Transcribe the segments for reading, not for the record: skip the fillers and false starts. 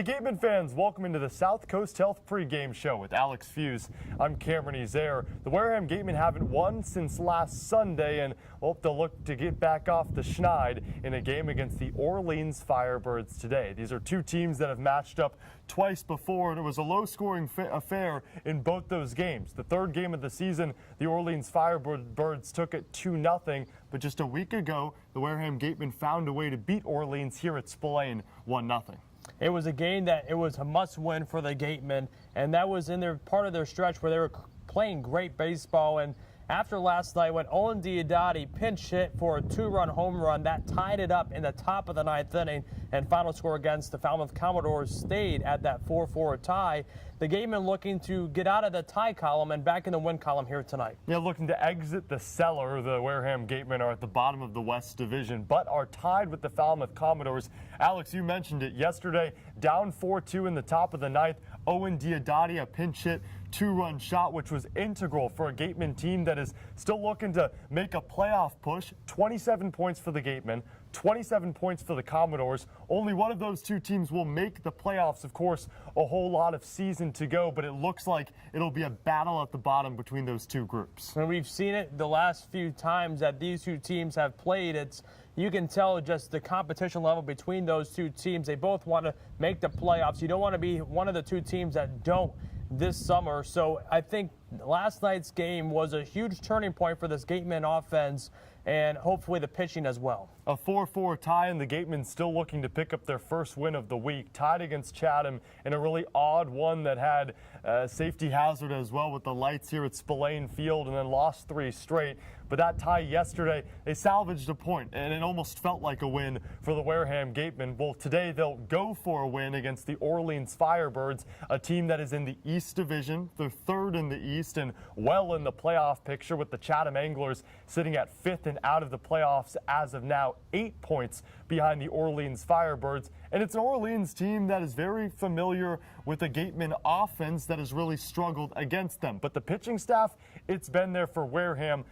Hey Gateman fans, welcome into the South Coast Health pregame show with Alex Feuz. I'm Cameron Ezeir. The Wareham Gatemen haven't won since last Sunday and hope they'll look to get back off the schneid in a game against the Orleans Firebirds today. These are two teams that have matched up twice before, and it was a low-scoring affair in both those games. The third game of the season, the Orleans Firebirds took it 2-0, but just a week ago, the Wareham Gatemen found a way to beat Orleans here at Spillane 1-0. It was a game that it was a must-win for the Gatemen, and that was in their part of their stretch where they were playing great baseball. And after last night, when Owen Diodati pinch hit for a two-run home run, that tied it up in the top of the ninth inning, and final score against the Falmouth Commodores stayed at that 4-4 tie. The Gatemen looking to get out of the tie column and back in the win column here tonight. Yeah, looking to exit the cellar. The Wareham Gatemen are at the bottom of the West Division, but are tied with the Falmouth Commodores. Alex, you mentioned it yesterday, down 4-2 in the top of the ninth. Owen Diodati, a pinch hit two-run shot, which was integral for a Gateman team that is still looking to make a playoff push. 27 points for the Gatemen, 27 points for the Commodores. Only one of those two teams will make the playoffs. Of course, a whole lot of season to go, but it looks like it'll be a battle at the bottom between those two groups. And we've seen it the last few times that these two teams have played. You can tell just the competition level between those two teams. They both want to make the playoffs. You don't want to be one of the two teams that don't this summer. So I think last night's game was a huge turning point for this Gateman offense, and hopefully the pitching as well. A 4-4 tie, and the Gatemen still looking to pick up their first win of the week, tied against Chatham in a really odd one that had safety hazard as well with the lights here at Spillane Field, and then lost 3 straight. But that tie yesterday, they salvaged a point, and it almost felt like a win for the Wareham Gatemen. Well, today they'll go for a win against the Orleans Firebirds, a team that is in the East Division. They're third in the East and well in the playoff picture, with the Chatham Anglers sitting at 5th and out of the playoffs as of now, 8 points behind the Orleans Firebirds. And it's an Orleans team that is very familiar with the Gateman offense that has really struggled against them. But the pitching staff, it's been there for Wareham.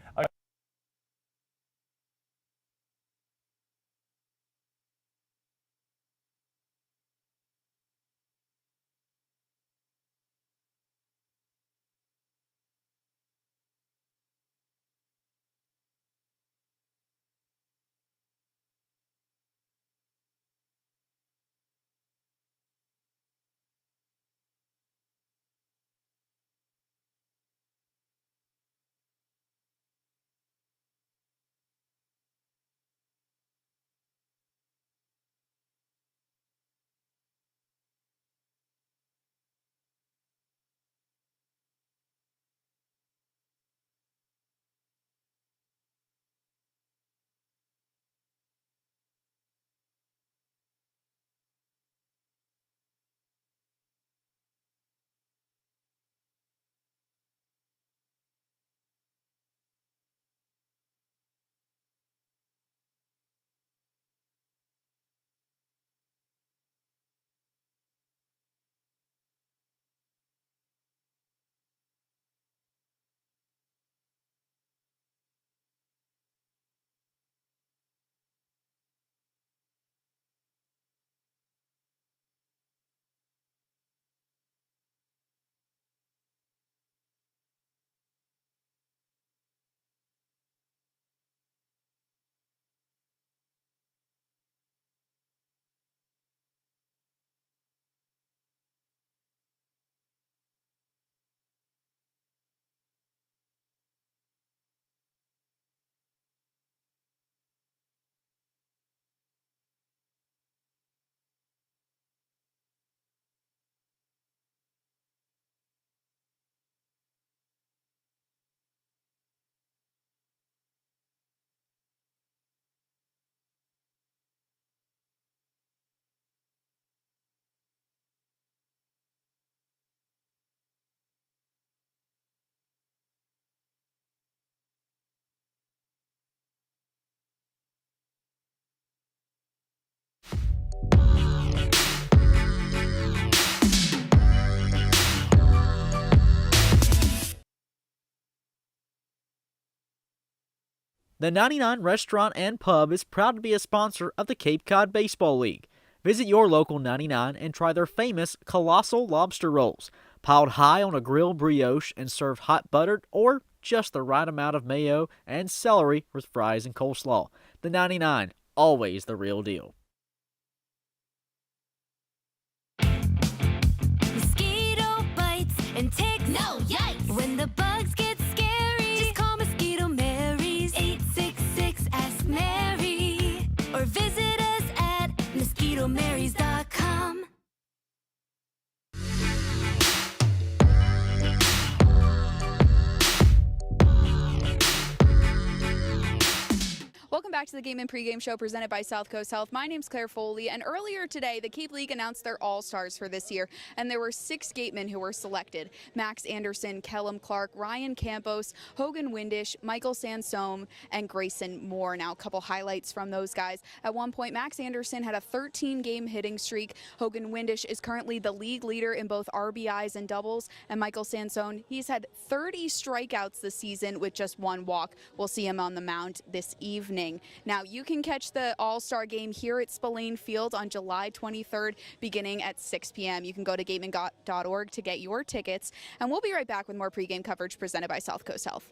The 99 Restaurant and Pub is proud to be a sponsor of the Cape Cod Baseball League. Visit your local 99 and try their famous Colossal Lobster Rolls, piled high on a grilled brioche and served hot buttered or just the right amount of mayo and celery with fries and coleslaw. The 99, always the real deal. Mosquito bites and ticks. No, yikes! When the bugs get scary, just call Mosquito Mary's 866-ASK-MARY or visit us at mosquitomarys.com. Welcome back to the Game and Pregame Show presented by South Coast Health. My name's Claire Foley, and earlier today, the Cape League announced their All-Stars for this year, and there were 6 gatemen who were selected. Max Anderson, Kellum Clark, Ryan Campos, Hogan Windish, Michael Sansome, and Grayson Moore. Now, a couple highlights from those guys. At one point, Max Anderson had a 13-game hitting streak. Hogan Windish is currently the league leader in both RBIs and doubles, and Michael Sansome, he's had 30 strikeouts this season with just 1 walk. We'll see him on the mound this evening. Now, you can catch the All-Star game here at Spillane Field on July 23rd, beginning at 6 p.m. You can go to gateman.org to get your tickets, and we'll be right back with more pregame coverage presented by South Coast Health.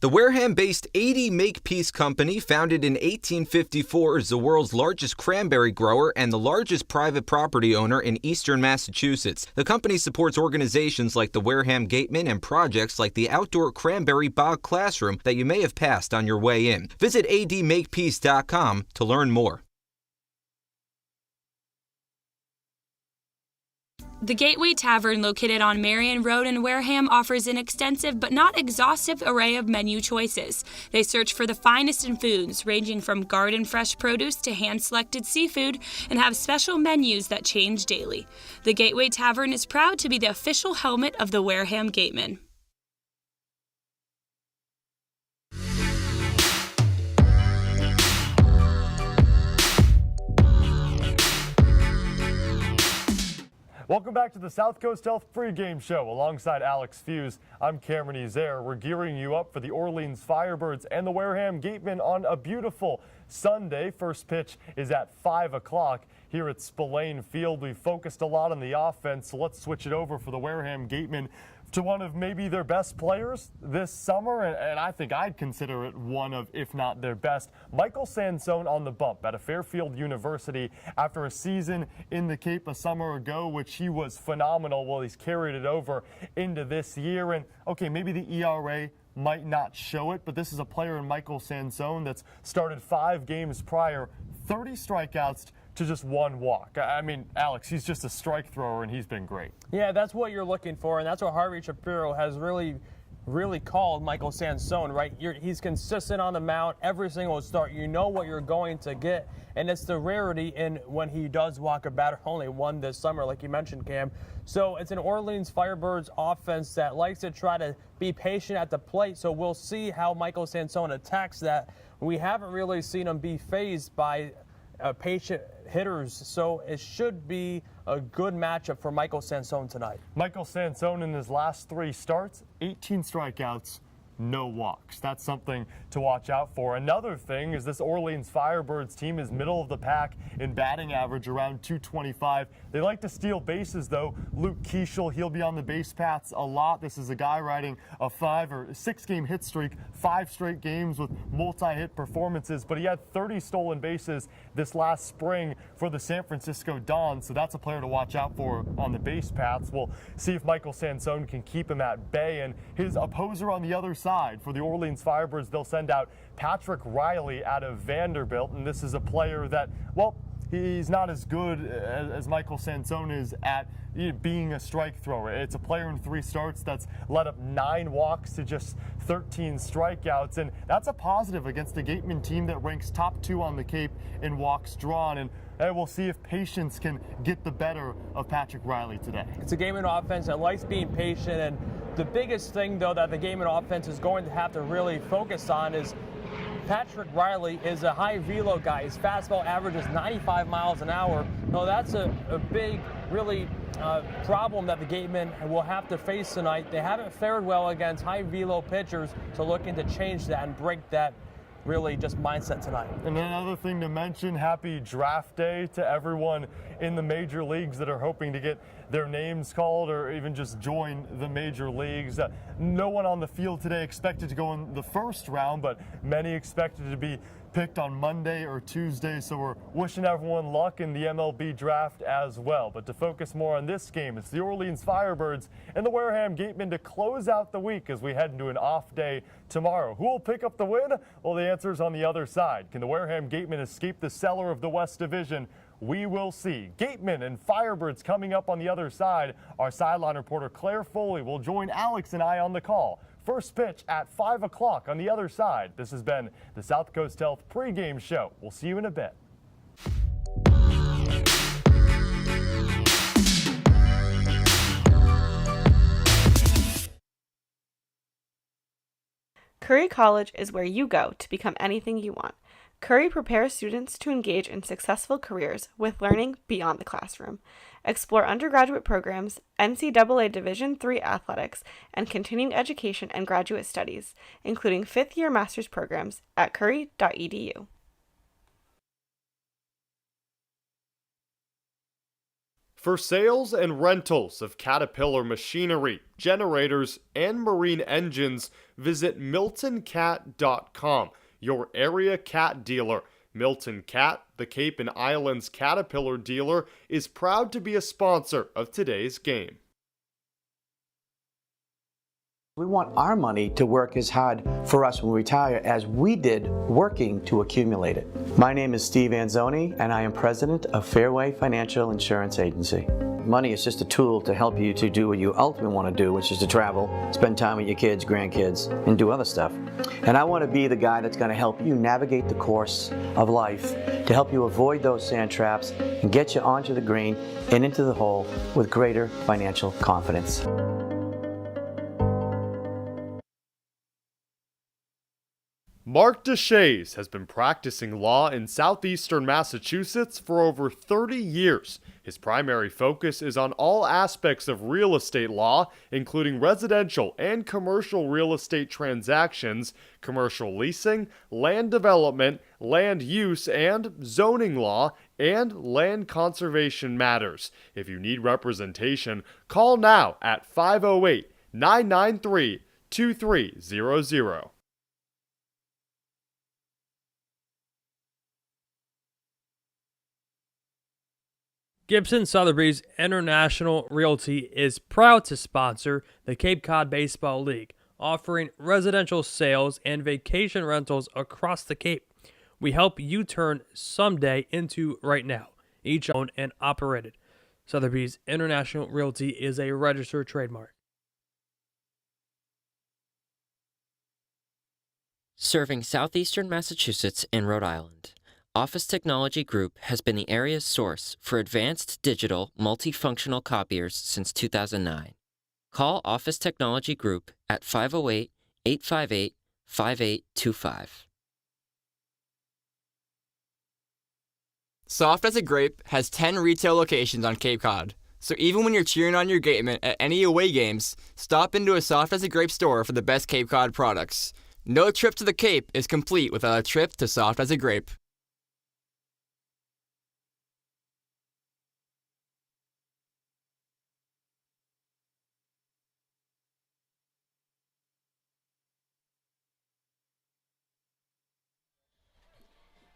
The Wareham-based 80 Makepeace Company, founded in 1854, is the world's largest cranberry grower and the largest private property owner in eastern Massachusetts. The company supports organizations like the Wareham Gatemen and projects like the outdoor cranberry bog classroom that you may have passed on your way in. Visit admakepeace.com to learn more. The Gateway Tavern, located on Marion Road in Wareham, offers an extensive but not exhaustive array of menu choices. They search for the finest in foods, ranging from garden fresh produce to hand-selected seafood, and have special menus that change daily. The Gateway Tavern is proud to be the official helmet of the Wareham Gatemen. Welcome back to the South Coast Health pregame show. Alongside Alex Feuz, I'm Cameron Ezeir. We're gearing you up for the Orleans Firebirds and the Wareham Gatemen on a beautiful Sunday. First pitch is at 5 o'clock here at Spillane Field. We've focused a lot on the offense, so let's switch it over for the Wareham Gatemen to one of maybe their best players this summer, and I think I'd consider it one of, if not their best. Michael Sansone on the bump at a Fairfield University after a season in the Cape a summer ago, which he was phenomenal. Well, he's carried it over into this year, and okay, maybe the ERA might not show it, but this is a player in Michael Sansone that's started 5 games prior, 30 strikeouts to just 1 walk. I mean, Alex, he's just a strike thrower, and he's been great. Yeah, that's what you're looking for, and that's what Harvey Shapiro has really called Michael Sansone, right? He's consistent on the mound every single start. You know what you're going to get, and it's the rarity in when he does walk a batter, only 1 this summer, like you mentioned, Cam. So it's an Orleans Firebirds offense that likes to try to be patient at the plate, so we'll see how Michael Sansone attacks that. We haven't really seen him be fazed by patient hitters, so it should be a good matchup for Michael Sansone tonight. Michael Sansone in his last 3 starts, 18 strikeouts, no walks. That's something to watch out for. Another thing is this Orleans Firebirds team is middle of the pack in batting average, around 225. They like to steal bases, though. Luke Keeschel, he'll be on the base paths a lot. This is a guy riding a 5 or 6 game hit streak, 5 straight games with multi-hit performances, but he had 30 stolen bases this last spring for the San Francisco Dons, so that's a player to watch out for on the base paths. We'll see if Michael Sansone can keep him at bay, and his opposer on the other side for the Orleans Firebirds, they'll send out Patrick Riley out of Vanderbilt, and this is a player that, well, he's not as good as Michael Sansone is at being a strike thrower. It's a player in 3 starts that's let up 9 walks to just 13 strikeouts, and that's a positive against a Gateman team that ranks top 2 on the Cape in walks drawn. And we'll see if patience can get the better of Patrick Riley today. It's a Gateman offense that likes being patient, and the biggest thing, though, that the Gateman offense is going to have to really focus on is Patrick Riley is a high velo guy. His fastball average is 95 miles an hour. No, that's a big, really problem that the Gatemen will have to face tonight. They haven't fared well against high velo pitchers, so looking to change that and break that really just mindset tonight. And another thing to mention, happy draft day to everyone in the major leagues that are hoping to get their names called or even just join the major leagues. No one on the field today expected to go in the first round, but many expected to be picked on Monday or Tuesday, so we're wishing everyone luck in the MLB draft as well. But to focus more on this game, it's the Orleans Firebirds and the Wareham Gatemen to close out the week as we head into an off day tomorrow. Who will pick up the win? Well, the answer is on the other side. Can the Wareham Gatemen escape the cellar of the West Division? We will see. Gatemen and Firebirds coming up on the other side. Our sideline reporter Claire Foley will join Alex and I on the call. First pitch at 5 o'clock on the other side. This has been the South Coast Health pregame show. We'll see you in a bit. Curry College is where you go to become anything you want. Curry prepares students to engage in successful careers with learning beyond the classroom. Explore undergraduate programs, NCAA Division III athletics, and continuing education and graduate studies, including fifth-year master's programs at curry.edu. For sales and rentals of Caterpillar machinery, generators, and marine engines, visit MiltonCat.com, your area cat dealer. Milton Cat, the Cape and Islands Caterpillar dealer, is proud to be a sponsor of today's game. We want our money to work as hard for us when we retire as we did working to accumulate it. My name is Steve Anzoni, and I am president of Fairway Financial Insurance Agency. Money is just a tool to help you to do what you ultimately want to do, which is to travel, spend time with your kids, grandkids, and do other stuff. And I want to be the guy that's going to help you navigate the course of life, to help you avoid those sand traps and get you onto the green and into the hole with greater financial confidence. Mark Deshays has been practicing law in southeastern Massachusetts for over 30 years. His primary focus is on all aspects of real estate law, including residential and commercial real estate transactions, commercial leasing, land development, land use and zoning law, and land conservation matters. If you need representation, call now at 508-993-2300. Gibson Sotheby's International Realty is proud to sponsor the Cape Cod Baseball League, offering residential sales and vacation rentals across the Cape. We help you turn someday into right now, each owned and operated. Sotheby's International Realty is a registered trademark. Serving southeastern Massachusetts and Rhode Island, Office Technology Group has been the area's source for advanced digital multifunctional copiers since 2009. Call Office Technology Group at 508-858-5825. Soft as a Grape has 10 retail locations on Cape Cod. So even when you're cheering on your Gatemen at any away games, stop into a Soft as a Grape store for the best Cape Cod products. No trip to the Cape is complete without a trip to Soft as a Grape.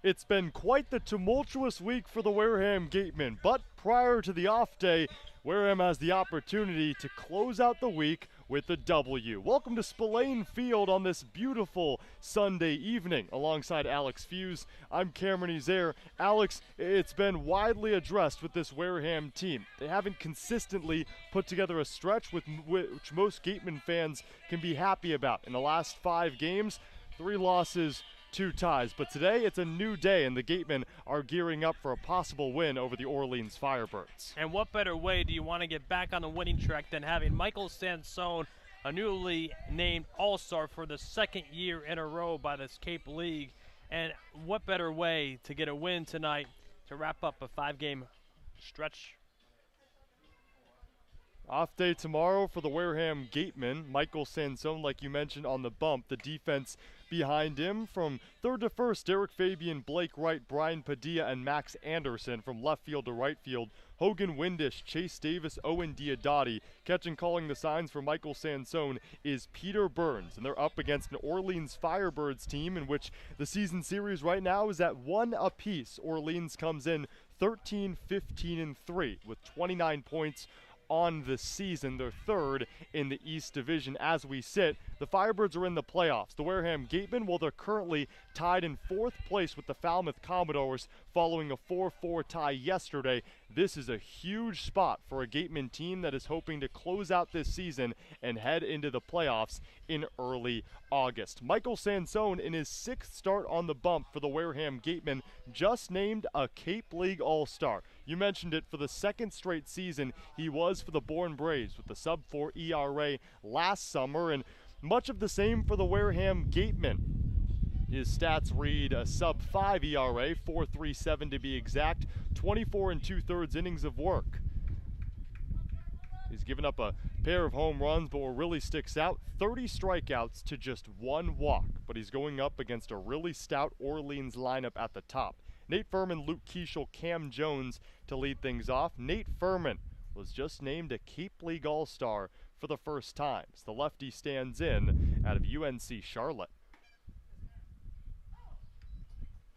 It's been quite the tumultuous week for the Wareham Gatemen, but prior to the off day, Wareham has the opportunity to close out the week with a W. Welcome to Spillane Field on this beautiful Sunday evening. Alongside Alex Feuz, I'm Cameron Ezeir. Alex, it's been widely addressed with this Wareham team. They haven't consistently put together a stretch which most Gatemen fans can be happy about. In the last 5 games, 3 losses, 2 ties, but today it's a new day and the Gatemen are gearing up for a possible win over the Orleans Firebirds. And what better way do you want to get back on the winning track than having Michael Sansone, a newly named All-Star for the 2nd year in a row by this Cape League. And what better way to get a win tonight to wrap up a 5-game stretch? Off day tomorrow for the Wareham Gatemen. Michael Sansone, like you mentioned, on the bump. The defense behind him from third to first, Derek Fabian, Blake Wright, Brian Padilla, and Max Anderson. From left field to right field, Hogan Windish, Chase Davis, Owen Diodati. Catching calling the signs for Michael Sansone is Peter Burns, and they're up against an Orleans Firebirds team in which the season series right now is at 1 apiece. Orleans comes in 13, 15, and 3 with 29 points on the season. They're third in the East Division as we sit. The Firebirds are in the playoffs. The Wareham Gatemen, well, they're currently tied in fourth place with the Falmouth Commodores following a 4-4 tie yesterday. This is a huge spot for a Gateman team that is hoping to close out this season and head into the playoffs in early August. Michael Sansone, in his 6th start on the bump for the Wareham Gatemen, just named a Cape League All-Star. You mentioned it, for the 2nd straight season he was for the Bourne Braves with the sub-4 ERA last summer, and much of the same for the Wareham Gatemen. His stats read a sub-5 ERA, 4.37 to be exact, 24 2/3 innings of work. He's given up a pair of home runs, but what really sticks out, 30 strikeouts to just 1 walk. But he's going up against a really stout Orleans lineup at the top. Nate Furman, Luke Keishel, Cam Jones to lead things off. Nate Furman was just named a Cape League All-Star for the first time. The lefty stands in out of UNC Charlotte.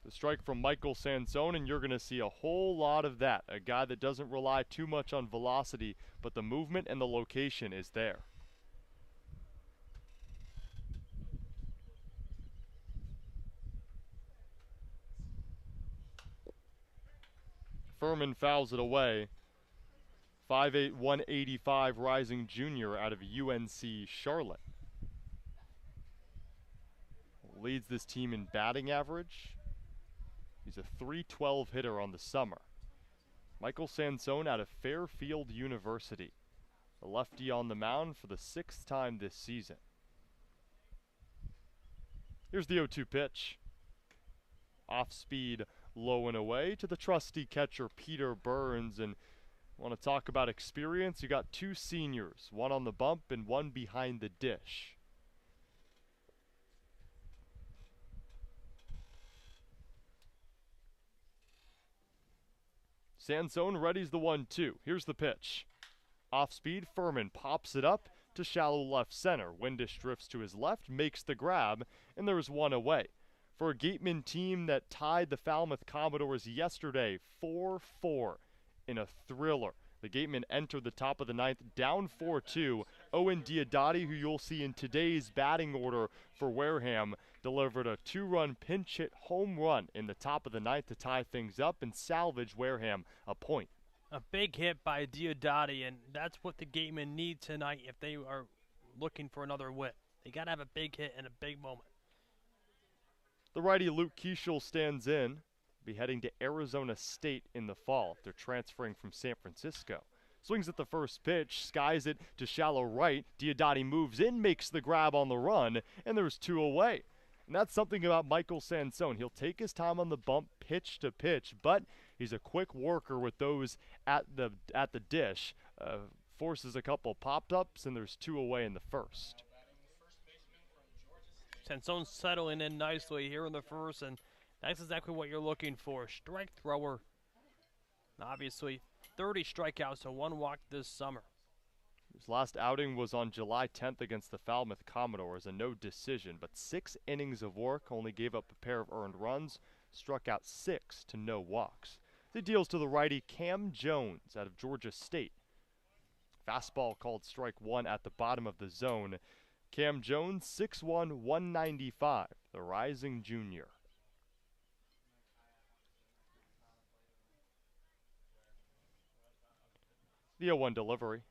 The strike from Michael Sansone, and you're going to see a whole lot of that. A guy that doesn't rely too much on velocity, but the movement and the location is there. Furman fouls it away. 5'8", 185 rising junior out of UNC Charlotte. Leads this team in batting average. He's a .312 hitter on the summer. Michael Sansone out of Fairfield University. The lefty on the mound for the 6th time this season. Here's the 0-2 pitch. Off speed, low and away to the trusty catcher Peter Burns. And want to talk about experience? You got 2 seniors, one on the bump and one behind the dish. Sansone readies the 1-2. Here's the pitch. Off speed, Furman pops it up to shallow left center. Windish drifts to his left, makes the grab, and there's one away. For a Gateman team that tied the Falmouth Commodores yesterday 4-4 in a thriller. The Gatemen entered the top of the 9th down 4-2. Owen Diodati, who you'll see in today's batting order for Wareham, delivered a 2-run pinch hit home run in the top of the 9th to tie things up and salvage Wareham a point. A big hit by Diodati, and that's what the Gatemen need tonight if they are looking for another win. They got to have a big hit in a big moment. The righty Luke Keishel stands in. Be heading to Arizona State in the fall after transferring from San Francisco. Swings at the first pitch, skies it to shallow right. Diodati moves in, makes the grab on the run, and there's 2 away. And that's something about Michael Sansone. He'll take his time on the bump, pitch to pitch, but he's a quick worker with those at the dish. Forces a couple pop-ups, and there's 2 away in the first. Sansone's settling in nicely here in the first, and that's exactly what you're looking for. Strike thrower. Obviously, 30 strikeouts to 1 walk this summer. His last outing was on July 10th against the Falmouth Commodores, a no decision, but 6 innings of work, only gave up a pair of earned runs, struck out 6 to no walks. The deals to the righty Cam Jones out of Georgia State. Fastball called strike 1 at the bottom of the zone. Cam Jones, 6'1", 195, the rising junior. The 0-1 delivery.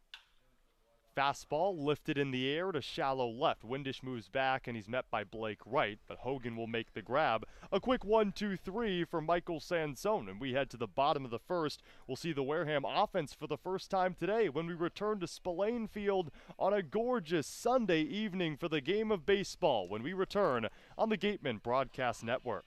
Fastball lifted in the air to shallow left. Windish moves back and he's met by Blake Wright, but Hogan will make the grab. A quick 1-2-3 for Michael Sansone, and we head to the bottom of the first. We'll see the Wareham offense for the first time today when we return to Spillane Field on a gorgeous Sunday evening for the game of baseball when we return on the Gateman Broadcast Network.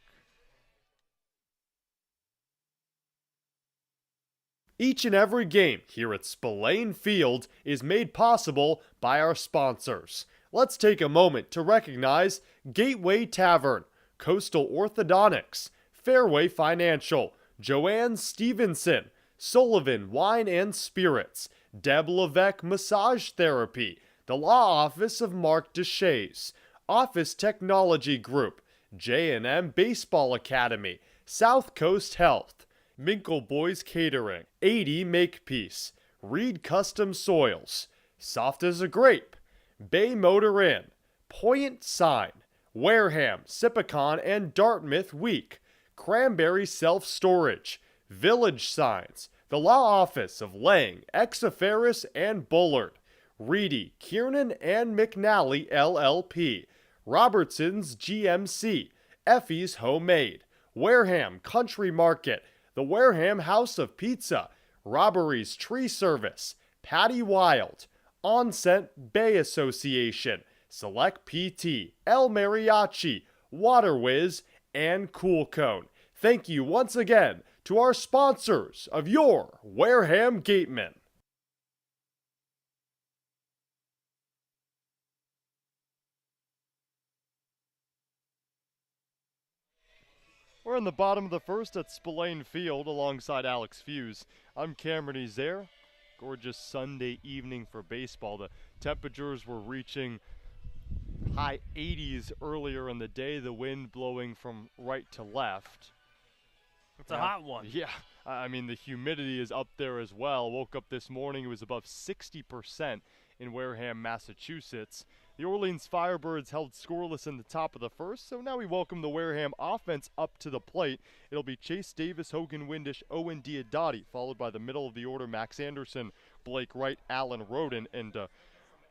Each and every game here at Spillane Field is made possible by our sponsors. Let's take a moment to recognize Gateway Tavern, Coastal Orthodontics, Fairway Financial, Joanne Stevenson, Sullivan Wine and Spirits, Deb Levesque Massage Therapy, the Law Office of Mark Deshays, Office Technology Group, J&M Baseball Academy, South Coast Health, Minkle Boys Catering, 80 Makepeace, Reed Custom Soils, Soft as a Grape, Bay Motor Inn, Point Sign, Wareham, Sipicon and Dartmouth Week, Cranberry Self Storage, Village Signs, the Law Office of Lang, Exaferris and Bullard, Reedy, Kiernan and McNally LLP, Robertson's GMC, Effie's Homemade, Wareham Country Market, the Wareham House of Pizza, Robbery's Tree Service, Patty Wild, Onset Bay Association, Select PT, El Mariachi, Water Whiz, and Cool Cone. Thank you once again to our sponsors of your Wareham Gatemen. We're in the bottom of the first at Spillane Field alongside Alex Feuz. I'm Cameron Ezeir. Gorgeous Sunday evening for baseball. The temperatures were reaching high 80s earlier in the day, the wind blowing from right to left. It's a hot one. Yeah, I mean the humidity is up there as well. Woke up this morning, it was above 60% in Wareham, Massachusetts. The Orleans Firebirds held scoreless in the top of the first, so now we welcome the Wareham offense up to the plate. It'll be Chase Davis, Hogan Windish, Owen Diodati, followed by the middle of the order, Max Anderson, Blake Wright, Alan Roden, and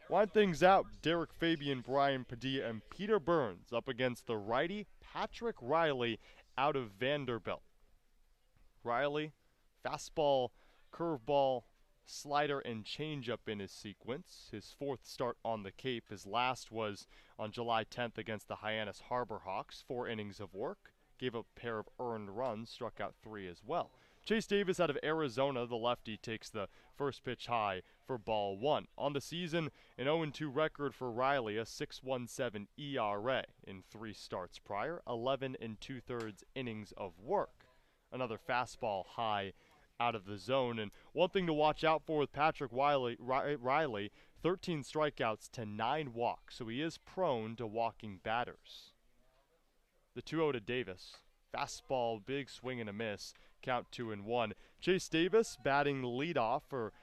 wind things out, Derek Fabian, Brian Padilla, and Peter Burns up against the righty Patrick Riley out of Vanderbilt. Riley, fastball, curveball, slider, and changeup in his sequence. His fourth start on the Cape. His last was on July 10th against the Hyannis Harbor Hawks. 4 innings of work. Gave up a pair of earned runs. Struck out 3 as well. Chase Davis out of Arizona, the lefty, takes the first pitch high for ball 1. On the season, an 0-2 record for Riley, a 6.17 ERA in 3 starts prior. 11 2/3 innings of work. Another fastball high out of the zone. And one thing to watch out for with Patrick Riley, 13 strikeouts to 9 walks, so he is prone to walking batters. The 2-0 to Davis. Fastball, big swing and a miss, count 2-1. Chase Davis batting leadoff for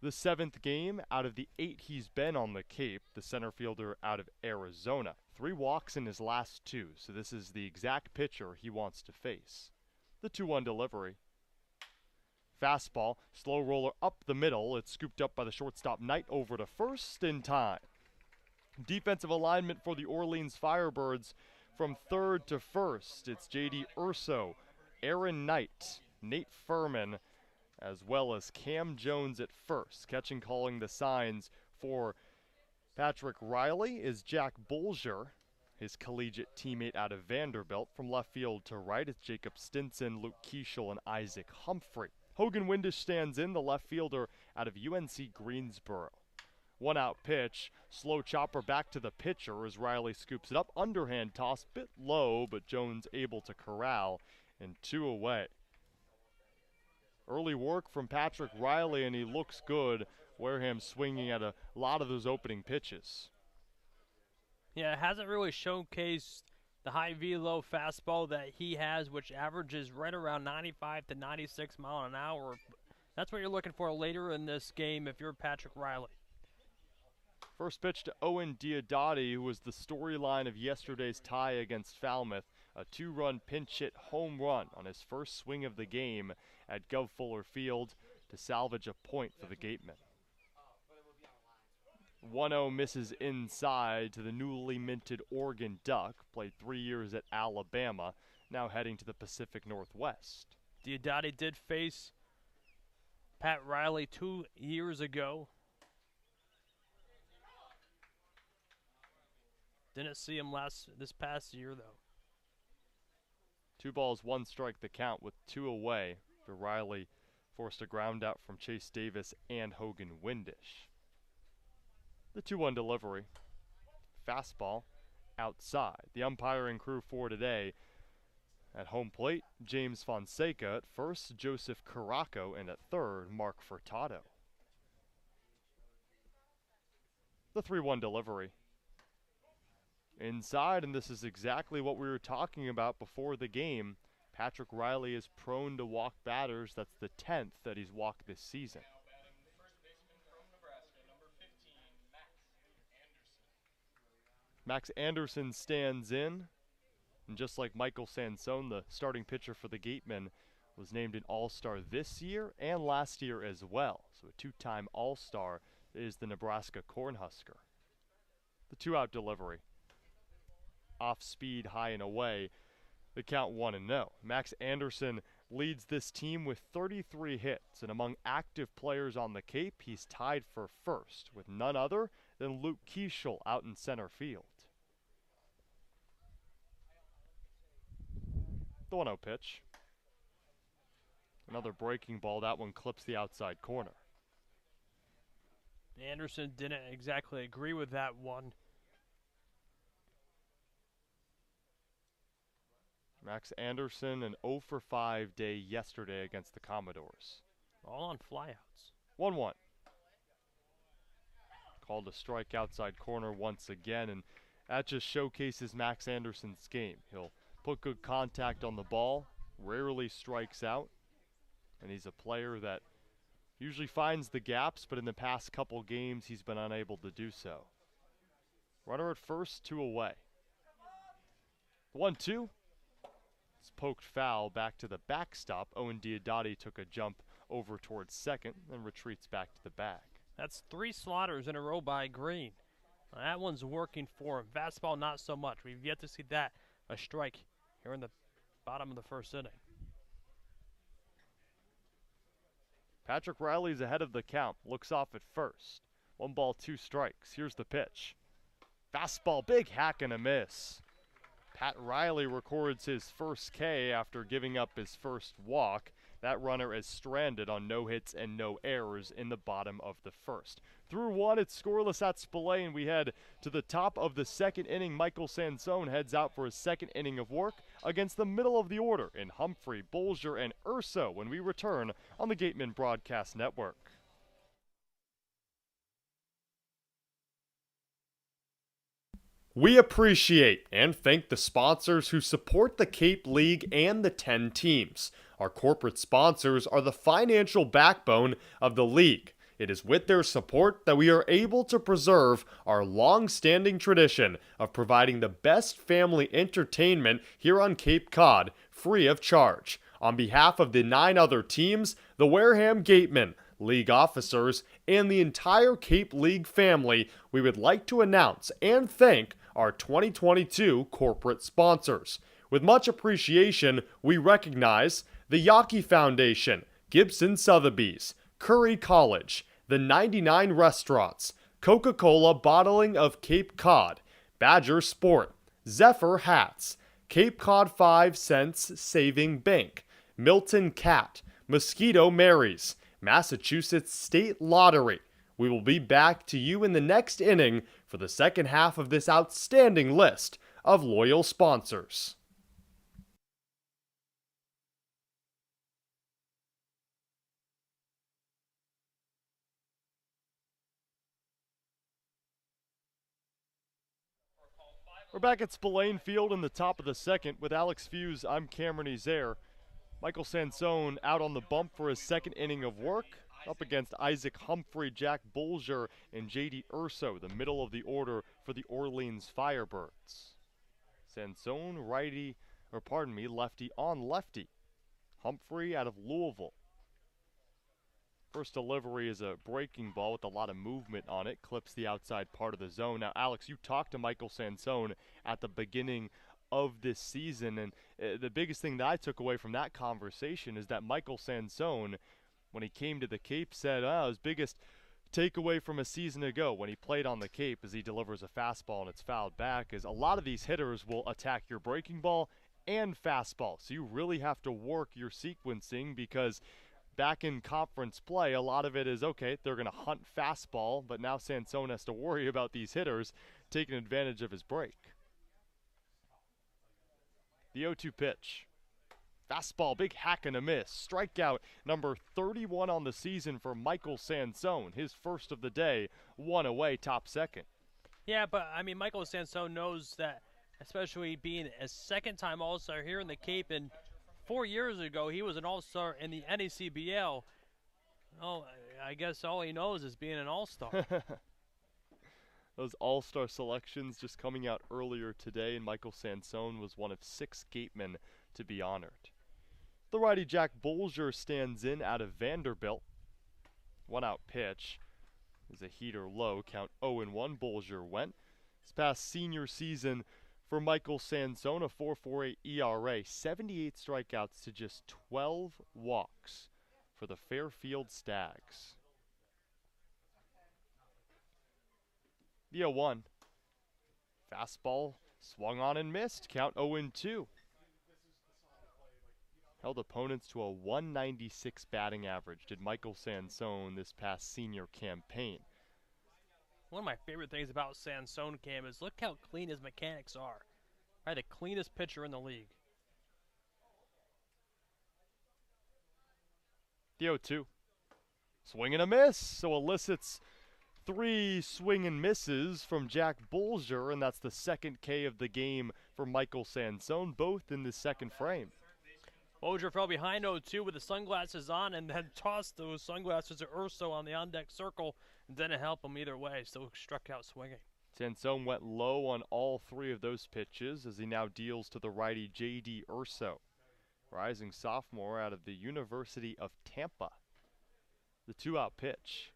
the 7th game out of the 8 he's been on the Cape, the center fielder out of Arizona. 3 walks in his last 2, so this is the exact pitcher he wants to face. The 2-1 delivery. Fastball, slow roller up the middle. It's scooped up by the shortstop Knight over to first in time. Defensive alignment for the Orleans Firebirds from third to first. It's J.D. Urso, Aaron Knight, Nate Furman, as well as Cam Jones at first. Catching calling the signs for Patrick Riley is Jack Bolger, his collegiate teammate out of Vanderbilt. From left field to right, it's Jacob Stinson, Luke Keeschel, and Isaac Humphrey. Hogan Windish stands in, the left fielder out of UNC Greensboro. 1-out pitch, slow chopper back to the pitcher as Riley scoops it up. Underhand toss, bit low, but Jones able to corral, and 2 away. Early work from Patrick Riley, and he looks good. Wareham swinging at a lot of those opening pitches. Yeah, it hasn't really showcased the high velo fastball that he has, which averages right around 95 to 96 mile an hour. That's what you're looking for later in this game if you're Patrick Riley. First pitch to Owen Diodati, who was the storyline of yesterday's tie against Falmouth. A 2-run pinch hit home run on his first swing of the game at Gov Fuller Field to salvage a point for the Gatemen. 1-0 misses inside to the newly minted Oregon Duck. Played 3 years at Alabama, now heading to the Pacific Northwest. Diodati did face Pat Riley 2 years ago. Didn't see him this past year, though. 2 balls, 1 strike the count with 2 away for Riley forced a ground out from Chase Davis and Hogan Windish. The 2-1 delivery. Fastball outside. The umpiring crew for today: at home plate, James Fonseca; at first, Joseph Caraco; and at third, Mark Furtado. The 3-1 delivery. Inside, and this is exactly what we were talking about before the game. Patrick Riley is prone to walk batters. That's the 10th that he's walked this season. Max Anderson stands in, and just like Michael Sansone, the starting pitcher for the Gatemen, was named an All-Star this year and last year as well. So a two-time All-Star is the Nebraska Cornhusker. The 2-out delivery. Off speed, high and away. The count 1-0. Max Anderson leads this team with 33 hits, and among active players on the Cape, he's tied for first with none other than Luke Keeschel out in center field. The 1-0 pitch. Another breaking ball. That one clips the outside corner. Anderson didn't exactly agree with that one. Max Anderson, an 0 for 5 day yesterday against the Commodores. All on flyouts. 1-1. Called a strike outside corner once again, and that just showcases Max Anderson's game. He'll put good contact on the ball, rarely strikes out, and he's a player that usually finds the gaps, but in the past couple games he's been unable to do so. Runner at first, 2 away. 1-2. It's poked foul back to the backstop. Owen Diodati took a jump over towards second, then retreats back to the bag. That's 3 slaughters in a row by Green. That one's working for him. Fastball, not so much. We've yet to see that, a strike here in the bottom of the first inning. Patrick Riley's ahead of the count. Looks off at first. 1 ball, 2 strikes. Here's the pitch. Fastball, big hack and a miss. Pat Riley records his first K after giving up his first walk. That runner is stranded on no hits and no errors in the bottom of the first. Through 1, it's scoreless at Spillane. We head to the top of the second inning. Michael Sansone heads out for his second inning of work against the middle of the order in Humphrey, Bolger, and Urso when we return on the Gateman Broadcast Network. We appreciate and thank the sponsors who support the Cape League and the 10 teams. Our corporate sponsors are the financial backbone of the league. It is with their support that we are able to preserve our long-standing tradition of providing the best family entertainment here on Cape Cod, free of charge. On behalf of the 9 other teams, the Wareham Gatemen, league officers, and the entire Cape League family, we would like to announce and thank our 2022 corporate sponsors. With much appreciation, we recognize the Yawkey Foundation, Gibson Sotheby's, Curry College, the 99 Restaurants, Coca-Cola Bottling of Cape Cod, Badger Sport, Zephyr Hats, Cape Cod 5 Cents Saving Bank, Milton Cat, Mosquito Marys, Massachusetts State Lottery. We will be back to you in the next inning for the second half of this outstanding list of loyal sponsors. We're back at Spillane Field in the top of the second with Alex Feuz. I'm Cameron Ezeir. Michael Sansone out on the bump for his second inning of work, up against Isaac Humphrey, Jack Bolger, and J.D. Urso, the middle of the order for the Orleans Firebirds. Sansone, lefty on lefty. Humphrey out of Louisville. First delivery is a breaking ball with a lot of movement on it, clips the outside part of the zone. Now, Alex, you talked to Michael Sansone at the beginning of this season, and the biggest thing that I took away from that conversation is that Michael Sansone, when he came to the Cape, said his biggest takeaway from a season ago when he played on the Cape as he delivers a fastball and it's fouled back is a lot of these hitters will attack your breaking ball and fastball. So you really have to work your sequencing because back in conference play, a lot of it is, okay, they're going to hunt fastball, but now Sansone has to worry about these hitters taking advantage of his break. The 0-2 pitch. Fastball, big hack and a miss. Strikeout number 31 on the season for Michael Sansone. His first of the day, one away, top second. Yeah, but I mean, Michael Sansone knows that, especially being a second-time All-Star here in the Cape, and 4 years ago he was an All-Star in the NACBL. Oh, I guess all he knows is being an All-Star. Those All-Star selections just coming out earlier today, and Michael Sansone was one of 6 gatemen to be honored. The righty Jack Bolger stands in out of Vanderbilt. 1-out pitch is a heater low, count 0-1. Bolger went. This past senior season for Michael Sansone, a 4.48 ERA, 78 strikeouts to just 12 walks for the Fairfield Stags. The 0-1. Fastball swung on and missed, count 0-2. Held opponents to a 196 batting average, did Michael Sansone this past senior campaign. One of my favorite things about Sansone, Cam, is look how clean his mechanics are. Right, the cleanest pitcher in the league. The 0-2. Swing and a miss, so elicits 3 swing and misses from Jack Bolger, and that's the second K of the game for Michael Sansone, both in the second frame. Bolger fell behind 0-2 with the sunglasses on and then tossed those sunglasses to Urso on the on-deck circle and didn't help him either way. Still struck out swinging. Sansone went low on all 3 of those pitches as he now deals to the righty J.D. Urso, rising sophomore out of the University of Tampa. The 2-out pitch.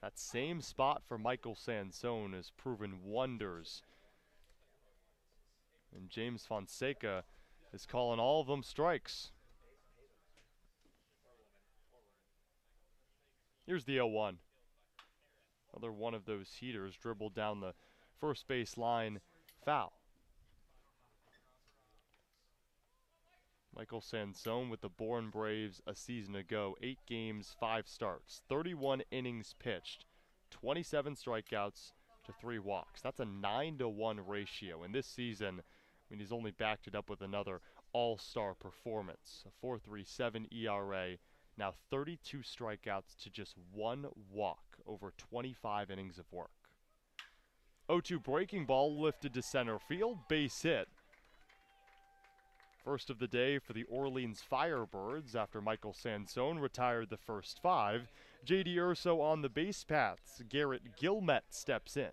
That same spot for Michael Sansone has proven wonders. And James Fonseca is calling all of them strikes. Here's the 0-1. Another one of those heaters dribbled down the first base line, foul. Michael Sansone with the Bourne Braves a season ago, 8 games, 5 starts, 31 innings pitched, 27 strikeouts to 3 walks. That's a 9-to-1 ratio. And this season, he's only backed it up with another all-star performance. A 4.37 ERA, now 32 strikeouts to just 1 walk over 25 innings of work. 0-2 breaking ball lifted to center field, base hit. First of the day for the Orleans Firebirds after Michael Sansone retired the first 5. J.D. Urso on the base paths. Garrett Gilmet steps in.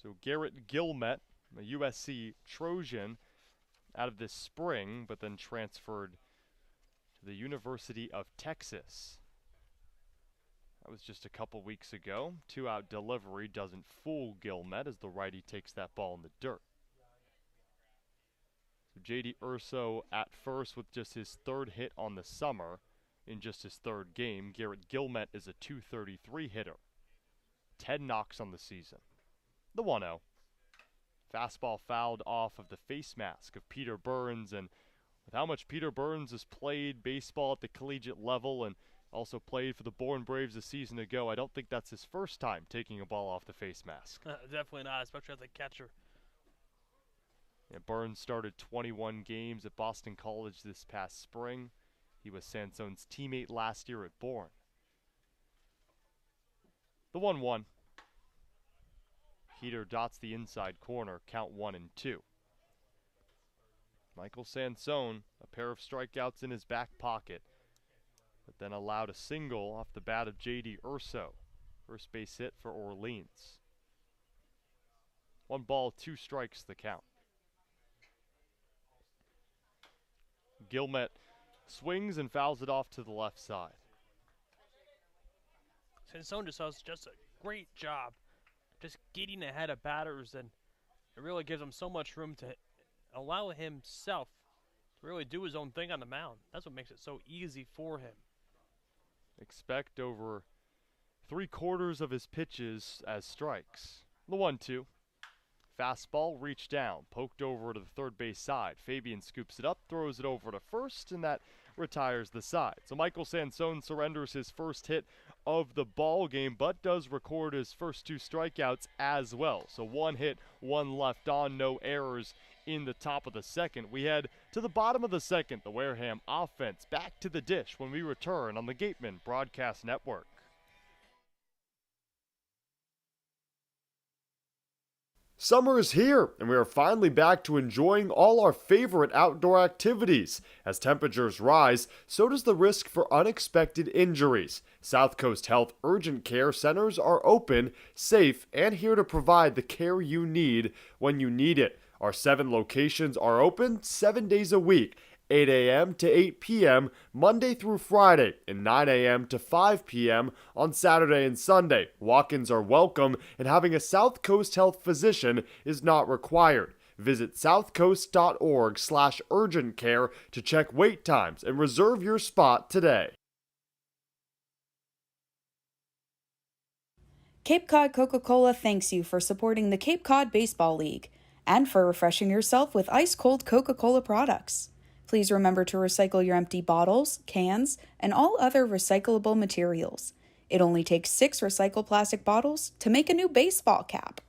So Garrett Gilmet, a USC Trojan, out of this spring, but then transferred to the University of Texas. That was just a couple weeks ago. 2-out delivery doesn't fool Gilmet as the righty takes that ball in the dirt. So J.D. Urso at first with just his 3rd hit on the summer in just his 3rd game. Garrett Gilmet is a .233 hitter. 10 knocks on the season. The 1-0. Fastball fouled off of the face mask of Peter Burns, and with how much Peter Burns has played baseball at the collegiate level and also played for the Bourne Braves a season ago, I don't think that's his first time taking a ball off the face mask. Definitely not, especially as a catcher. Yeah, Burns started 21 games at Boston College this past spring. He was Sansone's teammate last year at Bourne. The 1-1. Heater dots the inside corner, count 1-2. Michael Sansone, a pair of strikeouts in his back pocket, but then allowed a single off the bat of J.D. Urso. First base hit for Orleans. 1 ball, 2 strikes the count. Gilmet swings and fouls it off to the left side. Sansone just does just a great job just getting ahead of batters, and it really gives him so much room to allow himself to really do his own thing on the mound. That's what makes it so easy for him. Expect over 3/4 of his pitches as strikes. The 1-2. Fastball reached down, poked over to the third base side. Fabian scoops it up, throws it over to first, and that retires the side. So Michael Sansone surrenders his first hit of the ball game, but does record his first 2 strikeouts as well. So 1 hit, 1 left on, no errors in the top of the second. We head to the bottom of the second. The Wareham offense back to the dish when we return on the Gateman Broadcast Network. Summer is here, and we are finally back to enjoying all our favorite outdoor activities. As temperatures rise, so does the risk for unexpected injuries. South Coast Health Urgent Care Centers are open, safe, and here to provide the care you need when you need it. Our 7 locations are open 7 days a week, 8 a.m. to 8 p.m. Monday through Friday, and 9 a.m. to 5 p.m. on Saturday and Sunday. Walk-ins are welcome, and having a South Coast Health physician is not required. Visit southcoast.org/urgent care to check wait times and reserve your spot today. Cape Cod Coca-Cola thanks you for supporting the Cape Cod Baseball League and for refreshing yourself with ice-cold Coca-Cola products. Please remember to recycle your empty bottles, cans, and all other recyclable materials. It only takes 6 recycled plastic bottles to make a new baseball cap.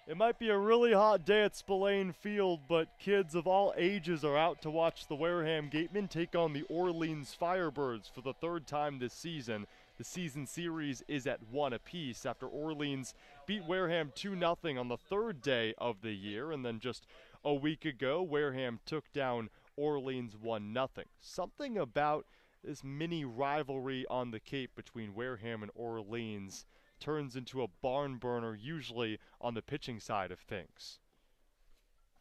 It might be a really hot day at Spillane Field, but kids of all ages are out to watch the Wareham Gatemen take on the Orleans Firebirds for the 3rd time this season. The season series is at 1 apiece after Orleans beat Wareham 2-0 on the 3rd day of the year, and then just a week ago, Wareham took down Orleans 1-0. Something about this mini rivalry on the Cape between Wareham and Orleans turns into a barn burner, usually on the pitching side of things.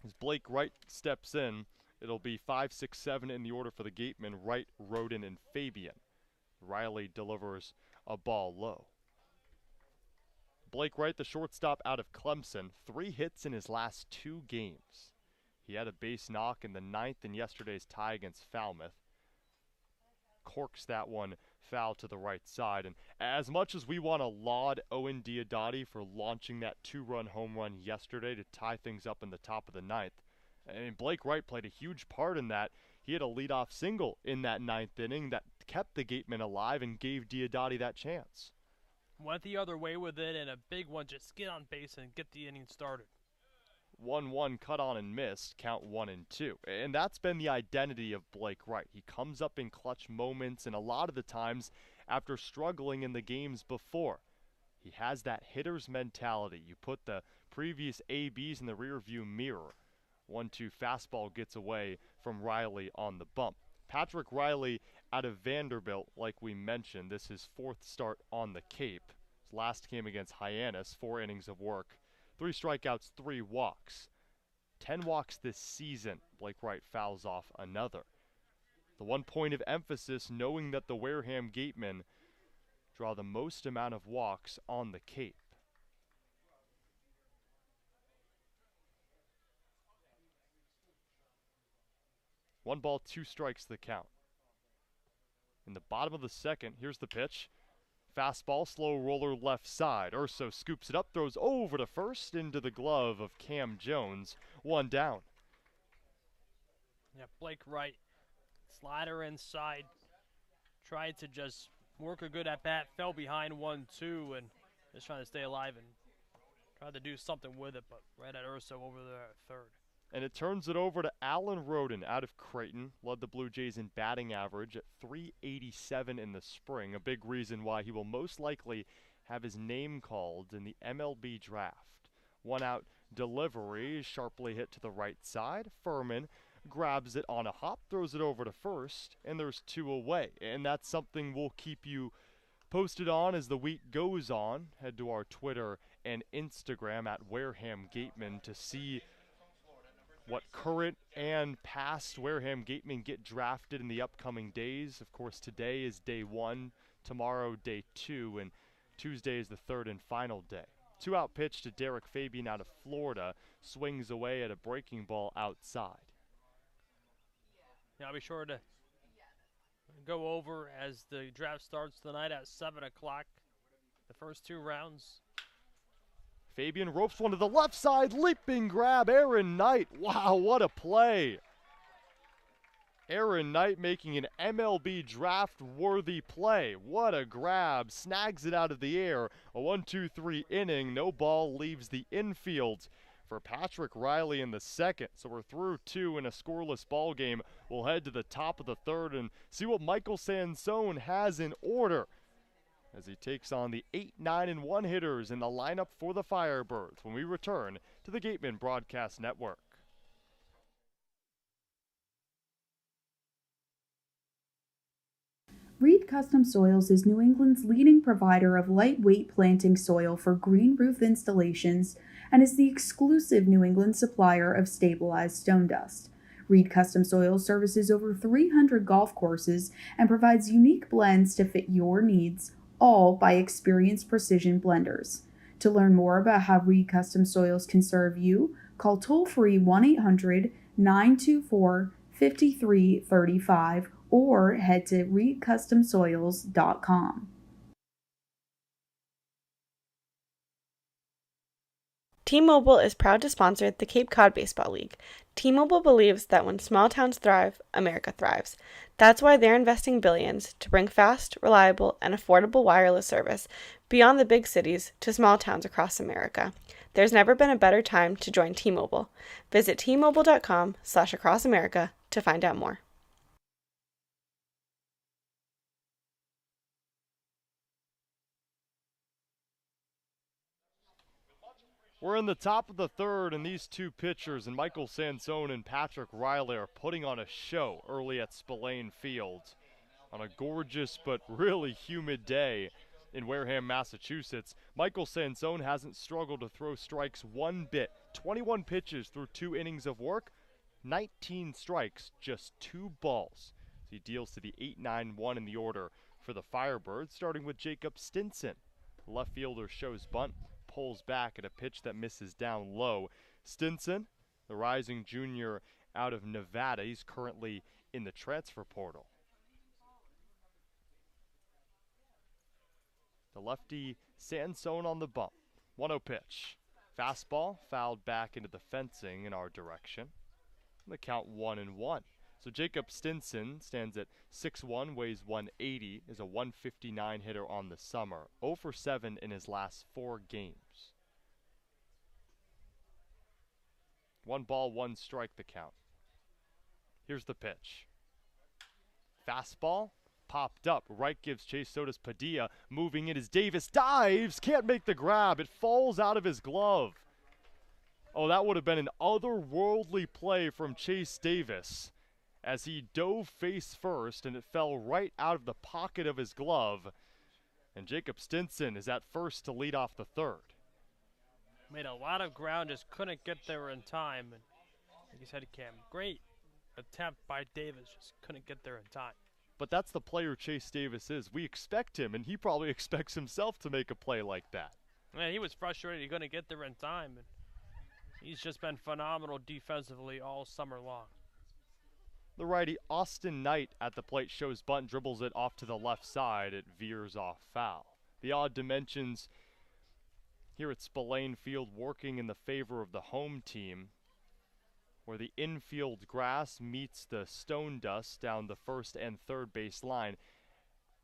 As Blake Wright steps in, it'll be 5, 6, 7 in the order for the Gatemen: Wright, Roden, and Fabian. Riley delivers a ball low. Blake Wright, the shortstop out of Clemson, 3 hits in his last 2 games. He had a base knock in the 9th in yesterday's tie against Falmouth. Corks that one foul to the right side. And as much as we want to laud Owen Diodati for launching that 2-run home run yesterday to tie things up in the top of the 9th, I mean, Blake Wright played a huge part in that. He had a leadoff single in that 9th inning that kept the Gatemen alive and gave Diodati that chance. Went the other way with it, and a big one, just get on base and get the inning started. 1-1 cut on and missed, count 1-2. And that's been the identity of Blake Wright. He comes up in clutch moments, and a lot of the times after struggling in the games before. He has that hitter's mentality. You put the previous ABs in the rearview mirror. 1-2 fastball gets away from Riley on the bump. Patrick Riley out of Vanderbilt, like we mentioned, this is his 4th start on the Cape. His last game against Hyannis, 4 innings of work. 3 strikeouts, 3 walks. 10 walks this season. Blake Wright fouls off another. The one point of emphasis, knowing that the Wareham Gatemen draw the most amount of walks on the Cape. One ball, 2 strikes the count. In the bottom of the second, here's the pitch. Fastball, slow roller left side. Urso scoops it up, throws over to first into the glove of Cam Jones. 1 down. Yeah, Blake Wright, slider inside, tried to just work a good at bat, fell behind 1-2, and just trying to stay alive and tried to do something with it, but right at Urso over there at 3rd. And it turns it over to Alan Roden out of Creighton. Led the Blue Jays in batting average at .387 in the spring. A big reason why he will most likely have his name called in the MLB draft. 1 out delivery, sharply hit to the right side. Furman grabs it on a hop, throws it over to first, and there's 2 away. And that's something we'll keep you posted on as the week goes on. Head to our Twitter and Instagram at Wareham Gateman to see what current and past Wareham Gatemen get drafted in the upcoming days. Of course, today is day 1, tomorrow day 2, and Tuesday is the 3rd and final day. 2-out pitch to Derek Fabian out of Florida, swings away at a breaking ball outside. I'll be sure to go over as the draft starts tonight at 7 o'clock. The first 2 rounds. Fabian ropes one to the left side, leaping grab, Aaron Knight. Wow, what a play. Aaron Knight making an MLB draft-worthy play. What a grab, snags it out of the air. A 1-2-3 inning, no ball leaves the infield for Patrick Riley in the second. So we're through 2 in a scoreless ball game. We'll head to the top of the third and see what Michael Sansone has in order as he takes on the 8, 9, and 1 hitters in the lineup for the Firebirds when we return to the Gateman Broadcast Network. Reed Custom Soils is New England's leading provider of lightweight planting soil for green roof installations and is the exclusive New England supplier of stabilized stone dust. Reed Custom Soils services over 300 golf courses and provides unique blends to fit your needs, all by experienced precision blenders. To learn more about how Reed Custom Soils can serve you, call toll-free 1-800-924-5335 or head to reedcustomsoils.com. T-Mobile is proud to sponsor the Cape Cod Baseball League. T-Mobile believes that when small towns thrive, America thrives. That's why they're investing billions to bring fast, reliable, and affordable wireless service beyond the big cities to small towns across America. There's never been a better time to join T-Mobile. Visit T-Mobile.com/acrossamerica to find out more. We're in the top of the third, and these 2 pitchers, and Michael Sansone and Patrick Riley, are putting on a show early at Spillane Field on a gorgeous but really humid day in Wareham, Massachusetts. Michael Sansone hasn't struggled to throw strikes one bit. 21 pitches through 2 innings of work, 19 strikes, just 2 balls. So he deals to the 8-9-1 in the order for the Firebirds, starting with Jacob Stinson. The left fielder shows bunt, pulls back at a pitch that misses down low. Stinson, the rising junior out of Nevada, he's currently in the transfer portal. The lefty Sansone on the bump. 1-0 pitch. Fastball fouled back into the fencing in our direction. The count 1-1. So Jacob Stinson stands at 6'1", weighs 180, is a 159 hitter on the summer. 0 for 7 in his last 4 games. 1 ball, 1 strike the count. Here's the pitch. Fastball popped up. Right gives Chase Soda's Padilla. Moving in as Davis dives. Can't make the grab. It falls out of his glove. Oh, that would have been an otherworldly play from Chase Davis as he dove face first, and it fell right out of the pocket of his glove. And Jacob Stinson is at first to lead off the third. Made a lot of ground, just couldn't get there in time. And like you said, Cam, great attempt by Davis, just couldn't get there in time. But that's the player Chase Davis is. We expect him, and he probably expects himself to make a play like that. Man, he was frustrated he couldn't get there in time. And he's just been phenomenal defensively all summer long. The righty Austin Knight at the plate shows bunt, dribbles it off to the left side. It veers off foul. The odd dimensions here at Spillane Field working in the favor of the home team, where the infield grass meets the stone dust down the first and third base line.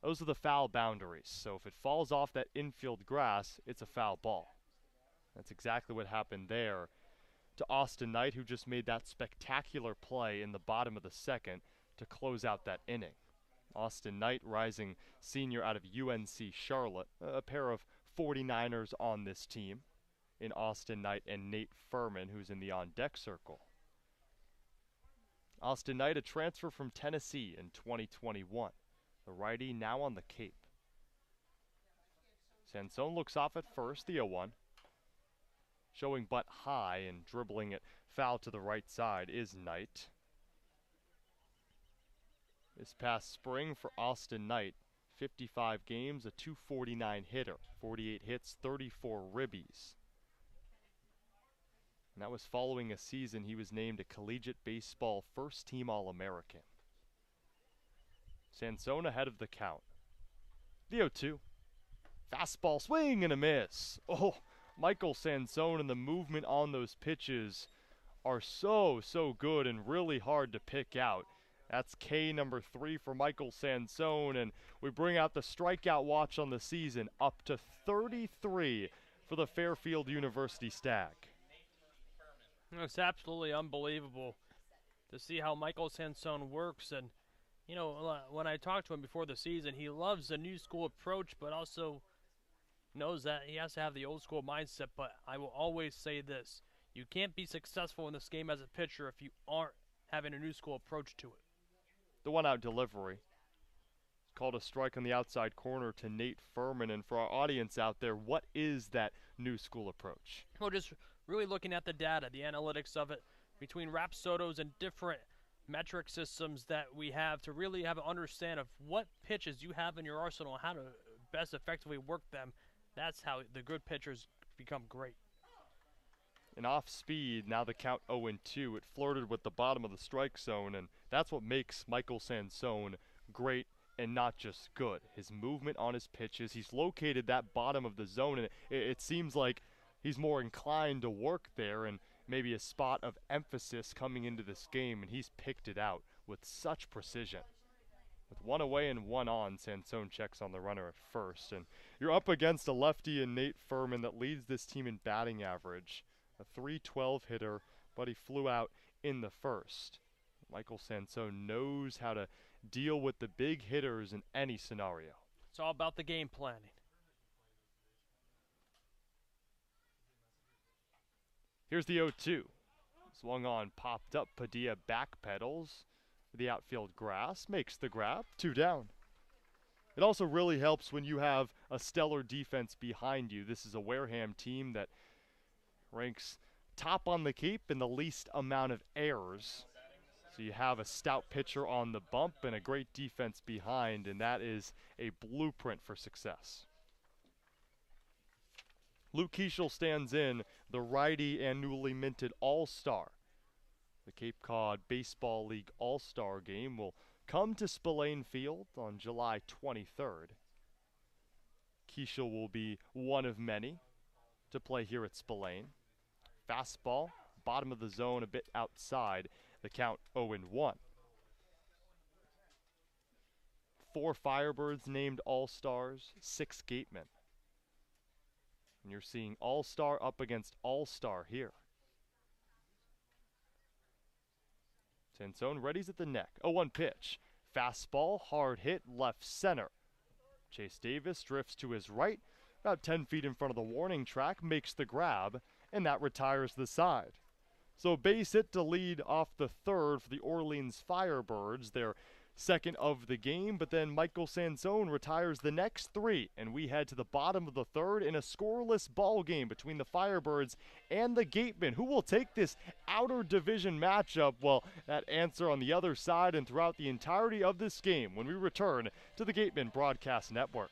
Those are the foul boundaries. So if it falls off that infield grass, it's a foul ball. That's exactly what happened there to Austin Knight, who just made that spectacular play in the bottom of the second to close out that inning. Austin Knight, rising senior out of UNC Charlotte, a pair of 49ers on this team in Austin Knight and Nate Furman, who's in the on-deck circle. Austin Knight, a transfer from Tennessee in 2021. The righty now on the Cape. Sansone looks off at first, the 0-1. Showing butt high and dribbling it foul to the right side is Knight. This past spring for Austin Knight, 55 games, a 249 hitter, 48 hits, 34 ribbies. And that was following a season he was named a collegiate baseball first-team All-American. Sansone ahead of the count. The 0-2. Fastball swing and a miss. Oh, Michael Sansone and the movement on those pitches are so good and really hard to pick out. That's K number 3 for Michael Sansone, and we bring out the strikeout watch on the season, up to 33 for the Fairfield University Stag. It's absolutely unbelievable to see how Michael Sansone works. And, you know, when I talked to him before the season, he loves the new school approach, but also knows that he has to have the old school mindset. But I will always say this: you can't be successful in this game as a pitcher if you aren't having a new school approach to it. The one-out delivery. Called a strike on the outside corner to Nate Furman. And for our audience out there, what is that new school approach? Well, just really looking at the data, the analytics of it, between Rapsodos and different metric systems that we have to really have an understand of what pitches you have in your arsenal and how to best effectively work them. That's how the good pitchers become great. And off speed, now the count 0-2. It flirted with the bottom of the strike zone, and that's what makes Michael Sansone great and not just good. His movement on his pitches, he's located that bottom of the zone, and it seems like he's more inclined to work there, and maybe a spot of emphasis coming into this game, and he's picked it out with such precision. With one away and one on, Sansone checks on the runner at first, and you're up against a lefty in Nate Furman that leads this team in batting average. A .312 hitter, but he flew out in the first. Michael Sansone knows how to deal with the big hitters in any scenario. It's all about the game planning. Here's the 0-2. Swung on, popped up. Padilla backpedals. The outfield grass makes the grab. 2 down. It also really helps when you have a stellar defense behind you. This is a Wareham team that ranks top on the Cape in the least amount of errors. So you have a stout pitcher on the bump and a great defense behind, and that is a blueprint for success. Luke Keishel stands in, the righty and newly minted All-Star. The Cape Cod Baseball League All-Star game will come to Spillane Field on July 23rd. Keishel will be one of many to play here at Spillane. Fastball, bottom of the zone, a bit outside. The count 0-1. 4 Firebirds named All-Stars, 6 Gatemen. And you're seeing All-Star up against All-Star here. Sansone readies at the neck. 0-1 pitch. Fastball, hard hit, left center. Chase Davis drifts to his right, about 10 feet in front of the warning track, makes the grab, and that retires the side. So base hit to lead off the third for the Orleans Firebirds, their second of the game, but then Michael Sansone retires the next 3, and we head to the bottom of the third in a scoreless ball game between the Firebirds and the Gatemen. Who will take this outer division matchup? Well, that answer on the other side and throughout the entirety of this game when we return to the Gatemen Broadcast Network.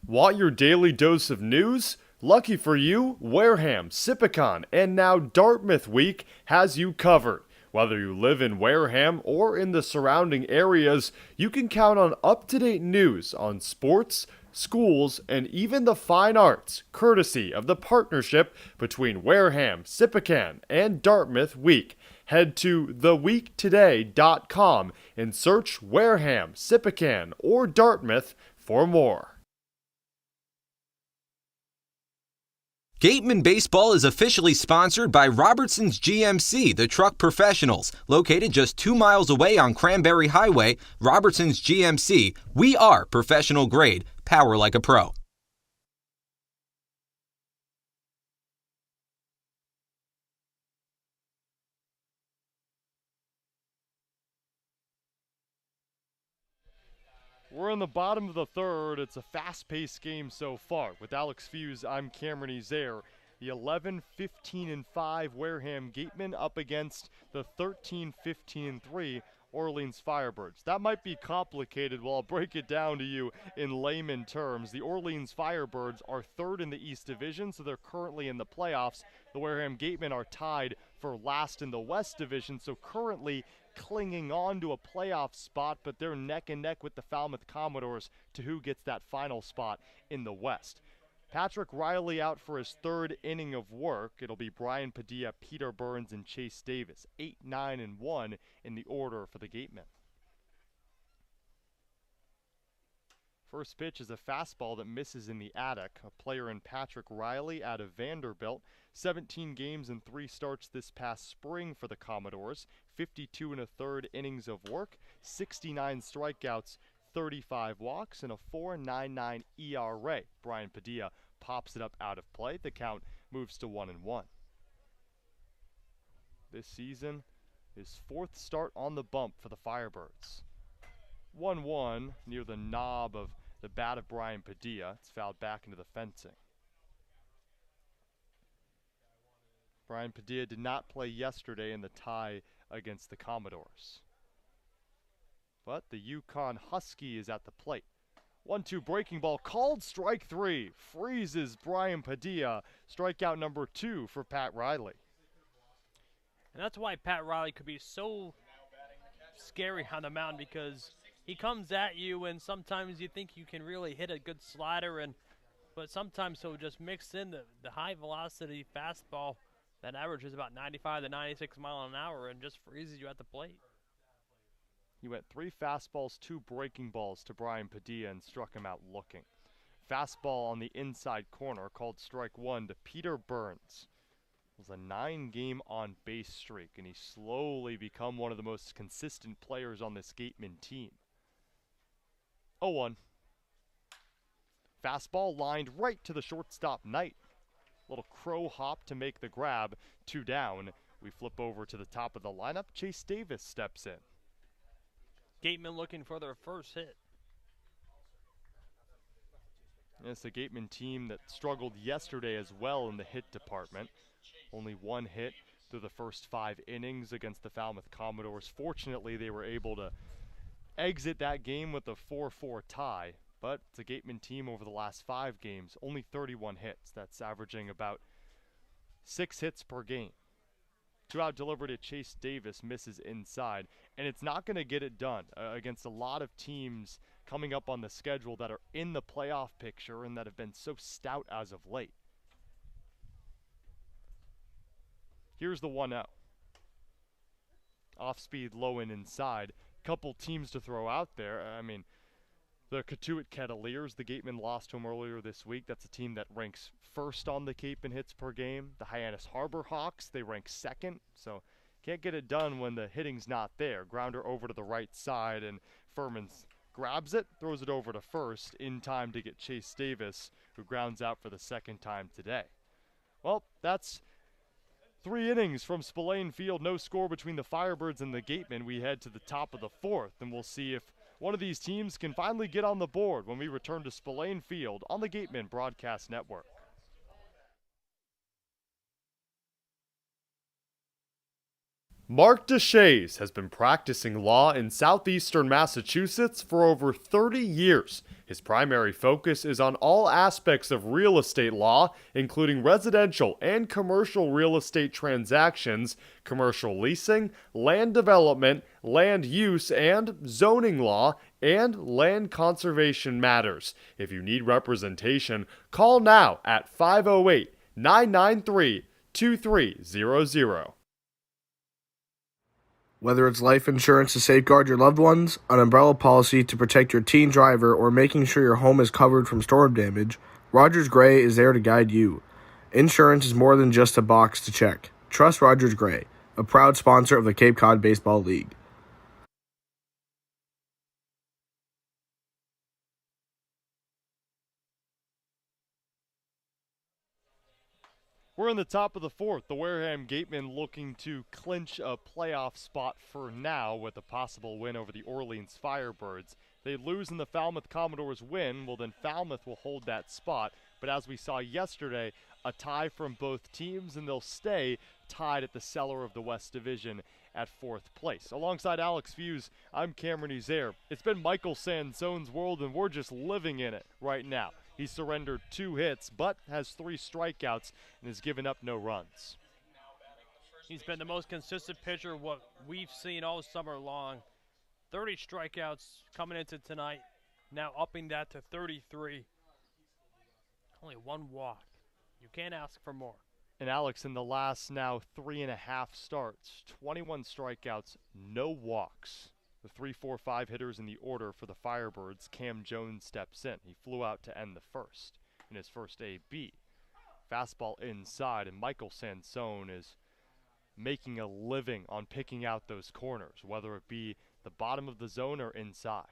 Want your daily dose of news? Lucky for you, Wareham, Sipicon, and now Dartmouth Week has you covered. Whether you live in Wareham or in the surrounding areas, you can count on up-to-date news on sports, schools, and even the fine arts, courtesy of the partnership between Wareham, Sipicon, and Dartmouth Week. Head to theweektoday.com and search Wareham, Sipicon, or Dartmouth for more. Gateman Baseball is officially sponsored by Robertson's GMC, the truck professionals. Located just 2 miles away on Cranberry Highway, Robertson's GMC, we are professional grade, power like a pro. We're in the bottom of the third. It's a fast-paced game so far. With Alex Feuz, I'm Cameron Ezeir. The 11-15-5 Wareham Gatemen up against the 13-15-3 Orleans Firebirds. That might be complicated. Well, I'll break it down to you in layman terms. The Orleans Firebirds are third in the East Division, so they're currently in the playoffs. The Wareham Gatemen are tied for last in the West Division, so currently clinging on to a playoff spot, but they're neck and neck with the Falmouth Commodores to who gets that final spot in the West. Patrick Riley out for his third inning of work. It'll be Brian Padilla, Peter Burns, and Chase Davis. 8, 9, and 1 in the order for the Gatemen. First pitch is a fastball that misses in the attic. A player in Patrick Riley out of Vanderbilt. 17 games and 3 starts this past spring for the Commodores. 52 1/3 innings of work. 69 strikeouts, 35 walks, and a 4.99 ERA. Brian Padilla pops it up out of play. The count moves to 1-1. This season, his 4th start on the bump for the Firebirds. 1-1 near the knob of the bat of Brian Padilla. It's fouled back into the fencing. Brian Padilla did not play yesterday in the tie against the Commodores. But the Yukon Husky is at the plate. 1-2 breaking ball, called strike 3. Freezes Brian Padilla. Strikeout number 2 for Pat Riley. And that's why Pat Riley could be so scary on the mound, because he comes at you and sometimes you think you can really hit a good slider, but sometimes he'll just mix in the high velocity fastball that averages about 95 to 96 miles an hour and just freezes you at the plate. He went 3 fastballs, 2 breaking balls to Brian Padilla and struck him out looking. Fastball on the inside corner, called strike 1 to Peter Burns. It was a 9-game on-base streak, and he's slowly become one of the most consistent players on this Gateman team. 0-1. Fastball lined right to the shortstop Knight. Little crow hop to make the grab. 2 down. We flip over to the top of the lineup. Chase Davis steps in. Gateman looking for their first hit. And it's a Gateman team that struggled yesterday as well in the hit department. Only 1 hit through the first 5 innings against the Falmouth Commodores. Fortunately, they were able to exit that game with a 4-4 tie. But it's a Gateman team over the last 5 games, only 31 hits. That's averaging about 6 hits per game. 2-out delivery to Chase Davis, misses inside. And it's not going to get it done against a lot of teams coming up on the schedule that are in the playoff picture and that have been so stout as of late. Here's the 1-0. Off-speed, low and inside. Couple teams to throw out there. I mean, the Cotuit Kettleers, the Gatemen lost to them earlier this week. That's a team that ranks first on the Cape in hits per game. The Hyannis Harbor Hawks, they rank second. So can't get it done when the hitting's not there. Grounder over to the right side, and Furman grabs it, throws it over to first in time to get Chase Davis, who grounds out for the 2nd time today. Well, that's 3 innings from Spillane Field. No score between the Firebirds and the Gatemen. We head to the top of the 4th, and we'll see if one of these teams can finally get on the board when we return to Spillane Field on the Gatemen Broadcast Network. Mark DeShays has been practicing law in southeastern Massachusetts for over 30 years. His primary focus is on all aspects of real estate law, including residential and commercial real estate transactions, commercial leasing, land development, land use and zoning law, and land conservation matters. If you need representation, call now at 508-993-2300. Whether it's life insurance to safeguard your loved ones, an umbrella policy to protect your teen driver, or making sure your home is covered from storm damage, Rogers Gray is there to guide you. Insurance is more than just a box to check. Trust Rogers Gray, a proud sponsor of the Cape Cod Baseball League. We're in the top of the 4th. The Wareham Gatemen looking to clinch a playoff spot for now with a possible win over the Orleans Firebirds. They lose and the Falmouth Commodores win, well then Falmouth will hold that spot. But as we saw yesterday, a tie from both teams, and they'll stay tied at the cellar of the West Division at 4th place. Alongside Alex Feuz, I'm Cameron Ezeir. It's been Michael Sansone's world, and we're just living in it right now. He surrendered 2 hits, but has 3 strikeouts and has given up no runs. He's been the most consistent pitcher what we've seen all summer long. 30 strikeouts coming into tonight, now upping that to 33. Only 1 walk. You can't ask for more. And Alex, in the last now 3.5 starts, 21 strikeouts, no walks. The 3-4-5 hitters in the order for the Firebirds, Cam Jones steps in. He flew out to end the first in his first AB. Fastball inside, and Michael Sansone is making a living on picking out those corners, whether it be the bottom of the zone or inside.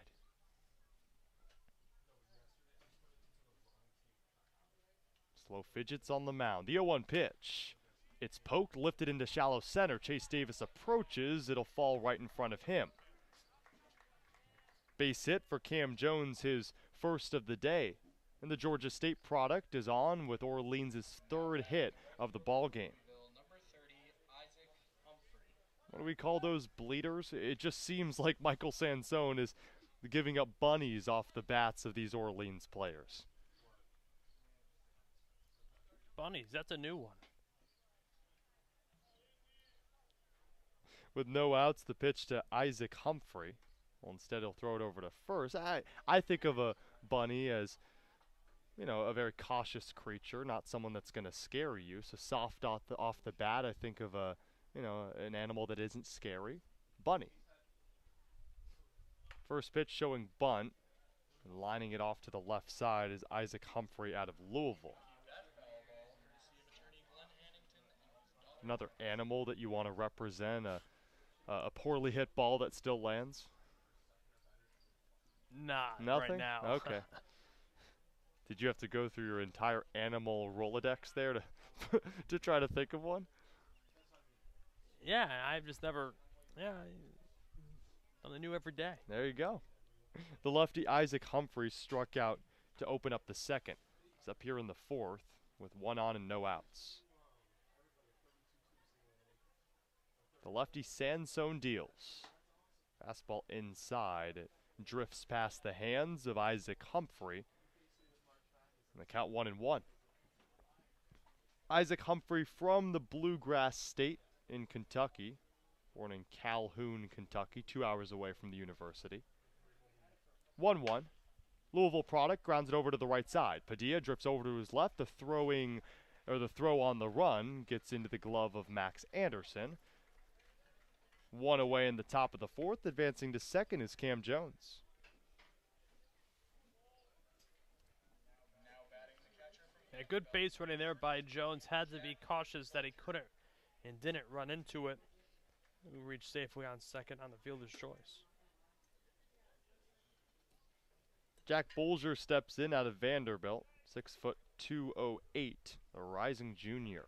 Slow fidgets on the mound. The 0-1 pitch. It's poked, lifted into shallow center. Chase Davis approaches. It'll fall right in front of him. Base hit for Cam Jones, his first of the day. And the Georgia State product is on with Orleans' 3rd hit of the ball game. What do we call those bleeders? It just seems like Michael Sansone is giving up bunnies off the bats of these Orleans players. Bunnies, that's a new one. With no outs, the pitch to Isaac Humphrey. Well, instead he'll throw it over to first. I think of a bunny as, you know, a very cautious creature, not someone that's going to scare you. So soft off the bat, I think of a, you know, an animal that isn't scary. Bunny. First pitch showing bunt. And lining it off to the left side is Isaac Humphrey out of Louisville. Another animal that you want to represent, a poorly hit ball that still lands? Nah, Nothing? right now. Okay. Did you have to go through your entire animal Rolodex there to to try to think of one? Yeah, I've just never, something new every day. There you go. The lefty Isaac Humphrey struck out to open up the second. He's up here in the 4th with 1 on and no outs. The lefty Sansone deals. Fastball inside. It drifts past the hands of Isaac Humphrey. And the count 1-1. Isaac Humphrey from the Bluegrass State in Kentucky. Born in Calhoun, Kentucky, 2 hours away from the university. 1-1. Louisville product grounds it over to the right side. Padilla drifts over to his left. The throw on the run gets into the glove of Max Anderson. 1 away in the top of the 4th. Advancing to second is Cam Jones. A good base running there by Jones. Had to be cautious that he couldn't and didn't run into it. We reached safely on second on the fielder's choice. Jack Bolger steps in out of Vanderbilt. 6'2", 208, the rising junior.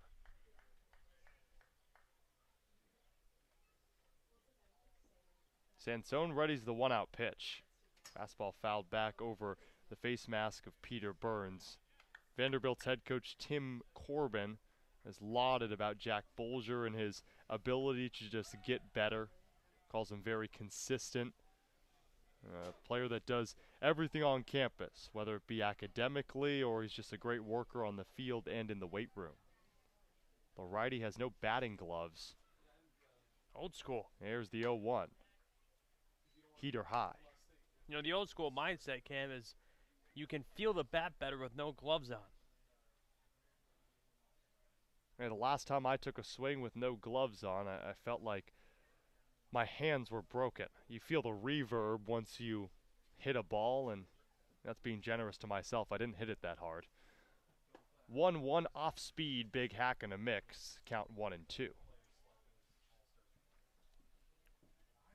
Sansone readies the 1-out pitch. Fastball fouled back over the face mask of Peter Burns. Vanderbilt's head coach Tim Corbin has lauded about Jack Bolger and his ability to just get better. Calls him very consistent. A player that does everything on campus, whether it be academically or he's just a great worker on the field and in the weight room. The righty has no batting gloves. Old school. Here's the 0-1. Heater high. You know, the old school mindset, Cam, is you can feel the bat better with no gloves on. And the last time I took a swing with no gloves on, I felt like my hands were broken. You feel the reverb once you hit a ball, and that's being generous to myself. I didn't hit it that hard. 1-1 off speed, big hack and a mix. Count 1-2.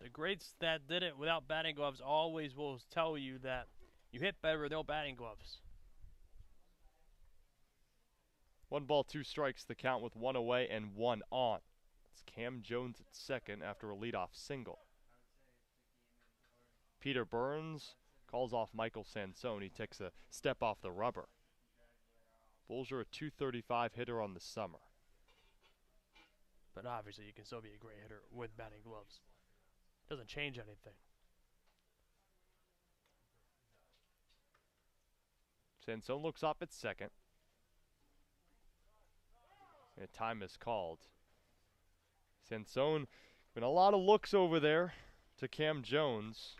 The greats that did it without batting gloves always will tell you that you hit better with no batting gloves. 1 ball, 2 strikes, the count with 1 away and 1 on. It's Cam Jones at second after a leadoff single. Peter Burns calls off Michael Sansone. He takes a step off the rubber. Bulls are a .235 hitter on the summer. But obviously, you can still be a great hitter with batting gloves. Doesn't change anything. Sansone looks up at second. And time is called. Sansone, been a lot of looks over there to Cam Jones,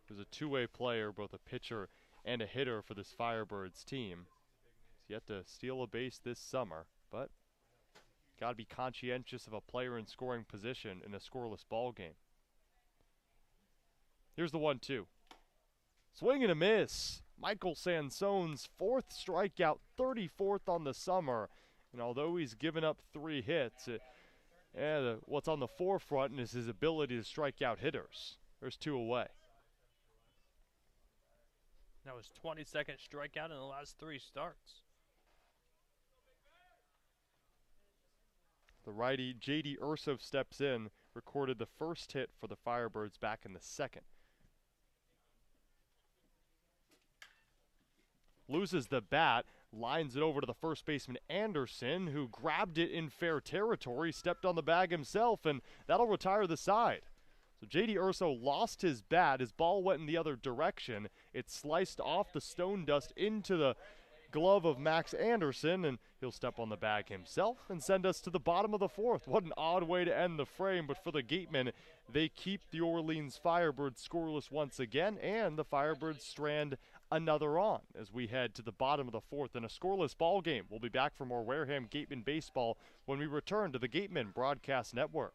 who's a two-way player, both a pitcher and a hitter for this Firebirds team. He's yet to steal a base this summer, but got to be conscientious of a player in scoring position in a scoreless ball game. Here's the 1-2. Swing and a miss. Michael Sansone's 4th strikeout, 34th on the summer. And although he's given up 3 hits, what's on the forefront is his ability to strike out hitters. There's 2 away. That was 22nd strikeout in the last 3 starts. The righty J.D. Urso steps in, recorded the first hit for the Firebirds back in the 2nd. Loses the bat, lines it over to the first baseman Anderson, who grabbed it in fair territory, stepped on the bag himself, and that'll retire the side. So J.D. Urso lost his bat. His ball went in the other direction. It sliced off the stone dust into the glove of Max Anderson, and he'll step on the bag himself and send us to the bottom of the 4th. What an odd way to end the frame, but for the Gatemen, they keep the Orleans Firebirds scoreless once again, and the Firebirds strand another on as we head to the bottom of the 4th in a scoreless ball game. We'll be back for more Wareham Gatemen baseball when we return to the Gatemen Broadcast Network.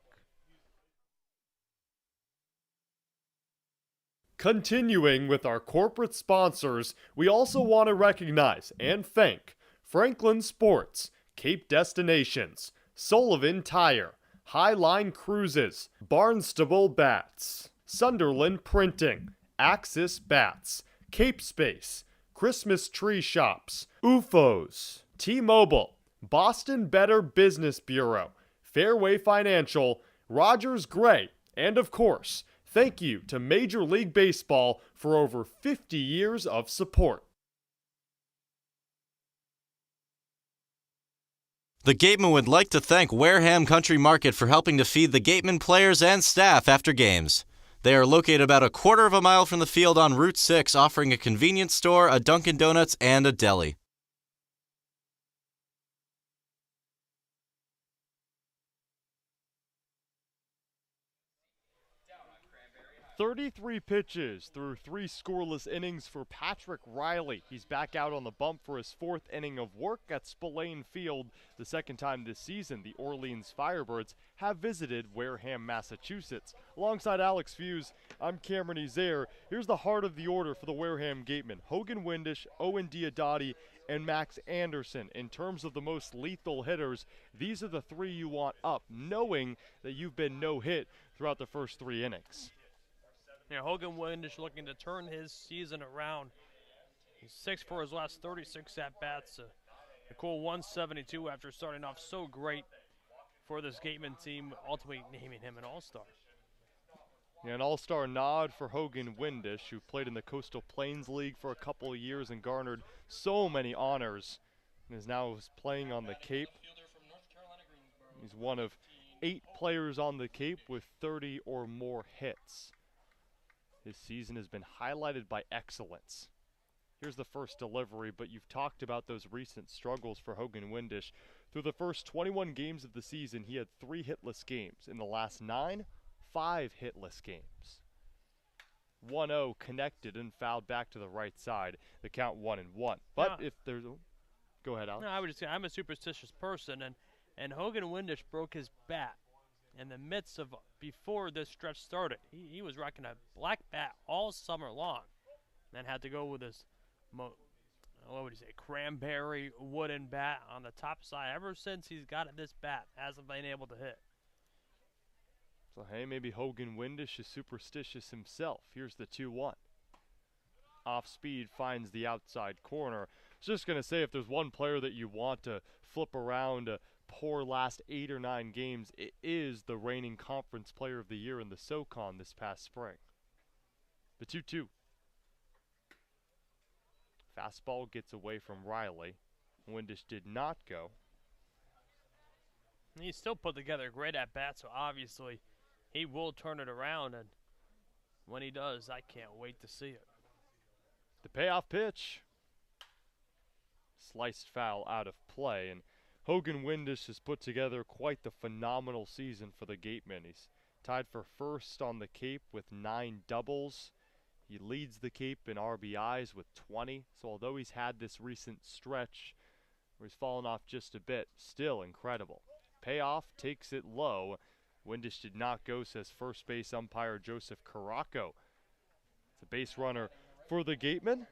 Continuing with our corporate sponsors, we also want to recognize and thank Franklin Sports, Cape Destinations, Sullivan Tire, Highline Cruises, Barnstable Bats, Sunderland Printing, Axis Bats, Cape Space, Christmas Tree Shops, UFOs, T-Mobile, Boston Better Business Bureau, Fairway Financial, Rogers Gray, and of course, thank you to Major League Baseball for over 50 years of support. The Gatemen would like to thank Wareham Country Market for helping to feed the Gatemen players and staff after games. They are located about a quarter of a mile from the field on Route 6, offering a convenience store, a Dunkin' Donuts, and a deli. 33 pitches through 3 scoreless innings for Patrick Riley. He's back out on the bump for his 4th inning of work at Spillane Field. The 2nd time this season, the Orleans Firebirds have visited Wareham, Massachusetts. Alongside Alex Feuz, I'm Cameron Ezeir. Here's the heart of the order for the Wareham Gatemen. Hogan Windish, Owen Diodati, and Max Anderson. In terms of the most lethal hitters, these are the 3 you want up, knowing that you've been no-hit throughout the first 3 innings. Yeah, Hogan Windish looking to turn his season around. He's 6 for his last 36 at-bats. A cool 172 after starting off so great for this Gateman team, ultimately naming him an all-star. Yeah, an all-star nod for Hogan Windish, who played in the Coastal Plains League for a couple of years and garnered so many honors, and is now playing on the Cape. He's one of 8 players on the Cape with 30 or more hits. His season has been highlighted by excellence. Here's the first delivery, but you've talked about those recent struggles for Hogan Windish. Through the first 21 games of the season, he had 3 hitless games. In the last 9, 5 hitless games. 1-0 connected and fouled back to the right side. The count 1-1. But if there's go ahead, Alex. No, I would just say I'm a superstitious person, and Hogan Windish broke his bat in the midst of before this stretch started. He was rocking a black bat all summer long, then had to go with his what would you say, cranberry wooden bat on the top side. Ever since he's got this bat, hasn't been able to hit. So hey, maybe Hogan Windish is superstitious himself. Here's the 2-1. Off speed, finds the outside corner. I was just gonna say, if there's one player that you want to flip around poor last 8 or 9 games, it is the reigning Conference Player of the Year in the SoCon this past spring. The 2-2. Fastball gets away from Riley. Windish did not go. He still put together a great at-bat, so obviously he will turn it around, and when he does, I can't wait to see it. The payoff pitch. Sliced foul out of play, and Hogan Windish has put together quite the phenomenal season for the Gatemen. He's tied for first on the Cape with 9 doubles. He leads the Cape in RBIs with 20, so although he's had this recent stretch where he's fallen off just a bit, still incredible. Payoff takes it low. Windish did not go, says first base umpire Joseph Caraco. It's a base runner for the Gatemen.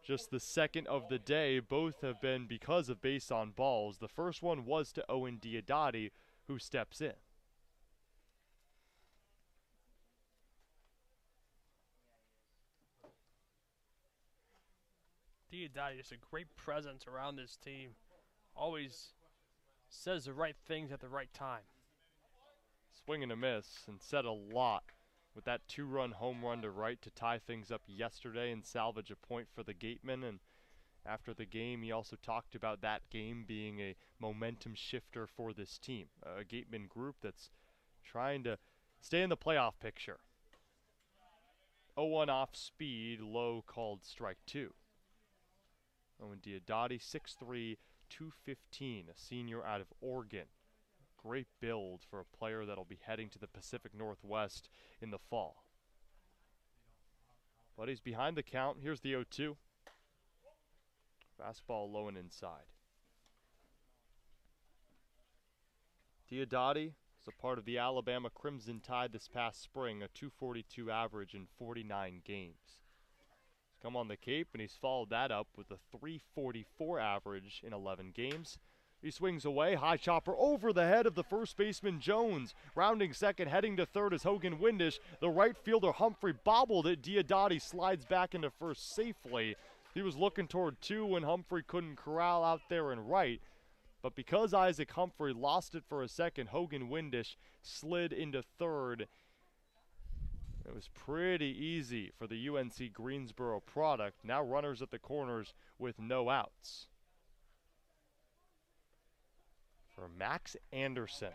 Just the second of the day. Both have been because of base on balls. The first one was to Owen Diodati, who steps in. Diodati is a great presence around this team. Always says the right things at the right time. Swing and a miss, and said a lot with that 2-run home run to right to tie things up yesterday and salvage a point for the Gatemen. And after the game, he also talked about that game being a momentum shifter for this team, a Gatemen group that's trying to stay in the playoff picture. 0-1 off speed, low called strike 2. Owen Diodati, 6'3", 215, a senior out of Oregon. Great build for a player that'll be heading to the Pacific Northwest in the fall. But he's behind the count. Here's the 0-2. Fastball low and inside. Diodati is a part of the Alabama Crimson Tide this past spring, a .242 average in 49 games. He's come on the Cape, and he's followed that up with a .344 average in 11 games. He swings away, high chopper over the head of the first baseman Jones. Rounding second, heading to third is Hogan Windish. The right fielder Humphrey bobbled it. Diodati slides back into first safely. He was looking toward 2 when Humphrey couldn't corral out there and right. But because Isaac Humphrey lost it for a second, Hogan Windish slid into third. It was pretty easy for the UNC Greensboro product. Now runners at the corners with no outs. For Max Anderson,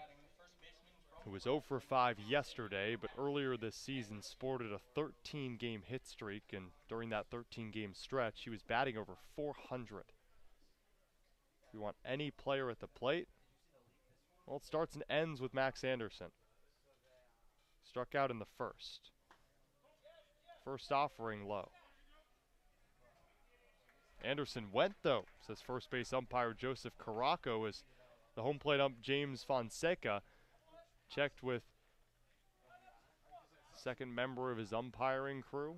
who was 0 for 5 yesterday, but earlier this season sported a 13-game hit streak, and during that 13-game stretch, he was batting over 400. If you want any player at the plate, well, it starts and ends with Max Anderson. Struck out in the first. First offering low. Anderson went, though, says first base umpire Joseph Caraco, as the home plate ump James Fonseca checked with second member of his umpiring crew.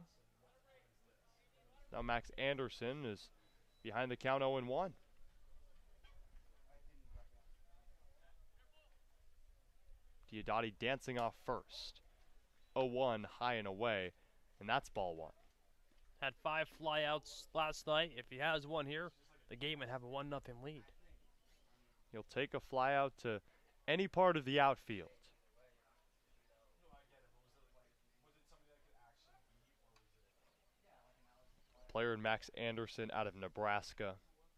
Now Max Anderson is behind the count 0-1. Diodati dancing off first. 0-1 high and away, and that's ball 1. Had 5 flyouts last night. If he has one here, the Gatemen have a 1-0 lead. He'll take a fly out to any part of the outfield. Player in Max Anderson out of Nebraska.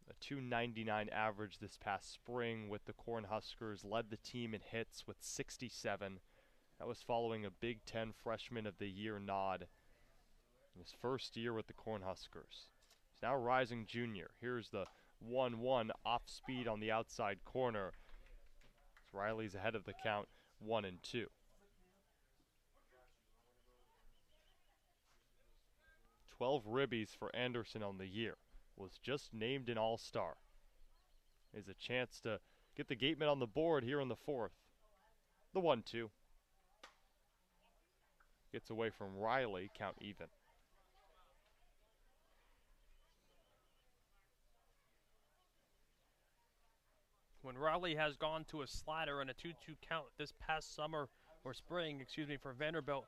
A .299 average this past spring with the Cornhuskers. Led the team in hits with 67. That was following a Big Ten Freshman of the Year nod in his first year with the Cornhuskers. He's now a rising junior. Here's the 1-1 off speed on the outside corner. Riley's ahead of the count, 1-2. 12 ribbies for Anderson on the year. Was just named an All-Star. Is a chance to get the Gatemen on the board here in the 4th. The 1-2. Gets away from Riley, count even. When Riley has gone to a slider and a 2-2 count this past summer, or spring, for Vanderbilt,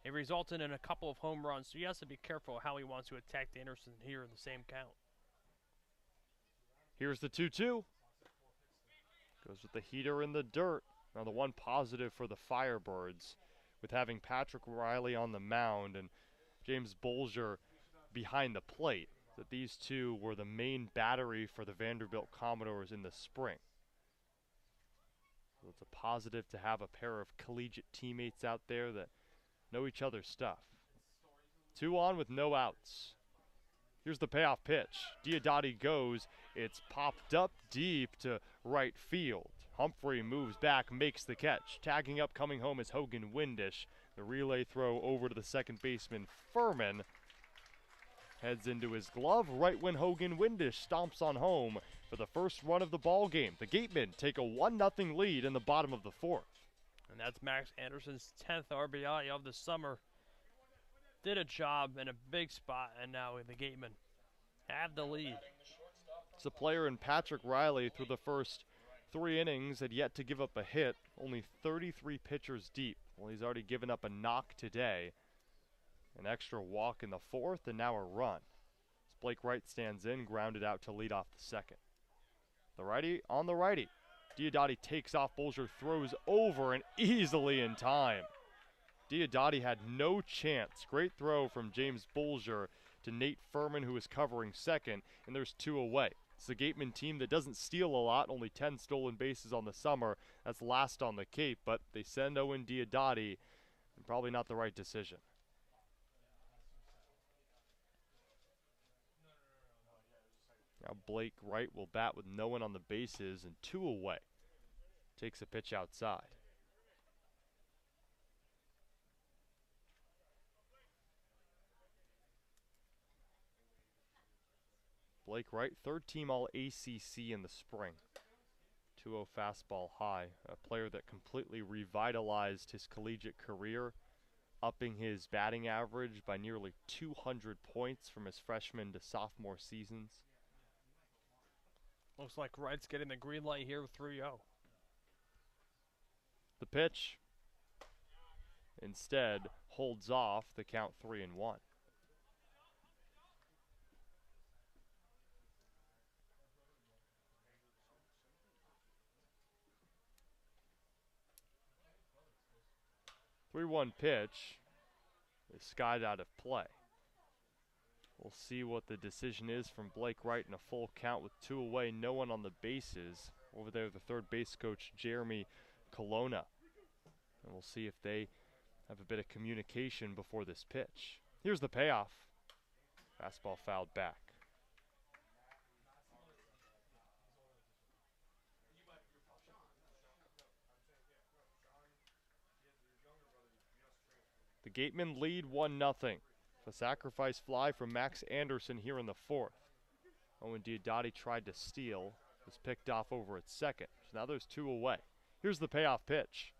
it resulted in a couple of home runs, so he has to be careful how he wants to attack Anderson here in the same count. Here's the 2-2. Goes with the heater in the dirt. Now the one positive for the Firebirds, with having Patrick Riley on the mound and James Bolger behind the plate. that these two were the main battery for the Vanderbilt Commodores in the spring. So it's a positive to have a pair of collegiate teammates out there that know each other's stuff. 2 on with no outs. Here's the payoff pitch. Diodati goes. It's popped up deep to right field. Humphrey moves back, makes the catch. Tagging up, coming home is Hogan Windish. The relay throw over to the second baseman, Furman. Heads into his glove right when Hogan Windish stomps on home for the first run of the ball game. The Gatemen take a 1-0 lead in the bottom of the 4th. And that's Max Anderson's 10th RBI of the summer. Did a job in a big spot, and now the Gatemen have the lead. It's a player in Patrick Riley through the first 3 innings had yet to give up a hit, only 33 pitchers deep. Well, he's already given up a knock today. An extra walk in the 4th, and now a run. As Blake Wright stands in, grounded out to lead off the 2nd. The righty on the righty. Diodati takes off, Bolger throws over and easily in time. Diodati had no chance. Great throw from James Bolger to Nate Furman, who is covering second, and there's 2 away. It's a Gateman team that doesn't steal a lot, only 10 stolen bases on the summer. That's last on the Cape, but they send Owen Diodati, and probably not the right decision. Now Blake Wright will bat with no one on the bases and 2 away. Takes a pitch outside. Blake Wright, 3rd team all ACC in the spring. 2-0 fastball high. A player that completely revitalized his collegiate career, upping his batting average by nearly 200 points from his freshman to sophomore seasons. Looks like Wright's getting the green light here with 3-0. The pitch instead holds off the count 3-1. The 3-1 pitch is skied out of play. We'll see what the decision is from Blake Wright in a full count with 2 away, no one on the bases. Over there, the third base coach, Jeremy Colonna. And we'll see if they have a bit of communication before this pitch. Here's the payoff. Fastball fouled back. The Gatemen lead 1-0. A sacrifice fly from Max Anderson here in the 4th. Owen Diodati tried to steal. Was picked off over at second. So now there's 2 away. Here's the payoff pitch.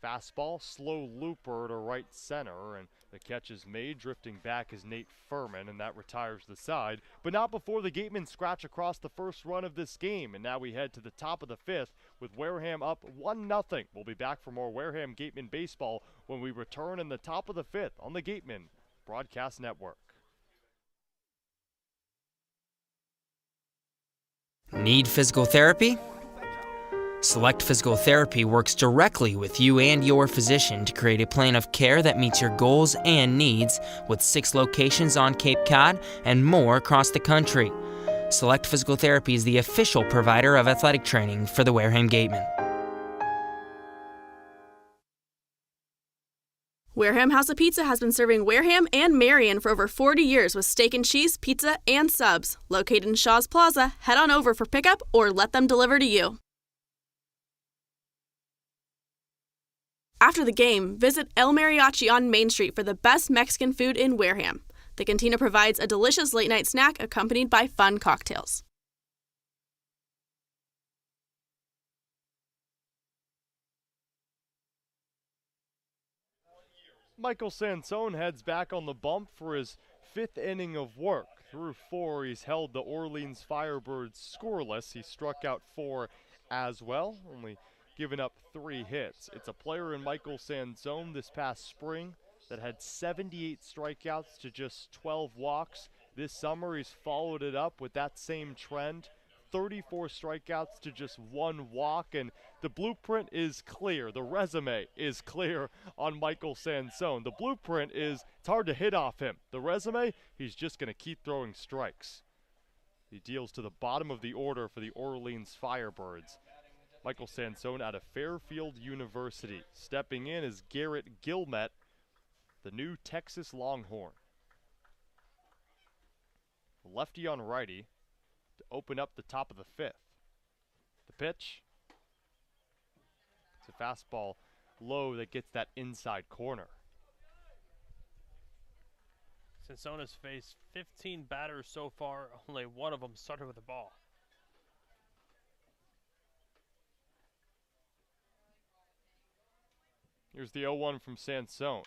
Fastball, slow looper to right center, and the catch is made. Drifting back is Nate Furman, and that retires the side. But not before the Gatemen scratch across the first run of this game. And now we head to the top of the 5th with Wareham up 1-0. We'll be back for more Wareham Gatemen baseball when we return in the top of the 5th on the Gatemen Broadcast Network. Need physical therapy? Select Physical Therapy works directly with you and your physician to create a plan of care that meets your goals and needs, with 6 locations on Cape Cod and more across the country. Select Physical Therapy is the official provider of athletic training for the Wareham Gatemen. Wareham House of Pizza has been serving Wareham and Marion for over 40 years with steak and cheese, pizza, and subs. Located in Shaw's Plaza, head on over for pickup or let them deliver to you. After the game, visit El Mariachi on Main Street for the best Mexican food in Wareham. The cantina provides a delicious late-night snack accompanied by fun cocktails. Michael Sansone heads back on the bump for his 5th inning of work. Through 4, he's held the Orleans Firebirds scoreless. He struck out 4 as well, only given up 3 hits. It's a player in Michael Sansone this past spring that had 78 strikeouts to just 12 walks. This summer, he's followed it up with that same trend. 34 strikeouts to just 1 walk, and the blueprint is clear. The resume is clear on Michael Sansone. The blueprint is it's hard to hit off him. The resume, he's just going to keep throwing strikes. He deals to the bottom of the order for the Orleans Firebirds. Michael Sansone out of Fairfield University. Stepping in is Garrett Gilmet, the new Texas Longhorn. Lefty on righty to open up the top of the 5th. The pitch. It's a fastball low that gets that inside corner. Sansone's faced 15 batters so far, only one of them started with the ball. Here's the 0-1 from Sansone.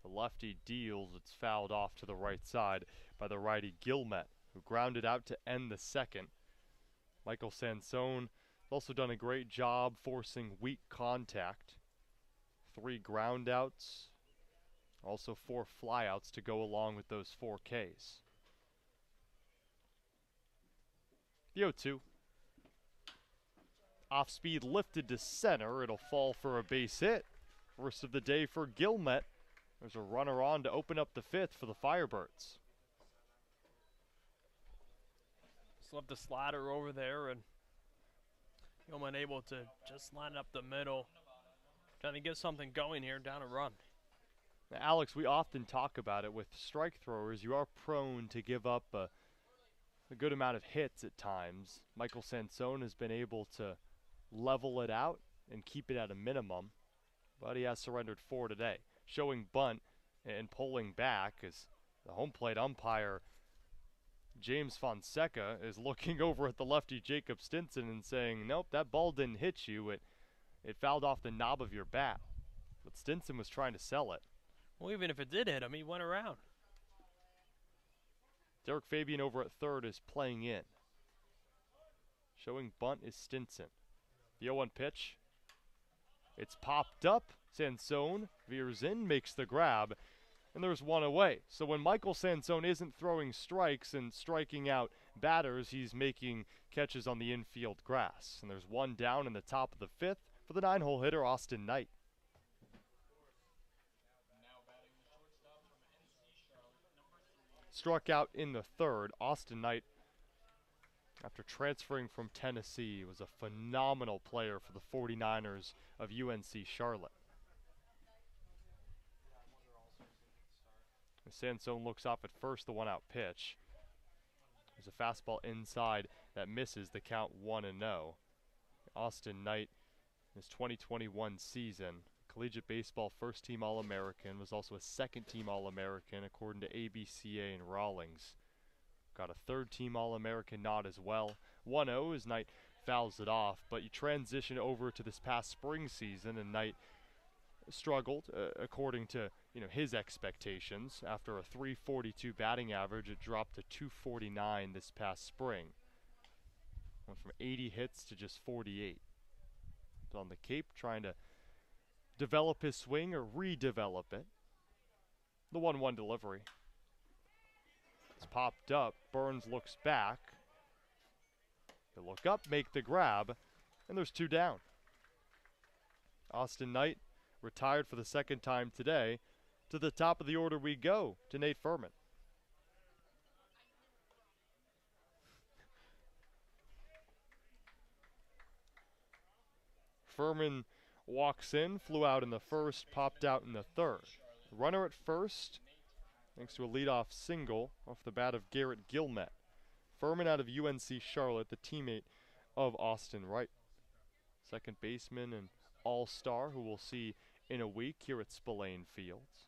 The lefty deals, it's fouled off to the right side by the righty Gilmet, who grounded out to end the second. Michael Sansone has also done a great job forcing weak contact. 3 groundouts, also 4 flyouts to go along with those 4 Ks. The 0-2. Off speed lifted to center. It'll fall for a base hit. First of the day for Gilmet. There's a runner on to open up the 5th for the Firebirds. Just left the slider over there, and Gilman able to just line up the middle, trying to get something going here, down a run. Now, Alex, we often talk about it with strike throwers. You are prone to give up a good amount of hits at times. Michael Sansone has been able to level it out and keep it at a minimum, but he has surrendered 4 today. Showing bunt and pulling back as the home plate umpire, James Fonseca, is looking over at the lefty Jacob Stinson and saying, nope, that ball didn't hit you. It fouled off the knob of your bat. But Stinson was trying to sell it. Well, even if it did hit him, he went around. Derek Fabian over at third is playing in. Showing bunt is Stinson. The 0-1 pitch. It's popped up. Sansone veers in, makes the grab, and there's 1 away. So when Michael Sansone isn't throwing strikes and striking out batters, he's making catches on the infield grass. And there's 1 down in the top of the 5th for the 9-hole hitter, Austin Knight. Struck out in the 3rd, Austin Knight, after transferring from Tennessee, was a phenomenal player for the 49ers of UNC Charlotte. Sansone looks off at first, the 1-out pitch. There's a fastball inside that misses, the count 1-0. Austin Knight, in his 2021 season, collegiate baseball first-team All-American, was also a second-team All-American according to ABCA and Rawlings. Got a third-team All-American nod as well. 1-0 as Knight fouls it off, but you transition over to this past spring season, and Knight struggled according to his expectations. After a .342 batting average, it dropped to .249 this past spring. Went from 80 hits to just 48. So on the Cape, trying to develop his swing or redevelop it. The 1-1 delivery. It's popped up. Burns looks back. They look up, make the grab, and there's 2 down. Austin Knight retired for the 2nd time today. To the top of the order we go, to Nate Furman. Furman walks in, flew out in the 1st, popped out in the 3rd. Runner at first, thanks to a leadoff single off the bat of Garrett Gilmet. Furman out of UNC Charlotte, the teammate of Austin Wright. Second baseman and all-star who we'll see in a week here at Spillane Fields.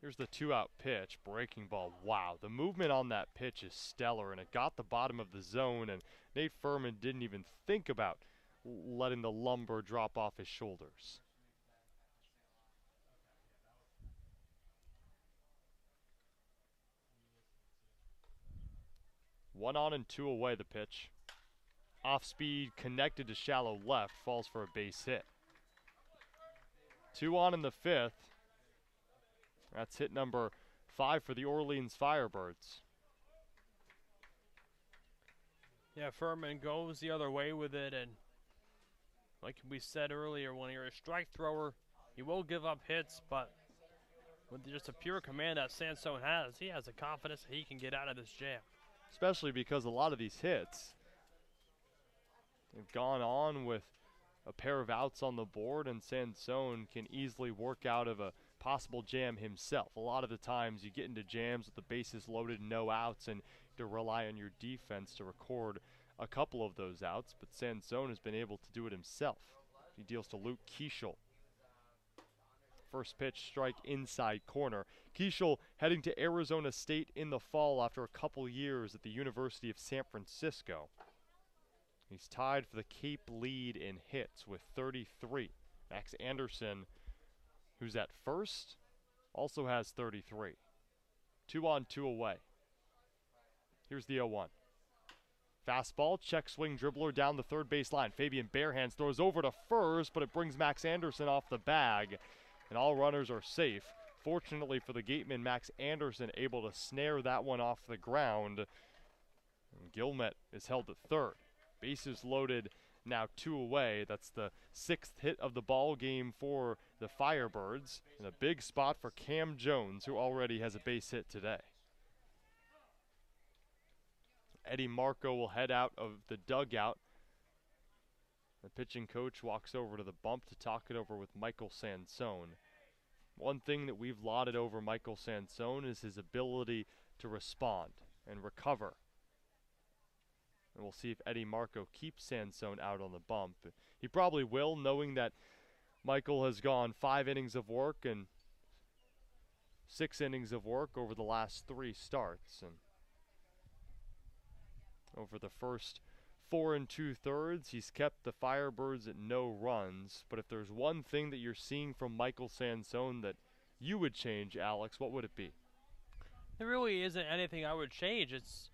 Here's the 2-out pitch, breaking ball. Wow, the movement on that pitch is stellar, and it got the bottom of the zone, and Nate Furman didn't even think about letting the lumber drop off his shoulders. One on and 2 away, the pitch. Off speed, connected to shallow left, falls for a base hit. 2 on in the 5th. That's hit number 5 for the Orleans Firebirds. Yeah, Furman goes the other way with it, and like we said earlier, when you're a strike thrower, you will give up hits, but with just a pure command that Sansone has, he has the confidence that he can get out of this jam. Especially because a lot of these hits have gone on with a pair of outs on the board, and Sansone can easily work out of a possible jam himself. A lot of the times you get into jams with the bases loaded and no outs, and to rely on your defense to record a couple of those outs, but Sansone has been able to do it himself. He deals to Luke Keischel. First pitch, strike inside corner. Keischel heading to Arizona State in the fall after a couple years at the University of San Francisco. He's tied for the Cape lead in hits with 33. Max Anderson, who's at first, also has 33. 2 on, 2 away. Here's the 0-1. Fastball, check swing dribbler down the third base line. Fabian Barehands throws over to first, but it brings Max Anderson off the bag, and all runners are safe. Fortunately for the Gateman, Max Anderson able to snare that one off the ground. And Gilmet is held at third. Bases loaded, now 2 away. That's the 6th hit of the ball game for the Firebirds, and a big spot for Cam Jones, who already has a base hit today. Eddie Marco will head out of the dugout. The pitching coach walks over to the bump to talk it over with Michael Sansone. One thing that we've lauded over Michael Sansone is his ability to respond and recover. And we'll see if Eddie Marco keeps Sansone out on the bump. He probably will, knowing that Michael has gone 5 innings of work and 6 innings of work over the last 3 starts. And over the first 4 2/3, he's kept the Firebirds at no runs. But if there's one thing that you're seeing from Michael Sansone that you would change, Alex, what would it be? There really isn't anything I would change. It's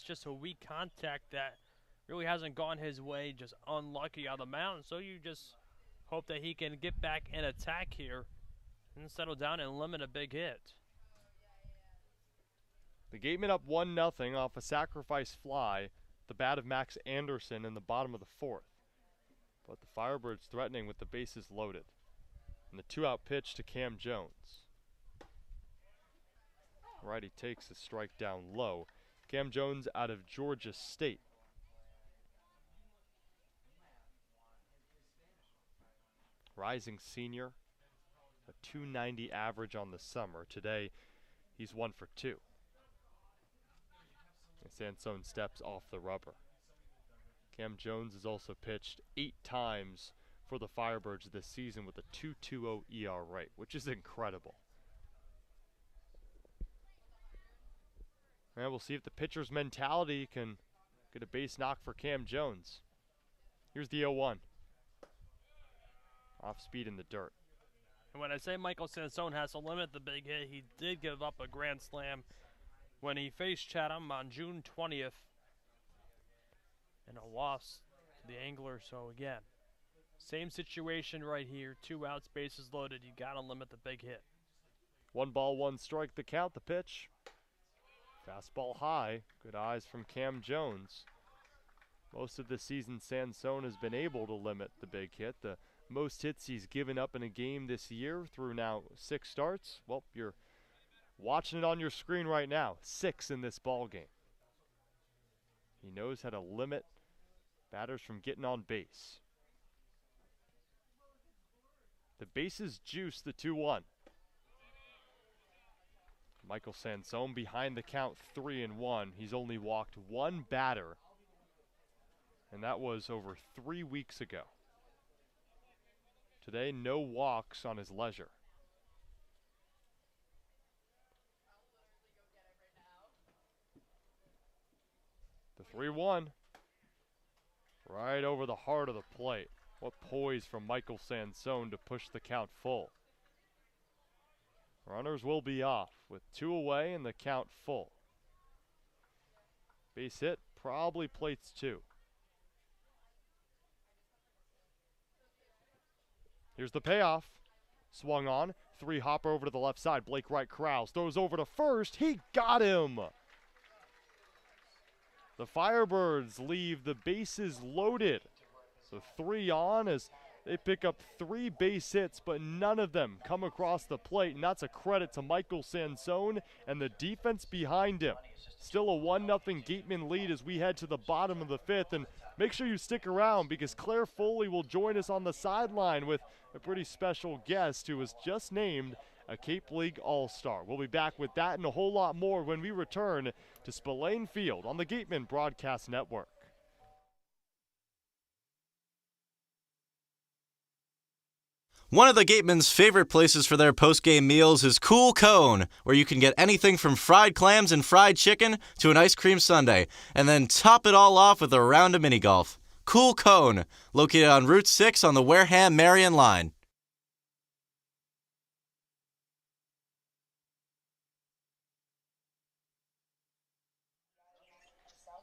just a weak contact that really hasn't gone his way, just unlucky on the mound. So you just hope that he can get back and attack here and settle down and limit a big hit. The Gatemen up 1-0 off a sacrifice fly, the bat of Max Anderson in the bottom of the 4th. But the Firebirds threatening with the bases loaded. And the 2-out pitch to Cam Jones. Righty takes a strike down low. Cam Jones out of Georgia State. Rising senior, a .290 average on the summer. Today, he's 1 for 2. And Sansone steps off the rubber. Cam Jones has also pitched 8 times for the Firebirds this season with a 2.20 ERA, which is incredible. And we'll see if the pitcher's mentality can get a base knock for Cam Jones. Here's the 0-1. Off speed in the dirt. And when I say Michael Sansone has to limit the big hit, he did give up a grand slam when he faced Chatham on June 20th in a loss to the Angler. So again, same situation right here. 2 outs, bases loaded. You got to limit the big hit. 1 ball, 1 strike, the count, the pitch. Fastball high. Good eyes from Cam Jones. Most of the season, Sansone has been able to limit the big hit. The most hits he's given up in a game this year through now 6 starts. Well, you're watching it on your screen right now. 6 in this ball game. He knows how to limit batters from getting on base. The bases juice the 2-1. Michael Sansone behind the count 3-1. He's only walked 1 batter, and that was over 3 weeks ago. Today, no walks on his leisure. The 3-1. Right over the heart of the plate. What poise from Michael Sansone to push the count full. Runners will be off with 2 away and the count full. Base hit, probably plates 2. Here's the payoff. Swung on, 3 hopper over to the left side. Blake Wright Krause throws over to first. He got him. The Firebirds leave the bases loaded. So 3 on as they pick up 3 base hits, but none of them come across the plate, and that's a credit to Michael Sansone and the defense behind him. Still a 1-0 Gateman lead as we head to the bottom of the 5th, and make sure you stick around because Claire Foley will join us on the sideline with a pretty special guest who was just named a Cape League All-Star. We'll be back with that and a whole lot more when we return to Spillane Field on the Gateman Broadcast Network. One of the Gateman's favorite places for their post-game meals is Cool Cone, where you can get anything from fried clams and fried chicken to an ice cream sundae, and then top it all off with a round of mini golf. Cool Cone, located on Route 6 on the Wareham-Marion line.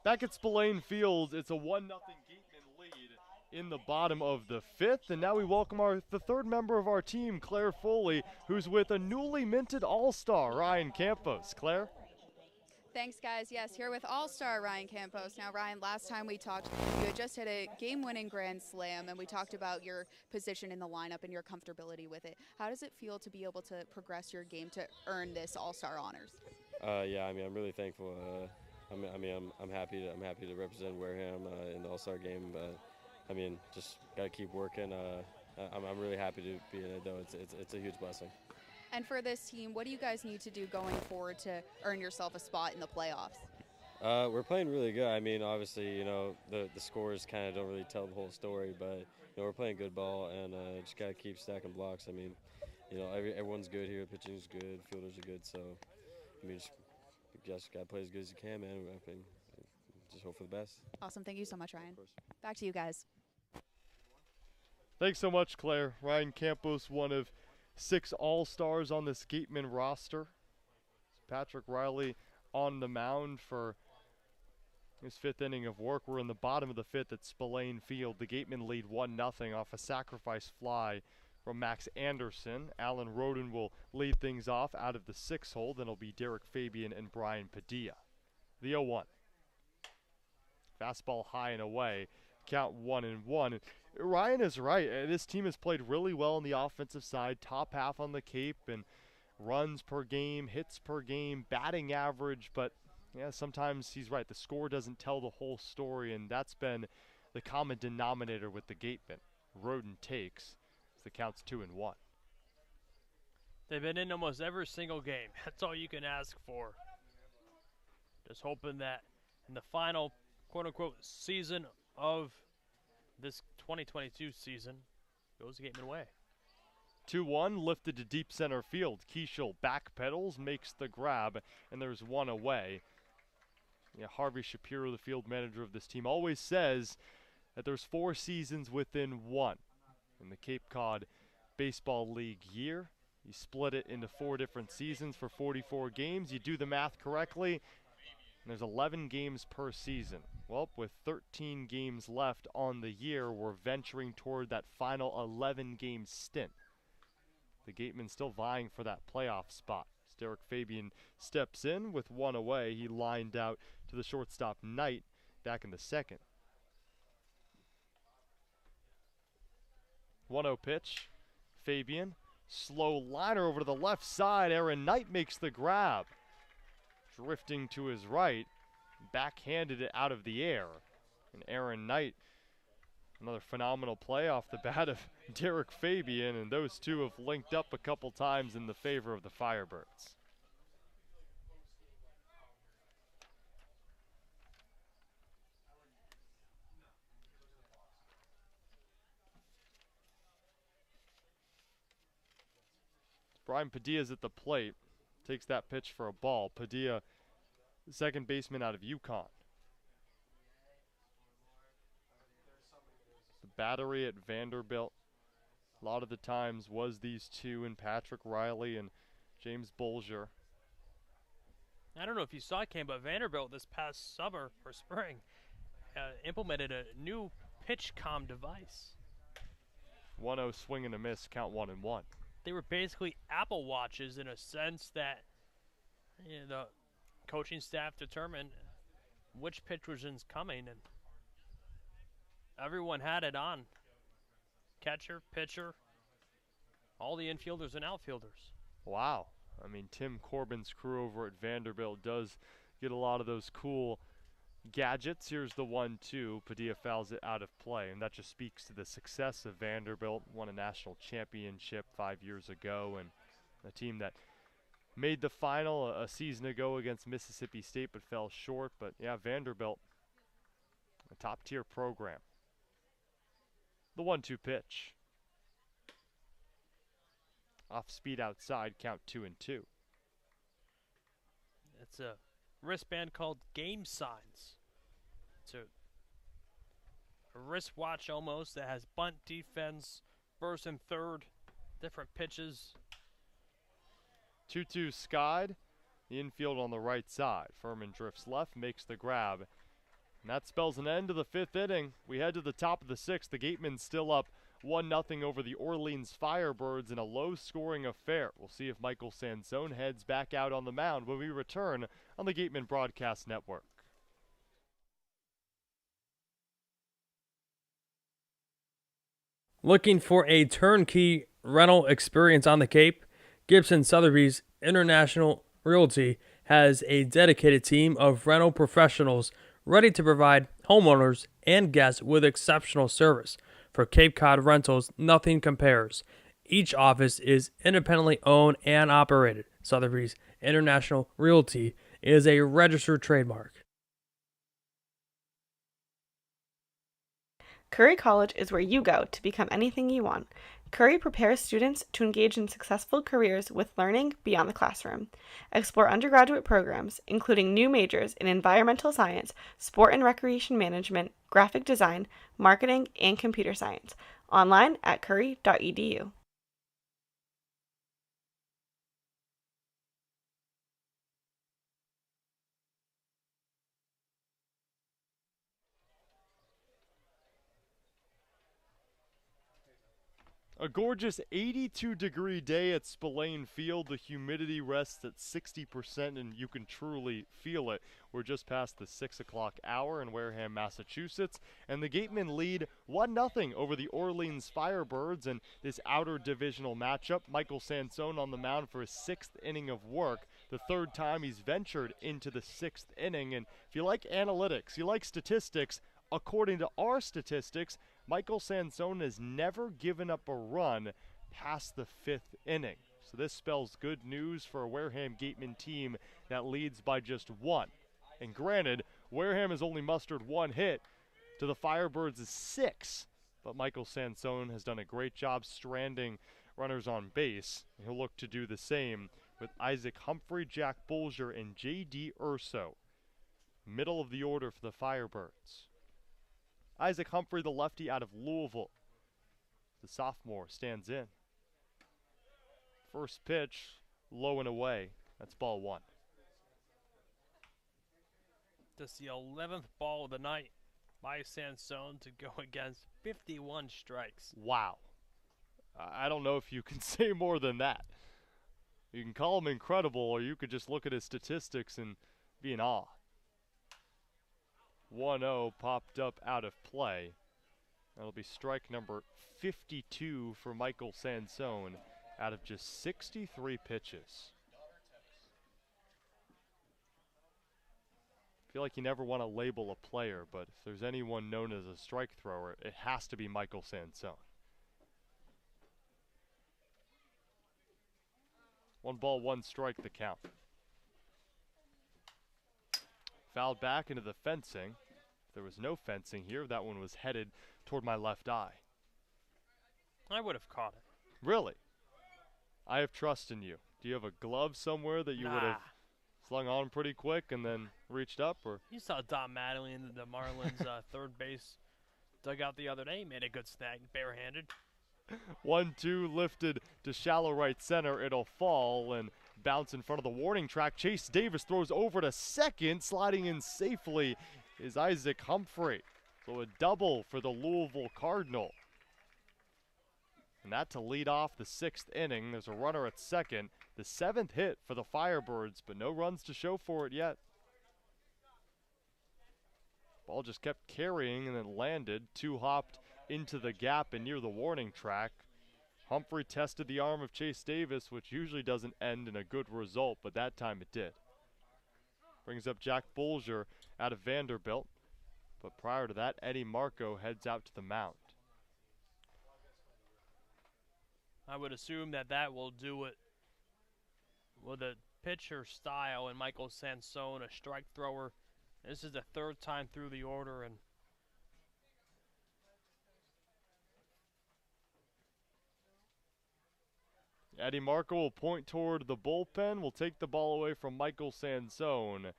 Back at Spillane Field, it's a 1-0 Gateman lead in the bottom of the 5th, and now we welcome the 3rd member of our team, Claire Foley, who's with a newly minted All-Star, Ryan Campos. Claire? Thanks, guys. Yes, here with All-Star Ryan Campos. Now, Ryan, last time we talked, you had just hit a game-winning grand slam, and we talked about your position in the lineup and your comfortability with it. How does it feel to be able to progress your game to earn this All-Star honors? Yeah, I mean, I'm really thankful. I'm happy to represent Wareham in the All-Star game. But I mean, just gotta keep working. I'm really happy to be in it, though. It's a huge blessing. And for this team, what do you guys need to do going forward to earn yourself a spot in the playoffs? We're playing really good. I mean, obviously, you know, the scores kind of don't really tell the whole story, but you know, we're playing good ball and just gotta keep stacking blocks. I mean, you know, everyone's good here. Pitching's good, fielders are good. So, I mean, just gotta play as good as you can, man. I mean, just hope for the best. Awesome. Thank you so much, Ryan. Back to you guys. Thanks so much, Claire. Ryan Campos, one of 6 All-Stars on this Gateman roster. Patrick Riley on the mound for his 5th inning of work. We're in the bottom of the 5th at Spillane Field. The Gatemen lead 1-0 off a sacrifice fly from Max Anderson. Alan Roden will lead things off out of the 6th hole. Then it'll be Derek Fabian and Brian Padilla. The 0-1. Fastball high and away. Count 1-1. Ryan is right. This team has played really well on the offensive side. Top half on the Cape and runs per game, hits per game, batting average. But yeah, sometimes he's right. The score doesn't tell the whole story, and that's been the common denominator with the Gatemen. Roden takes. The count's 2-1. They've been in almost every single game. That's all you can ask for. Just hoping that in the final, quote-unquote, season of this 2022 season goes the Gateman way. 2-1, lifted to deep center field. Keishel backpedals, makes the grab, and there's one away. Yeah, Harvey Shapiro, the field manager of this team, always says that there's 4 seasons within one. In the Cape Cod Baseball League year, you split it into 4 different seasons for 44 games. You do the math correctly, and there's 11 games per season. Well, with 13 games left on the year, we're venturing toward that final 11-game stint. The Gatemen still vying for that playoff spot. As Derek Fabian steps in with 1 away, he lined out to the shortstop Knight back in the 2nd. 1-0 pitch. Fabian, slow liner over to the left side. Aaron Knight makes the grab. Drifting to his right, backhanded it out of the air. And Aaron Knight, another phenomenal play off the bat of Derek Fabian, and those two have linked up a couple times in the favor of the Firebirds. Brian Padilla's at the plate, takes that pitch for a ball. Padilla, second baseman out of UConn. The battery at Vanderbilt, a lot of the times was these two, and Patrick Riley and James Bolger. I don't know if you saw it, Cam, but Vanderbilt this past summer or spring implemented a new pitch comm device. 1-0 swing and a miss, count 1-1. they were basically Apple Watches in a sense that the coaching staff determined which pitch was coming, and everyone had it on. Catcher, pitcher, all the infielders and outfielders. Wow. I mean, Tim Corbin's crew over at Vanderbilt does get a lot of those cool gadgets. Here's the 1-2. Padilla fouls it out of play, and that just speaks to the success of Vanderbilt. Won a national championship 5 years ago, and a team that made the final a season ago against Mississippi State but fell short. But yeah, Vanderbilt, a top-tier program. The 1-2 pitch. Off speed outside, count 2-2. It's a wristband called Game Signs. It's a wristwatch almost that has bunt, defense, first and third, different pitches. 2-2 skied. The infield on the right side. Furman drifts left, makes the grab. And that spells an end to the 5th inning. We head to the top of the 6th. The Gatemen still up 1-0 over the Orleans Firebirds in a low-scoring affair. We'll see if Michael Sansone heads back out on the mound when we return on the Gateman Broadcast Network. Looking for a turnkey rental experience on the Cape? Gibson Sotheby's International Realty has a dedicated team of rental professionals ready to provide homeowners and guests with exceptional service. For Cape Cod rentals, nothing compares. Each office is independently owned and operated. Sotheby's International Realty is a registered trademark. Curry College is where you go to become anything you want. Curry prepares students to engage in successful careers with learning beyond the classroom. Explore undergraduate programs, including new majors in environmental science, sport and recreation management, graphic design, marketing, and computer science. Online at curry.edu. A gorgeous 82-degree day at Spillane Field. The humidity rests at 60%, and you can truly feel it. We're just past the 6 o'clock hour in Wareham, Massachusetts, and the Gatemen lead 1-0 over the Orleans Firebirds in this outer divisional matchup. Michael Sansone on the mound for his 6th inning of work, the 3rd time he's ventured into the 6th inning. And if you like analytics, you like statistics, according to our statistics, Michael Sansone has never given up a run past the 5th inning. So this spells good news for a Wareham Gateman team that leads by just 1. And granted, Wareham has only mustered 1 hit to the Firebirds' 6. But Michael Sansone has done a great job stranding runners on base. And he'll look to do the same with Isaac Humphrey, Jack Bolger, and J.D. Urso. Middle of the order for the Firebirds. Isaac Humphrey, the lefty out of Louisville. The sophomore stands in. First pitch, low and away. That's ball 1. Just the 11th ball of the night by Sansone to go against 51 strikes. Wow. I don't know if you can say more than that. You can call him incredible, or you could just look at his statistics and be in awe. 1-0 popped up out of play. That'll be strike number 52 for Michael Sansone out of just 63 pitches. I feel like you never want to label a player, but if there's anyone known as a strike thrower, it has to be Michael Sansone. 1 ball, 1 strike, the count. Fouled back into the fencing. If there was no fencing here, that one was headed toward my left eye. I would have caught it. Really? I have trust in you. Do you have a glove somewhere that you would have slung on pretty quick and then reached up? Or You saw Dom Mattingly in the Marlins third base dugout the other day. He made a good snag, barehanded. 1-2 lifted to shallow right center. It'll fall and bounce in front of the warning track. Chase Davis throws over to second. Sliding in safely is Isaac Humphrey. So a double for the Louisville Cardinal. And that to lead off the 6th inning. There's a runner at second. The 7th hit for the Firebirds, but no runs to show for it yet. Ball just kept carrying and then landed. 2 hopped into the gap and near the warning track. Humphrey tested the arm of Chase Davis, which usually doesn't end in a good result, but that time it did. Brings up Jack Bulger out of Vanderbilt. But prior to that, Eddie Marco heads out to the mound. I would assume that will do it with a pitcher style and Michael Sansone, a strike thrower. This is the 3rd time through the order, and Eddie Marco will point toward the bullpen, will take the ball away from Michael Sansone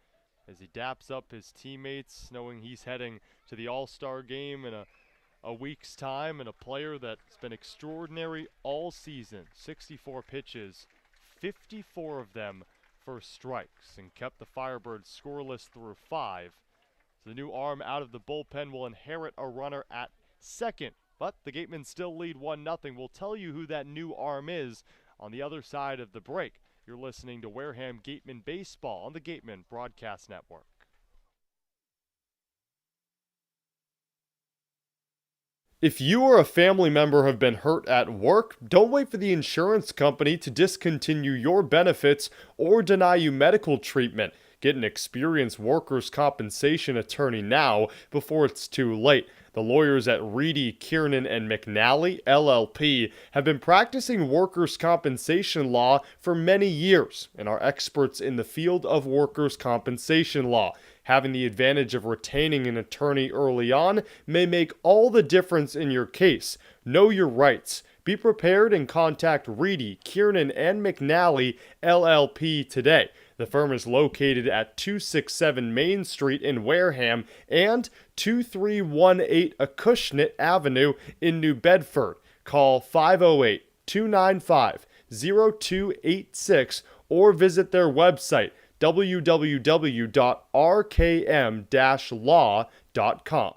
as he daps up his teammates, knowing he's heading to the All-Star game in a week's time, and a player that's been extraordinary all season. 64 pitches, 54 of them for strikes, and kept the Firebirds scoreless through 5. So the new arm out of the bullpen will inherit a runner at second, but the Gatemen still lead 1-0. We'll tell you who that new arm is on the other side of the break. You're listening to Wareham Gatemen Baseball on the Gatemen Broadcast Network. If you or a family member have been hurt at work, don't wait for the insurance company to discontinue your benefits or deny you medical treatment. Get an experienced workers' compensation attorney now before it's too late. The lawyers at Reedy, Kiernan, and McNally, LLP, have been practicing workers' compensation law for many years and are experts in the field of workers' compensation law. Having the advantage of retaining an attorney early on may make all the difference in your case. Know your rights. Be prepared and contact Reedy, Kiernan, and McNally, LLP today. The firm is located at 267 Main Street in Wareham and 2318 Acushnet Avenue in New Bedford. Call 508-295-0286 or visit their website www.rkm-law.com.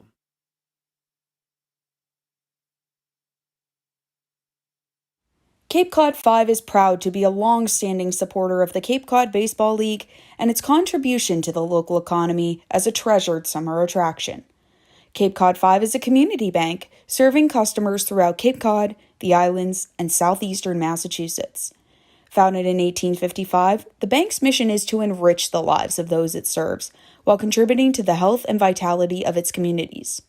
Cape Cod 5 is proud to be a long-standing supporter of the Cape Cod Baseball League and its contribution to the local economy as a treasured summer attraction. Cape Cod 5 is a community bank serving customers throughout Cape Cod, the islands, and southeastern Massachusetts. Founded in 1855, the bank's mission is to enrich the lives of those it serves while contributing to the health and vitality of its communities.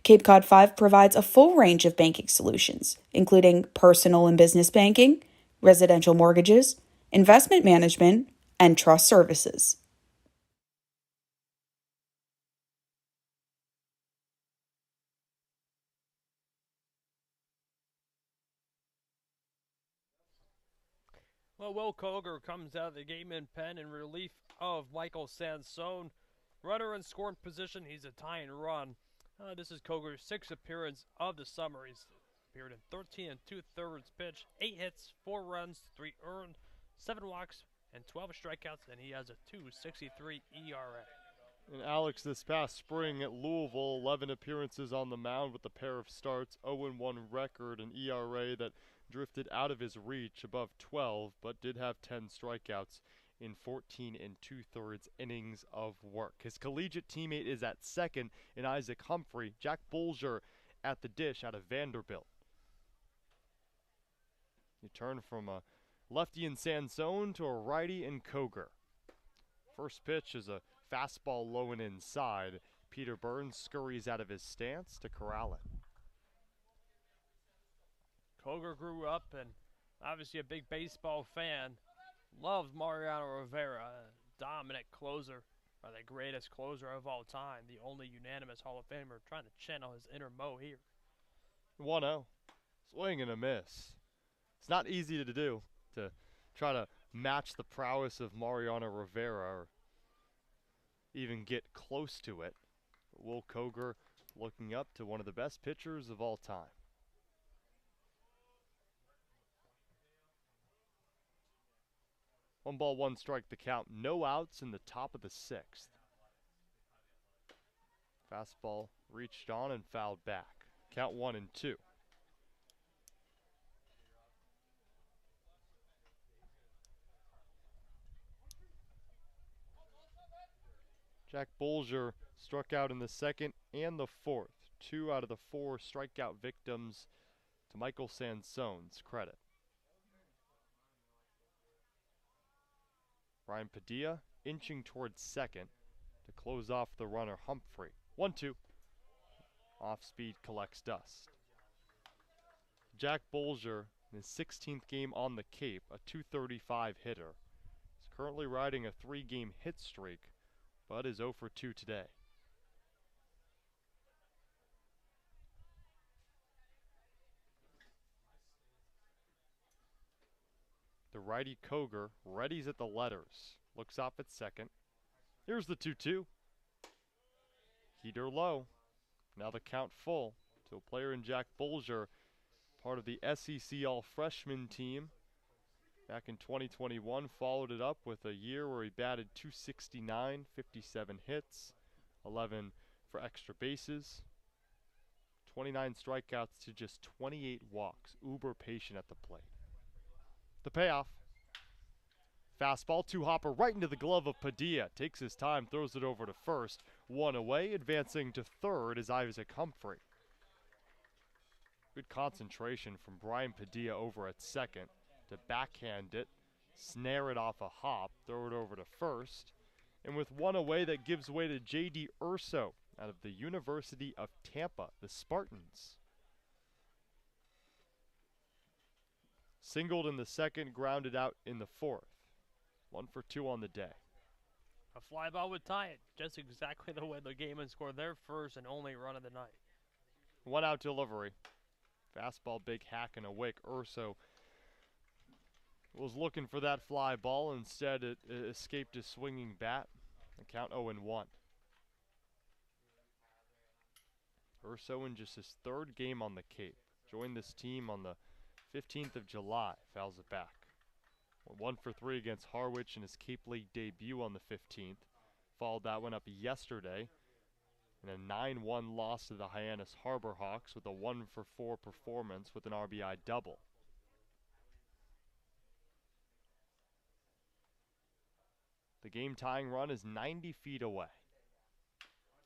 Cape Cod 5 provides a full range of banking solutions, including personal and business banking, residential mortgages, investment management, and trust services. Well, Will Koger comes out of the Gateman pen in relief of Michael Sansone. Runner in scoring position, he's a tying run. This is Koger's 6th appearance of the summer. He's appeared in 13 2/3 pitch, 8 hits, 4 runs, 3 earned, 7 walks, and 12 strikeouts, and he has a 2.63 ERA. And Alex, this past spring at Louisville, 11 appearances on the mound with a pair of starts, 0-1 record, an ERA that drifted out of his reach above 12, but did have 10 strikeouts in 14 2/3 innings of work. His collegiate teammate is at second in Isaac Humphrey. Jack Bulger at the dish out of Vanderbilt. You turn from a lefty in Sansone to a righty in Koger. First pitch is a fastball low and inside. Peter Burns scurries out of his stance to corral it. Koger grew up and obviously a big baseball fan. Loved Mariano Rivera, a dominant closer, or the greatest closer of all time, the only unanimous Hall of Famer, trying to channel his inner Mo here. 1-0. Swing and a miss. It's not easy to do, to try to match the prowess of Mariano Rivera or even get close to it. But Will Koger looking up to one of the best pitchers of all time. One ball, one strike the count. No outs in the top of the 6th. Fastball reached on and fouled back. Count 1-2. Jack Bolger struck out in the second and the fourth. 2 out of the 4 strikeout victims to Michael Sansone's credit. Brian Padilla inching towards second to close off the runner Humphrey. 1-2. Off speed collects dust. Jack Bolger, in his 16th game on the Cape, a .235 hitter. He's currently riding a 3-game hit streak, but is 0 for 2 today. The righty Koger readies at the letters. Looks off at second. Here's the 2-2. Heater low. Now the count full to a player in Jack Bolger, part of the SEC All-Freshman team. Back in 2021, followed it up with a year where he batted .269, 57 hits, 11 for extra bases, 29 strikeouts to just 28 walks. Uber patient at the plate. The payoff. Fastball, 2-hopper right into the glove of Padilla. Takes his time, throws it over to first. 1 away, advancing to third is Isaac Humphrey. Good concentration from Brian Padilla over at second to backhand it, snare it off a hop, throw it over to first. And with 1 away, that gives way to J.D. Urso out of the University of Tampa, the Spartans. Singled in the second, grounded out in the fourth. 1 for 2 on the day. A fly ball would tie it, just exactly the way the Gatemen scored their first and only run of the night. 1 out delivery. Fastball, big hack and a wick. Urso was looking for that fly ball. Instead, it escaped his swinging bat. The count 0-1. Urso in just his 3rd game on the Cape. Joined this team on the 15th of July. Fouls it back. 1 for 3 against Harwich in his Cape League debut on the 15th. Followed that one up yesterday in a 9-1 loss to the Hyannis Harbor Hawks with a 1 for 4 performance with an RBI double. The game-tying run is 90 feet away.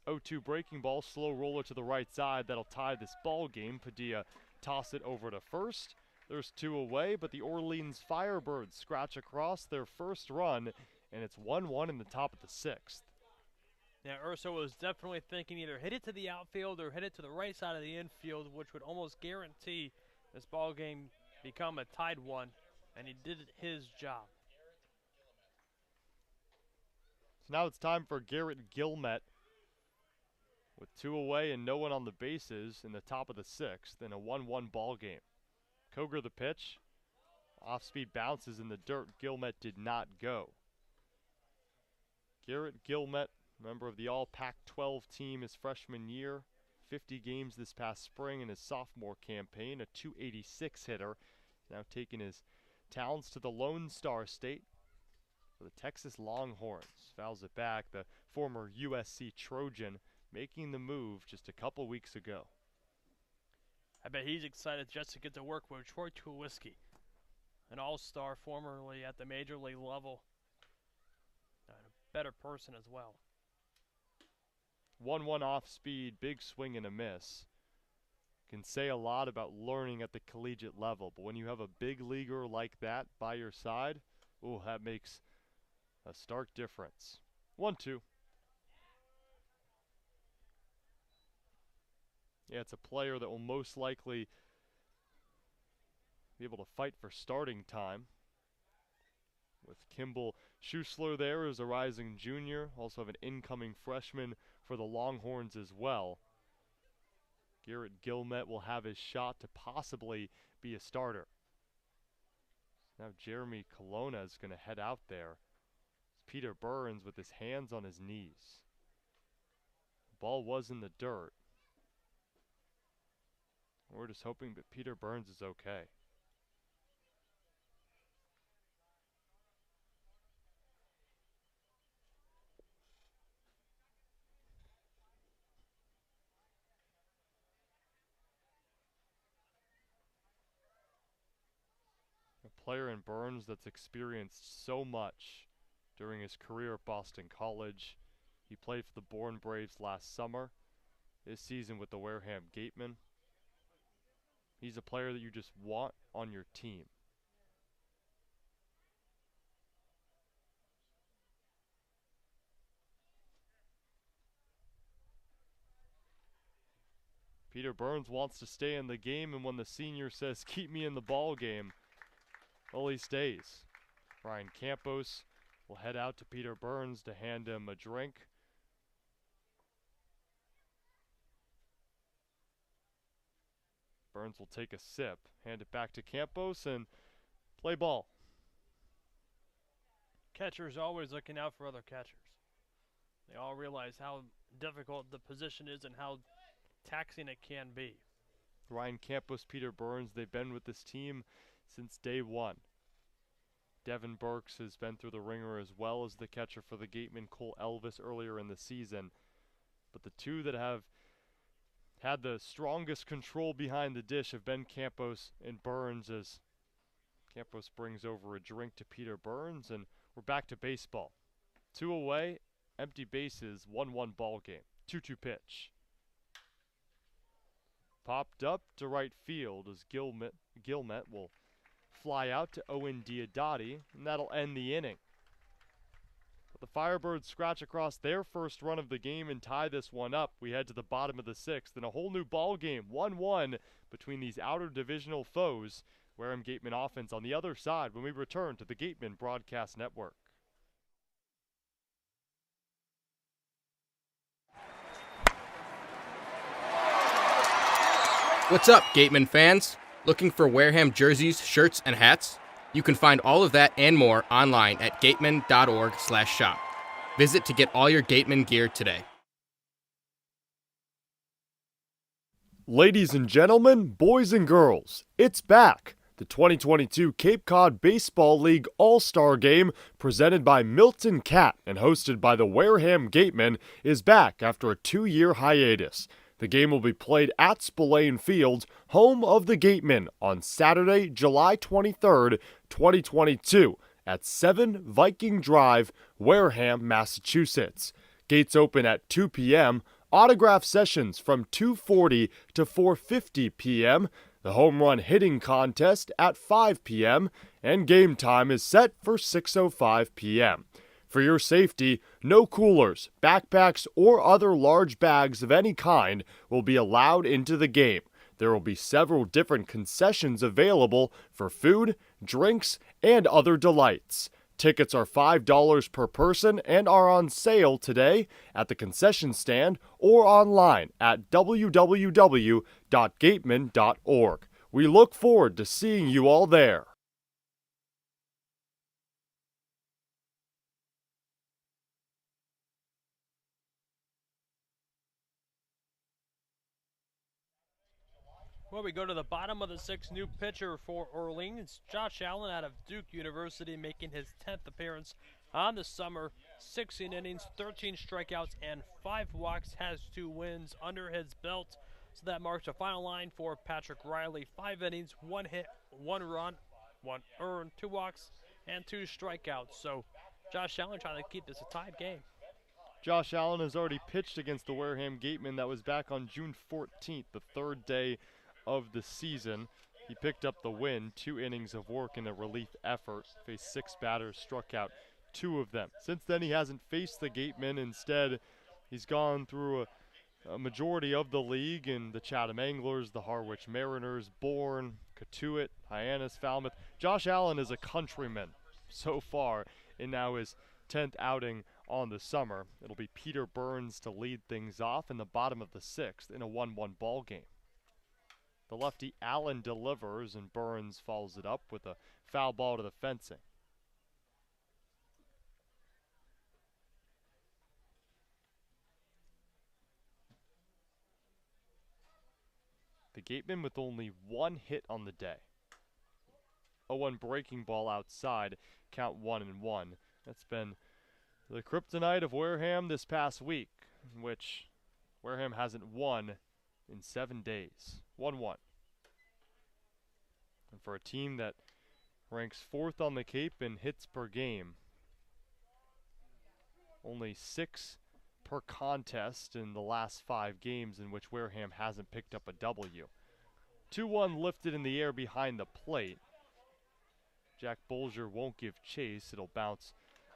0-2 breaking ball, slow roller to the right side. That'll tie this ball game. Padilla toss it over to first. There's 2 away, but the Orleans Firebirds scratch across their first run, and it's 1-1 in the top of the 6th. Yeah, Urso was definitely thinking either hit it to the outfield or hit it to the right side of the infield, which would almost guarantee this ball game become a tied one, and he did his job. So now it's time for Garrett Gilmet. With 2 away and no one on the bases in the top of the 6th in a 1-1 ball game. Koger the pitch. Off-speed bounces in the dirt. Gilmet did not go. Garrett Gilmet, member of the All-Pac-12 team his freshman year. 50 games this past spring in his sophomore campaign. A .286 hitter. Now taking his talents to the Lone Star State for the Texas Longhorns. Fouls it back. The former USC Trojan making the move just a couple weeks ago. I bet he's excited just to get to work with Troy Tulowitzki, an all-star formerly at the major league level, and a better person as well. 1-1 off speed, big swing and a miss. Can say a lot about learning at the collegiate level, but when you have a big leaguer like that by your side, ooh, that makes a stark difference. 1-2. Yeah, it's a player that will most likely be able to fight for starting time. With Kimball Schuessler there as a rising junior. Also have an incoming freshman for the Longhorns as well. Garrett Gilmet will have his shot to possibly be a starter. Now Jeremy Colonna is going to head out there. It's Peter Burns with his hands on his knees. The ball was in the dirt. We're just hoping that Peter Burns is okay. A player in Burns that's experienced so much during his career at Boston College. He played for the Bourne Braves last summer. This season with the Wareham Gatemen. He's a player that you just want on your team. Peter Burns wants to stay in the game, and when the senior says, keep me in the ball game, well, he stays. Ryan Campos will head out to Peter Burns to hand him a drink. Burns will take a sip, hand it back to Campos, and play ball. Catcher's always looking out for other catchers. They all realize how difficult the position is and how taxing it can be. Ryan Campos, Peter Burns, they've been with this team since day one. Devin Burks has been through the ringer as well as the catcher for the Gatemen, Cole Elvis, earlier in the season. But the two that have had the strongest control behind the dish have been Campos and Burns, as Campos brings over a drink to Peter Burns, and we're back to baseball. 2 away, empty bases, 1-1 ball game. 2-2 pitch. Popped up to right field as Gilmet will fly out to Owen Diodati, and that'll end the inning. But the Firebirds scratch across their first run of the game and tie this one up. We head to the bottom of the 6th, and a whole new ball game, 1-1 between these outer divisional foes. Wareham Gatemen offense on the other side when we return to the Gatemen Broadcast Network. What's up, Gateman fans? Looking for Wareham jerseys, shirts, and hats? You can find all of that and more online at gateman.org/shop. Visit to get all your Gateman gear today. Ladies and gentlemen, boys and girls, it's back. The 2022 Cape Cod Baseball League All-Star Game, presented by Milton Cat and hosted by the Wareham Gatemen, is back after a 2-year hiatus. The game will be played at Spillane Field, home of the Gatemen, on Saturday, July 23rd, 2022, at 7 Viking Drive, Wareham, Massachusetts. Gates open at 2 p.m., autograph sessions from 2:40 to 4:50 p.m., the home run hitting contest at 5 p.m., and game time is set for 6:05 p.m. For your safety, no coolers, backpacks, or other large bags of any kind will be allowed into the game. There will be several different concessions available for food, drinks, and other delights. Tickets are $5 per person and are on sale today at the concession stand or online at www.gateman.org. We look forward to seeing you all there. Well, we go to the bottom of the 6th. New pitcher for Orleans, Josh Allen out of Duke University, making his 10th appearance on the summer. 16 innings, 13 strikeouts, and 5 walks. Has 2 wins under his belt. So that marks a final line for Patrick Riley. 5 innings, 1 hit, 1 run, 1 earned, 2 walks, and 2 strikeouts. So Josh Allen trying to keep this a tied game. Josh Allen has already pitched against the Wareham Gatemen. That was back on June 14th, the 3rd day of the season. He picked up the win, 2 innings of work in a relief effort, faced 6 batters, struck out 2 of them. Since then, he hasn't faced the Gatemen. Instead, he's gone through a majority of the league in the Chatham Anglers, the Harwich Mariners, Bourne, Cotuit, Hyannis, Falmouth. Josh Allen is a countryman so far in now his 10th outing on the summer. It'll be Peter Burns to lead things off in the bottom of the 6th in a 1-1 ball game. The lefty Allen delivers, and Burns follows it up with a foul ball to the fencing. The Gatemen with only 1 hit on the day. 0-1 breaking ball outside, count 1-1. That's been the kryptonite of Wareham this past week, in which Wareham hasn't won in 7 days. 1-1. And for a team that ranks 4th on the Cape in hits per game, only 6 per contest in the last 5 games in which Wareham hasn't picked up a W. 2-1 lifted in the air behind the plate. Jack Bolger won't give chase. It'll bounce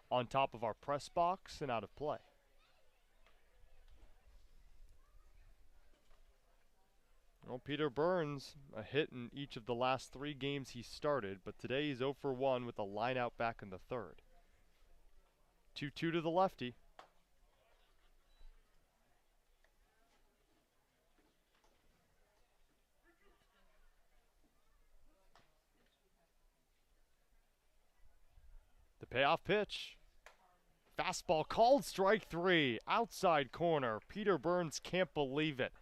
on top of our press box and out of play. Well, Peter Burns, a hit in each of the last 3 games he started, but today he's 0 for 1 with a line out back in the third. 2-2 to the lefty. The payoff pitch. Fastball called, strike 3. Outside corner. Peter Burns can't believe it.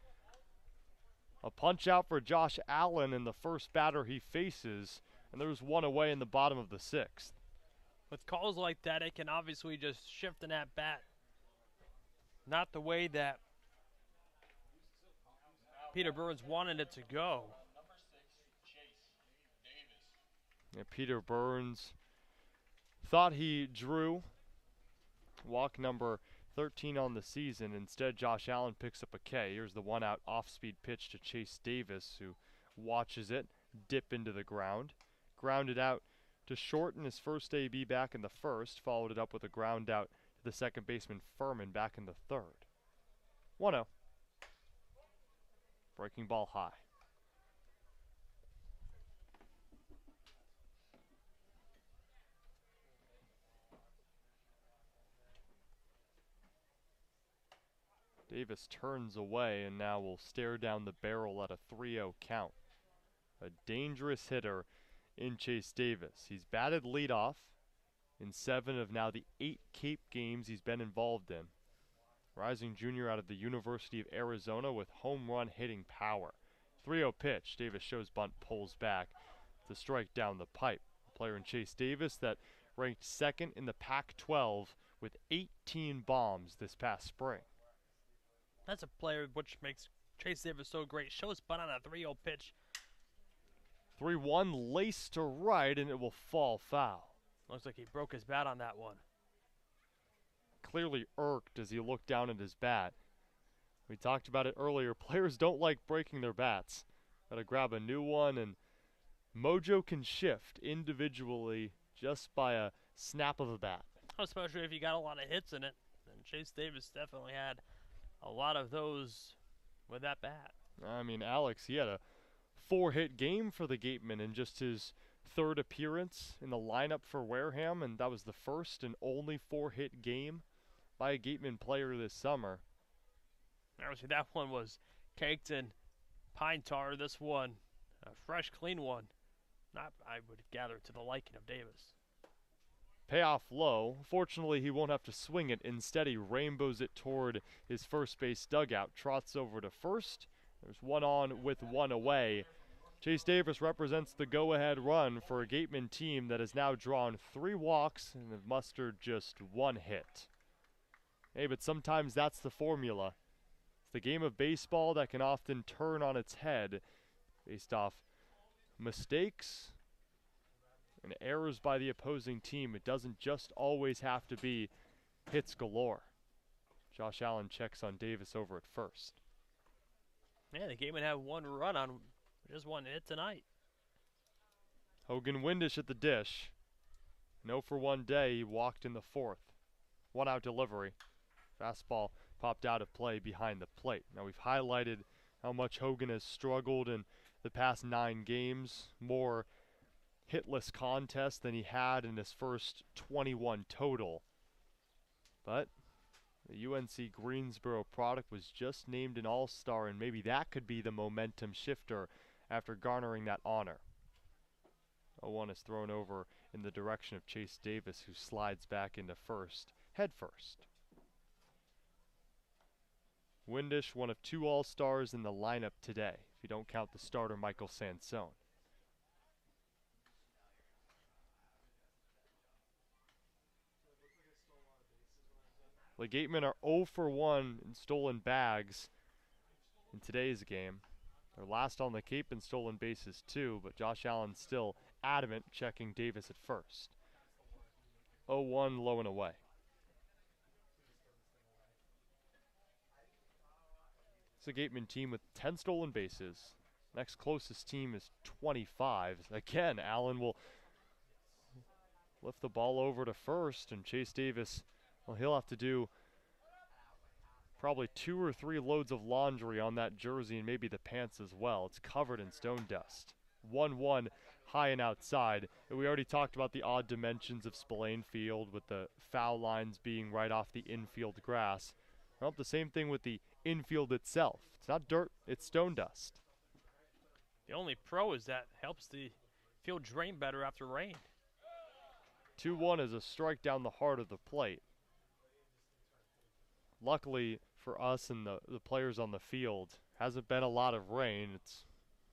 A punch out for Josh Allen in the first batter he faces, and there's one away in the bottom of the 6th. With calls like that, it can obviously just shift an at-bat. Not the way that Peter Burns wanted it to go. Yeah, Peter Burns thought he drew walk number 13 on the season. Instead, Josh Allen picks up a K. Here's the 1-out off-speed pitch to Chase Davis, who watches it dip into the ground. Grounded out to short in his first AB back in the first. Followed it up with a ground out to the second baseman Furman back in the third. 1-0. Breaking ball high. Davis turns away and now will stare down the barrel at a 3-0 count. A dangerous hitter in Chase Davis. He's batted leadoff in 7 of now the 8 Cape games he's been involved in. Rising junior out of the University of Arizona with home run hitting power. 3-0 pitch. Davis shows bunt, pulls back to strike down the pipe. A player in Chase Davis that ranked 2nd in the Pac-12 with 18 bombs this past spring. That's a player which makes Chase Davis so great. Shows bunt on a 3-0 pitch. 3-1 laced to right, and it will fall foul. Looks like he broke his bat on that one. Clearly irked as he looked down at his bat. We talked about it earlier. Players don't like breaking their bats. Gotta grab a new one, and mojo can shift individually just by a snap of a bat. Especially if you got a lot of hits in it. And Chase Davis definitely had a lot of those with that bat. I mean, Alex, he had a 4-hit game for the Gatemen in just his 3rd appearance in the lineup for Wareham, and that was the first and only 4-hit game by a Gateman player this summer. Obviously, that one was caked in pine tar. This one, a fresh, clean one. Not, I would gather, to the liking of Davis. Payoff low. Fortunately, he won't have to swing it. Instead, he rainbows it toward his first base dugout. Trots over to first. There's one on with one away. Chase Davis represents the go-ahead run for a Gateman team that has now drawn 3 walks and have mustered just 1 hit. Hey, but sometimes that's the formula. It's the game of baseball that can often turn on its head based off mistakes and errors by the opposing team. It doesn't just always have to be hits galore. Josh Allen checks on Davis over at first. Yeah, the Gatemen have 1 run on just 1 hit tonight. Hogan Windish at the dish. 0 for 1 day. He walked in the 4th. 1-out delivery. Fastball popped out of play behind the plate. Now we've highlighted how much Hogan has struggled in the past 9 games. More hitless contests than he had in his first 21 total. But the UNC Greensboro product was just named an all-star, and maybe that could be the momentum shifter after garnering that honor. 0-1 is thrown over in the direction of Chase Davis, who slides back into first, head first. Windish, one of 2 all-stars in the lineup today, if you don't count the starter Michael Sansone. The Gatemen are 0 for 1 in stolen bags in today's game. They're last on the Cape in stolen bases too, but Josh Allen still adamant, checking Davis at first. 0-1 low and away. It's a Gateman team with 10 stolen bases. Next closest team is 25. Again, Allen will lift the ball over to first, and Chase Davis, well, he'll have to do probably 2 or 3 loads of laundry on that jersey and maybe the pants as well. It's covered in stone dust. 1-1 high and outside. And we already talked about the odd dimensions of Spillane Field with the foul lines being right off the infield grass. Well, the same thing with the infield itself. It's not dirt, it's stone dust. The only pro is that helps the field drain better after rain. 2-1 is a strike down the heart of the plate. Luckily for us and the players on the field, hasn't been a lot of rain. It's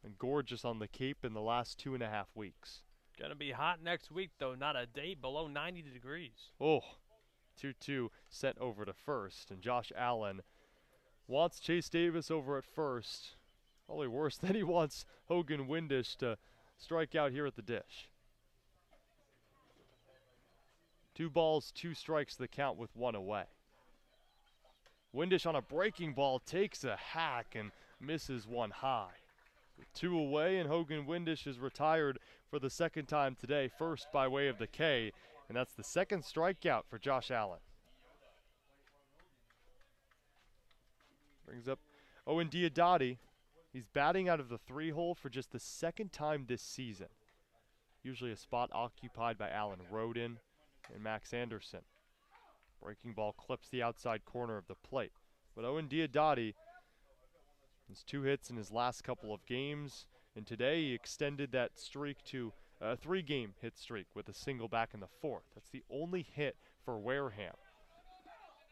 been gorgeous on the Cape in the last 2.5 weeks. Gonna be hot next week, though. Not a day below 90 degrees. Oh, 2-2 sent over to first, and Josh Allen wants Chase Davis over at first. Probably worse than he wants Hogan Windish to strike out here at the dish. 2 balls, 2 strikes the count with 1 away. Windish on a breaking ball takes a hack and misses 1 high. With 2 away, and Hogan Windish is retired for the second time today, first by way of the K, and that's the second strikeout for Josh Allen. Brings up Owen Diodati. He's batting out of the 3-hole for just the second time this season. Usually a spot occupied by Alan Rodin and Max Anderson. Breaking ball clips the outside corner of the plate. But Owen Diodati has 2 hits in his last couple of games, and today he extended that streak to a 3-game hit streak with a single back in the 4th. That's the only hit for Wareham.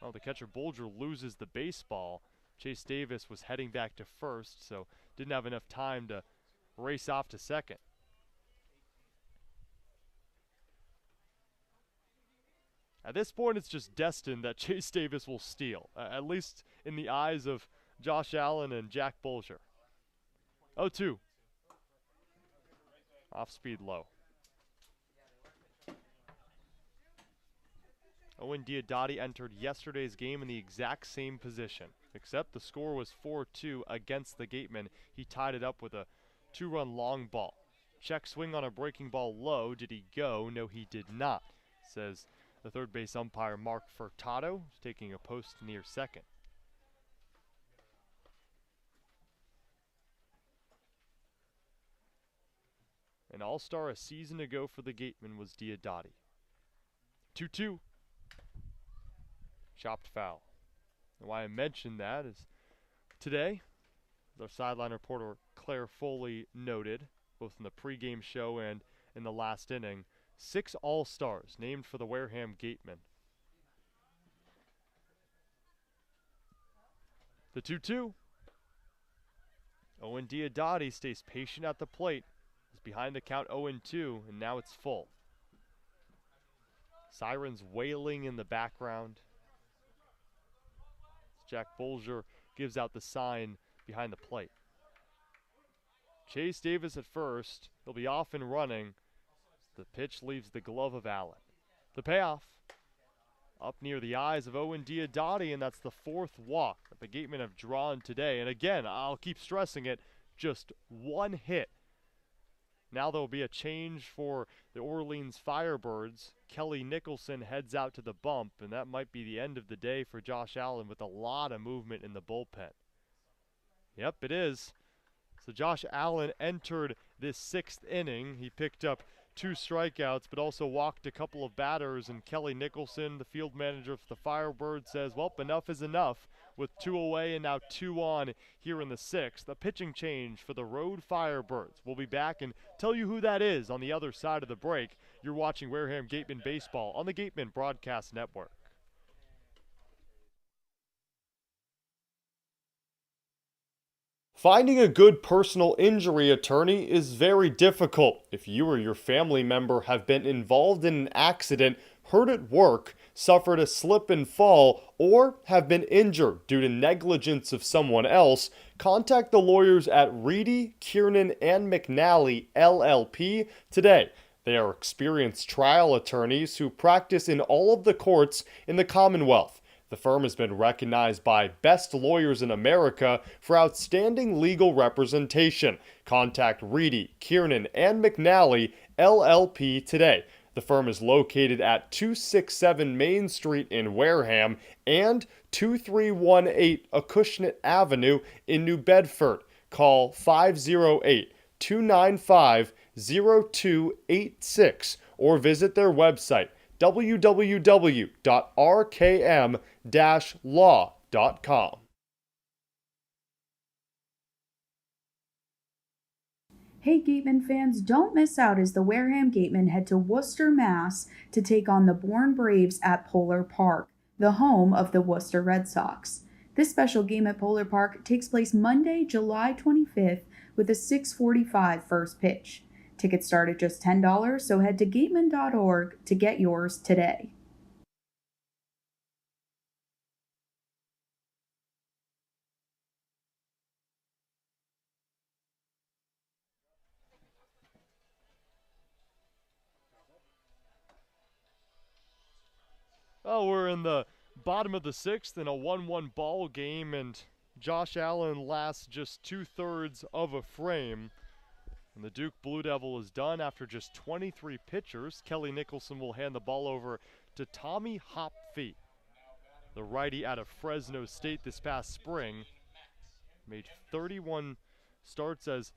Well, the catcher Bolger loses the baseball. Chase Davis was heading back to first, so didn't have enough time to race off to second. At this point, it's just destined that Chase Davis will steal, at least in the eyes of Josh Allen and Jack Bolger. 0-2. Off speed low. Owen Diodati entered yesterday's game in the exact same position, except the score was 4-2 against the Gatemen. He tied it up with a 2-run long ball. Check swing on a breaking ball low. Did he go? No, he did not, says the third base umpire Mark Furtado, taking a post near second. An all-star a season ago for the Gatemen was Diodati. 2-2. Chopped foul. And why I mentioned that is today, as our sideline reporter Claire Foley noted, both in the pregame show and in the last inning, 6 all-stars named for the Wareham Gatemen. The 2-2. Owen Diodati stays patient at the plate. Is behind the count 0-2, and now it's full. Sirens wailing in the background. Jack Bolger gives out the sign behind the plate. Chase Davis at first. He'll be off and running. The pitch leaves the glove of Allen. The payoff up near the eyes of Owen Diodati, and that's the 4th walk that the Gatemen have drawn today. And again, I'll keep stressing it, just 1 hit. Now there will be a change for the Orleans Firebirds. Kelly Nicholson heads out to the bump, and that might be the end of the day for Josh Allen with a lot of movement in the bullpen. Yep, it is. So Josh Allen entered this 6th inning. He picked up 2 strikeouts, but also walked a couple of batters, and Kelly Nicholson, the field manager for the Firebirds, says, well, enough is enough. With 2 away and now 2 on here in the 6th. A pitching change for the Road Firebirds. We'll be back and tell you who that is on the other side of the break. You're watching Wareham Gateman Baseball on the Gateman Broadcast Network. Finding a good personal injury attorney is very difficult. If you or your family member have been involved in an accident, hurt at work, suffered a slip and fall, or have been injured due to negligence of someone else, contact the lawyers at Reedy, Kiernan, and McNally, LLP today. They are experienced trial attorneys who practice in all of the courts in the Commonwealth. The firm has been recognized by Best Lawyers in America for outstanding legal representation. Contact Reedy, Kiernan, and McNally, LLP today. The firm is located at 267 Main Street in Wareham and 2318 Acushnet Avenue in New Bedford. Call 508-295-0286 or visit their website www.rkm-law.com. Hey Gateman fans, don't miss out as the Wareham Gatemen head to Worcester, Mass. to take on the Bourne Braves at Polar Park, the home of the Worcester Red Sox. This special game at Polar Park takes place Monday, July 25th with a 6:45 first pitch. Tickets start at just $10, so head to gateman.org to get yours today. Oh, we're in the bottom of the sixth in a 1-1 ball game, and Josh Allen lasts just 2/3 of a frame. And the Duke Blue Devil is done after just 23 pitchers. Kelly Nicholson will hand the ball over to Tommy Hopfee, the righty out of Fresno State this past spring. Made 31 starts as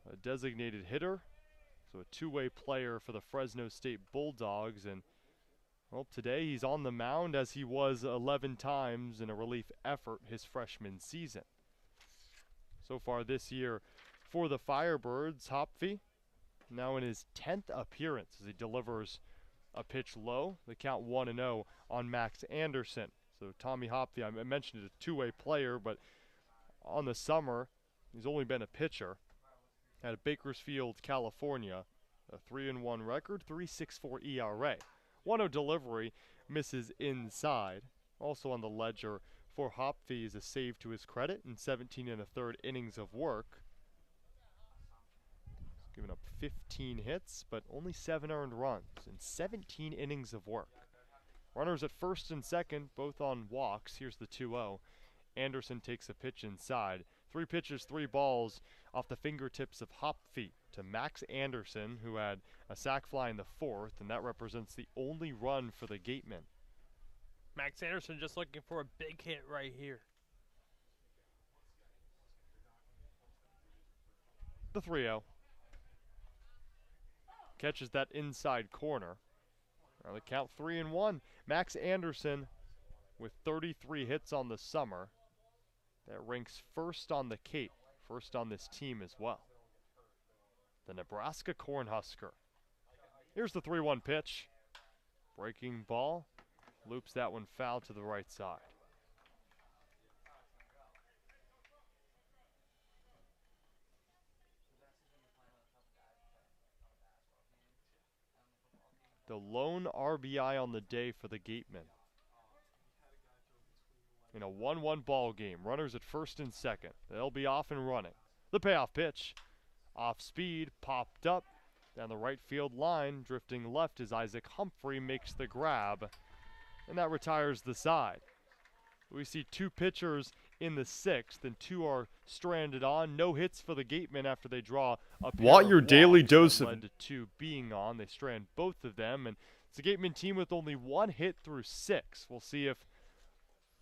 a designated hitter, so a two-way player for the Fresno State Bulldogs. And well, today he's on the mound as he was 11 times in a relief effort his freshman season. So far this year for the Firebirds, Hopfee now in his 10th appearance as he delivers a pitch low. The count 1-0 on Max Anderson. So Tommy Hopfee, I mentioned is a two-way player, but on the summer he's only been a pitcher at Bakersfield, California. A 3-1 record, 3.64 ERA. 1-0 delivery, misses inside. Also on the ledger for Hopfee is a save to his credit in 17 1/3 innings of work. He's given up 15 hits, but only 7 earned runs in 17 innings of work. Runners at first and second, both on walks. Here's the 2-0. Anderson takes a pitch inside. 3 pitches, 3 balls off the fingertips of Hopfee to Max Anderson, who had a sac fly in the 4th, and that represents the only run for the Gatemen. Max Anderson just looking for a big hit right here. The 3-0. Catches that inside corner. Now the count 3-1. Max Anderson with 33 hits on the summer. That ranks first on the Cape, first on this team as well. The Nebraska Cornhusker. Here's the 3-1 pitch. Breaking ball. Loops that one foul to the right side. The lone RBI on the day for the Gatemen. In a 1-1 ball game, runners at first and second. They'll be off and running. The payoff pitch. Off speed, popped up down the right field line, drifting left as Isaac Humphrey makes the grab, and that retires the side. We see 2 pitchers in the 6th, and 2 are stranded on. No hits for the Gatemen after they draw a pair Want of your daily walks dose that of led to 2 being on. They strand both of them, and it's a Gatemen team with only 1 hit through 6. We'll see if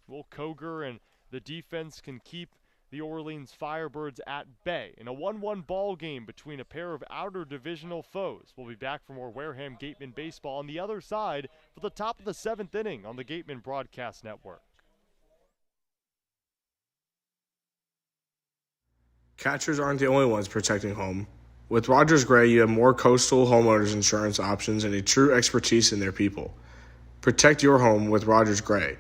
Will Koger and the defense can keep the Orleans Firebirds at bay in a 1-1 ball game between a pair of outer divisional foes. We'll be back for more Wareham Gatemen baseball on the other side for the top of the 7th inning on the Gatemen Broadcast Network. Catchers aren't the only ones protecting home. With Rogers Gray, you have more coastal homeowners insurance options and a true expertise in their people. Protect your home with Rogers Gray.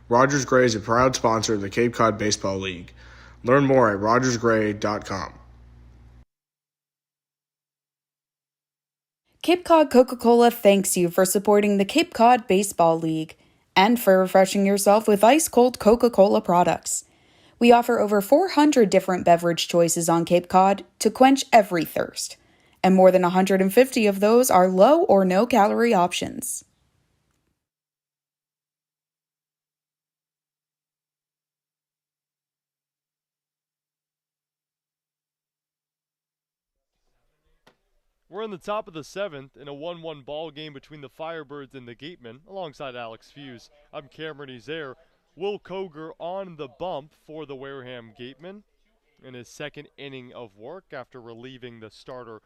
Rogers Gray is a proud sponsor of the Cape Cod Baseball League. Learn more at rogersgray.com. Cape Cod Coca-Cola thanks you for supporting the Cape Cod Baseball League and for refreshing yourself with ice-cold Coca-Cola products. We offer over 400 different beverage choices on Cape Cod to quench every thirst, and more than 150 of those are low or no calorie options. We're in the top of the 7th in a 1-1 ball game between the Firebirds and the Gatemen. Alongside Alex Feuz, I'm Cameron Ezeir. Will Koger on the bump for the Wareham Gatemen in his second inning of work after relieving the starter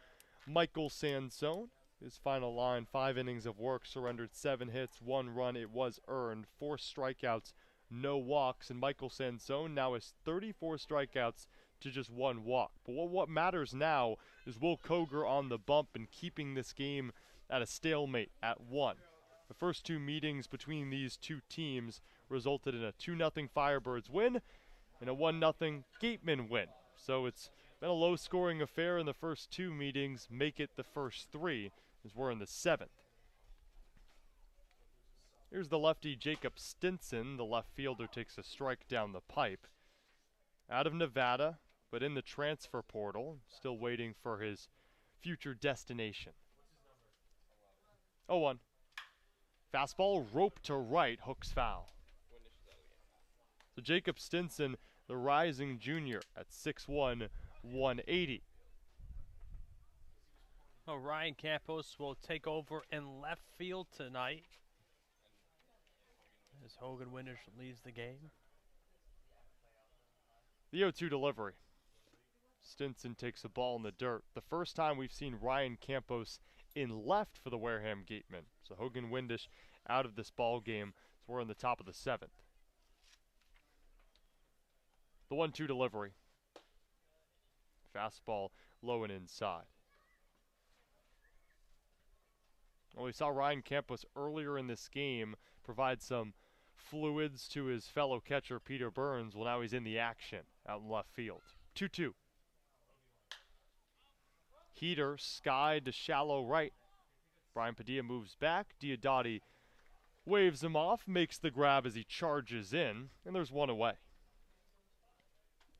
Michael Sansone. His final line, 5 innings of work, surrendered 7 hits, 1 run. It was earned, 4 strikeouts, no walks, and Michael Sansone now has 34 strikeouts to just 1 walk. But what matters now is Will Koger on the bump and keeping this game at a stalemate at 1. The first 2 meetings between these two teams resulted in a 2-0 Firebirds win and a 1-0 Gatemen win. So it's been a low-scoring affair in the first 2 meetings. Make it the first 3 as we're in the 7th. Here's the lefty Jacob Stinson. The left fielder takes a strike down the pipe. Out of Nevada, but in the transfer portal, still waiting for his future destination. 0-1. Fastball rope to right, hooks foul. So Jacob Stinson, the rising junior, at 6'1", 180. Well, Ryan Campos will take over in left field tonight as Hogan Windish leaves the game. The 0-2 delivery. Stinson takes a ball in the dirt. The first time we've seen Ryan Campos in left for the Wareham Gatemen. So Hogan Windish out of this ball game. So we're in the top of the 7th. The 1-2 delivery. Fastball low and inside. Well, we saw Ryan Campos earlier in this game provide some fluids to his fellow catcher Peter Burns. Well, now he's in the action out in left field. 2-2. Heater skied to shallow right. Brian Padilla moves back. Diodati waves him off, makes the grab as he charges in, and there's 1 away.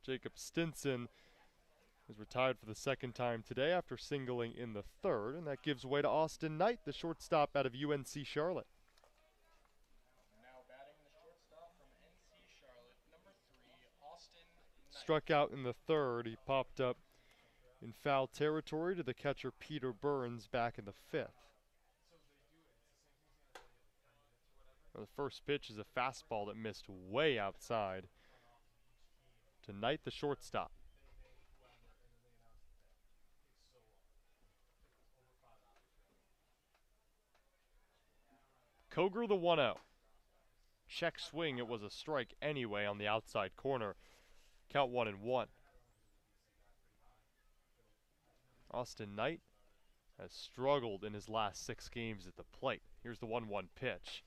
Jacob Stinson is retired for the 2nd time today after singling in the 3rd, and that gives way to Austin Knight, the shortstop out of UNC Charlotte. Now batting the shortstop from NC Charlotte, number 3, Austin Knight. Struck out in the 3rd. He popped up in foul territory to the catcher Peter Burns back in the 5th. Well, the first pitch is a fastball that missed way outside to Knight, the shortstop. Koger, the 1-0. Check swing, it was a strike anyway on the outside corner. Count 1-1. Austin Knight has struggled in his last 6 games at the plate. Here's the 1-1 pitch.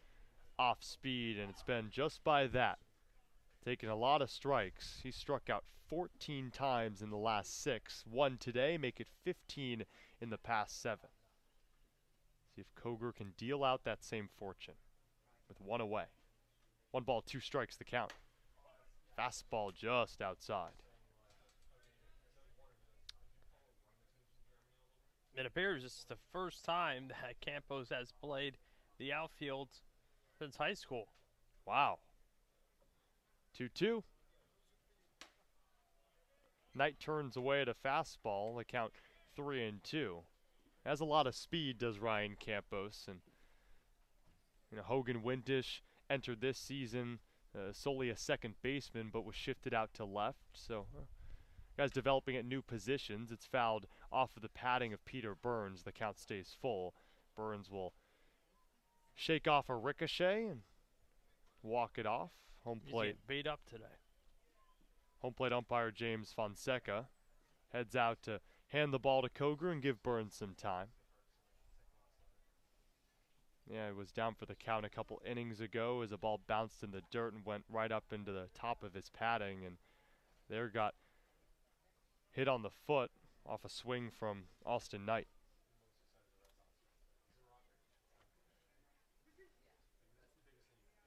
Off speed, and it's been just by that. Taking a lot of strikes. He struck out 14 times in the last 6. 1 today, make it 15 in the past 7. See if Koger can deal out that same fortune with 1 away. 1 ball, 2 strikes the count. Fastball just outside. It appears this is the first time that Campos has played the outfield since high school. Wow. 2-2. Knight turns away at a fastball. The count 3-2. Has a lot of speed, does Ryan Campos, and Hogan Windish entered this season solely a second baseman, but was shifted out to left. So, guys developing at new positions. It's fouled off of the padding of Peter Burns. The count stays full. Burns will shake off a ricochet and walk it off. Home plate. He's beat up today. Home plate umpire James Fonseca heads out to hand the ball to Koger and give Burns some time. Yeah, it was down for the count a couple innings ago as a ball bounced in the dirt and went right up into the top of his padding, and there got hit on the foot off a swing from Austin Knight.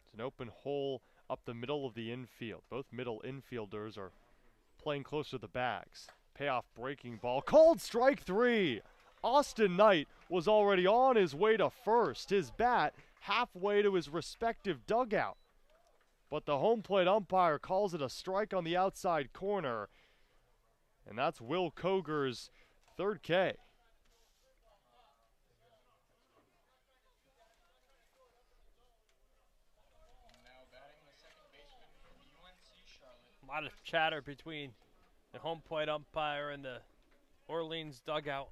It's an open hole up the middle of the infield. Both middle infielders are playing close to the bags. Payoff breaking ball. Called strike 3. Austin Knight was already on his way to first. His bat halfway to his respective dugout. But the home plate umpire calls it a strike on the outside corner. And that's Will Koger's 3rd K. A lot of chatter between the home plate umpire and the Orleans dugout.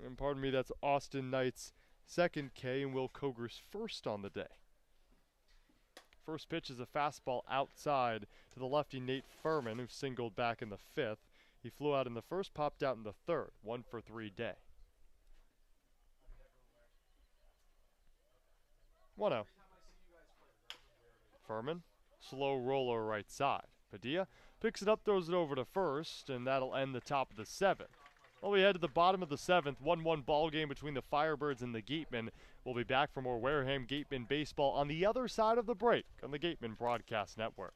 And pardon me, that's Austin Knight's second K and Will Coger's first on the day. First pitch is a fastball outside to the lefty Nate Furman, who singled back in the fifth. He flew out in the first, popped out in the third. 1 for 3 day. 1-0. Furman, slow roller right side. Padilla picks it up, throws it over to first, and that'll end the top of the seventh. Well, we head to the bottom of the seventh, 1-1 ball game between the Firebirds and the Gatemen. We'll be back for more Wareham Gatemen baseball on the other side of the break on the Gatemen Broadcast Network.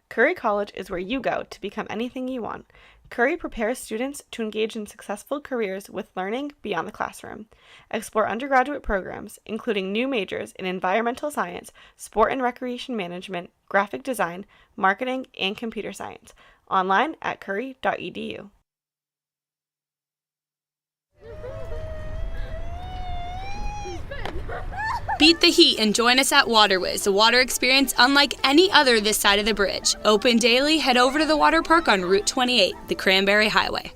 Curry College is where you go to become anything you want. Curry prepares students to engage in successful careers with learning beyond the classroom. Explore undergraduate programs, including new majors in environmental science, sport and recreation management, graphic design, marketing, and computer science. Online at curry.edu. Beat the heat and join us at Waterwiz, a water experience unlike any other this side of the bridge. Open daily, head over to the water park on Route 28, the Cranberry Highway.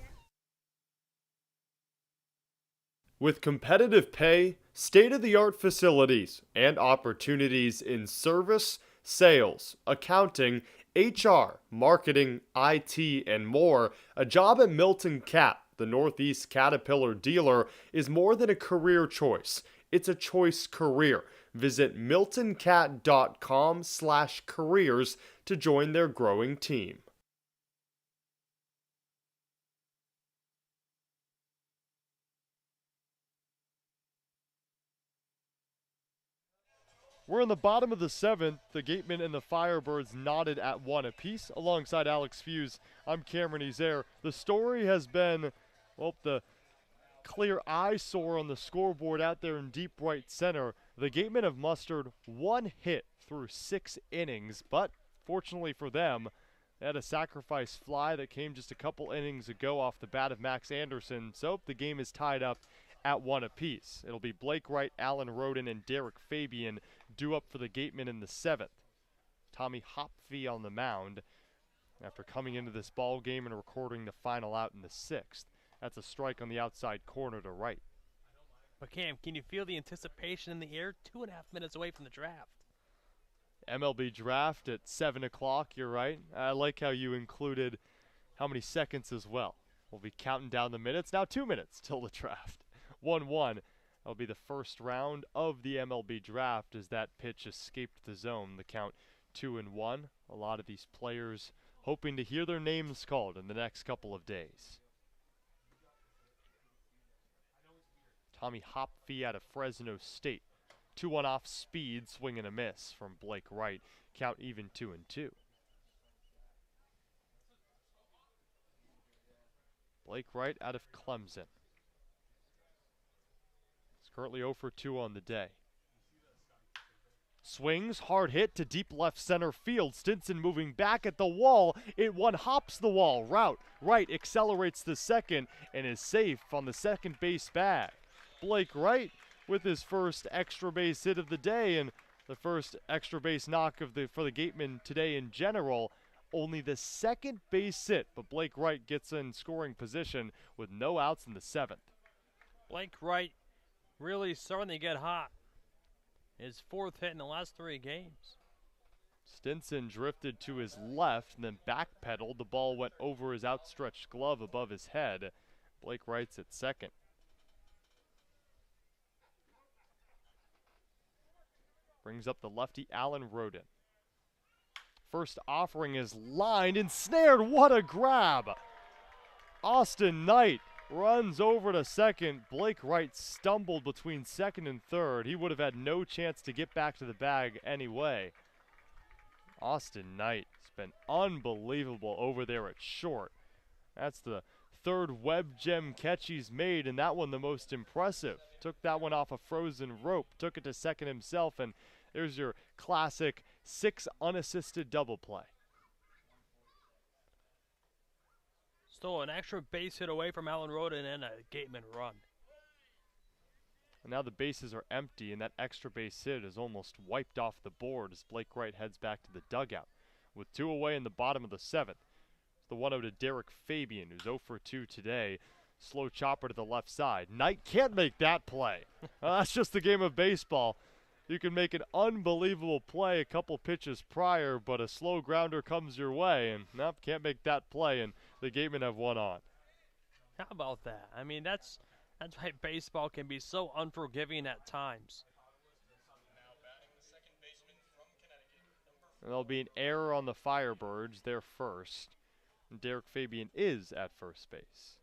With competitive pay, state-of-the-art facilities, and opportunities in service, sales, accounting, HR, marketing, IT, and more, a job at Milton Cat, the Northeast Caterpillar dealer, is more than a career choice. It's a choice career. Visit miltoncat.com/careers to join their growing team. We're in the bottom of the seventh. The Gatemen and the Firebirds knotted at 1 apiece. Alongside Alex Feuz, I'm Cameron Ezeir. The story has been, well, the clear eyesore on the scoreboard out there in deep right center. The Gatemen have mustered 1 hit through 6 innings, but fortunately for them, they had a sacrifice fly that came just a couple innings ago off the bat of Max Anderson, so the game is tied up at 1 apiece. It'll be Blake Wright, Alan Roden, and Derek Fabian due up for the Gatemen in the 7th. Tommy Hopfee on the mound after coming into this ball game and recording the final out in the 6th. That's a strike on the outside corner to right. But Cam, can you feel the anticipation in the air? 2.5 minutes away from the draft. MLB draft at 7 o'clock, you're right. I like how you included how many seconds as well. We'll be counting down the minutes. Now 2 minutes till the draft. 1-1. That'll be the first round of the MLB draft as that pitch escaped the zone. The count 2-1. A lot of these players hoping to hear their names called in the next couple of days. Tommy Hopfee out of Fresno State. 2-1 off speed, swing and a miss from Blake Wright. Count even 2-2. Blake Wright out of Clemson. He's currently 0 for 2 on the day. Swings, hard hit to deep left center field. Stinson moving back at the wall. It one-hops the wall. Route Wright accelerates the second and is safe on the second base bag. Blake Wright with his first extra base hit of the day and the first extra base knock for the Gatemen today in general. Only the second base hit, but Blake Wright gets in scoring position with no outs in the 7th. Blake Wright really starting to get hot. His 4th hit in the last 3 games. Stinson drifted to his left and then backpedaled. The ball went over his outstretched glove above his head. Blake Wright's at second. Brings up the lefty Alan Roden. First offering is lined and snared. What a grab! Austin Knight runs over to second. Blake Wright stumbled between second and third. He would have had no chance to get back to the bag anyway. Austin Knight has been unbelievable over there at short. That's the 3rd web gem catch he's made, and that one the most impressive. Took that one off a frozen rope, took it to second himself, and there's your classic 6 unassisted double play. Stole an extra base hit away from Alan Roden and a Gateman run. And now the bases are empty, and that extra base hit is almost wiped off the board as Blake Wright heads back to the dugout. With 2 away in the bottom of the 7th, it's the 1-0 to Derek Fabian, who's 0 for 2 today. Slow chopper to the left side. Knight can't make that play. That's just the game of baseball. You can make an unbelievable play a couple pitches prior, but a slow grounder comes your way, and nope, can't make that play, and the Gatemen have one on. How about that? I mean, that's why baseball can be so unforgiving at times. And there'll be an error on the Firebirds. They're first. And Derek Fabian is at first base.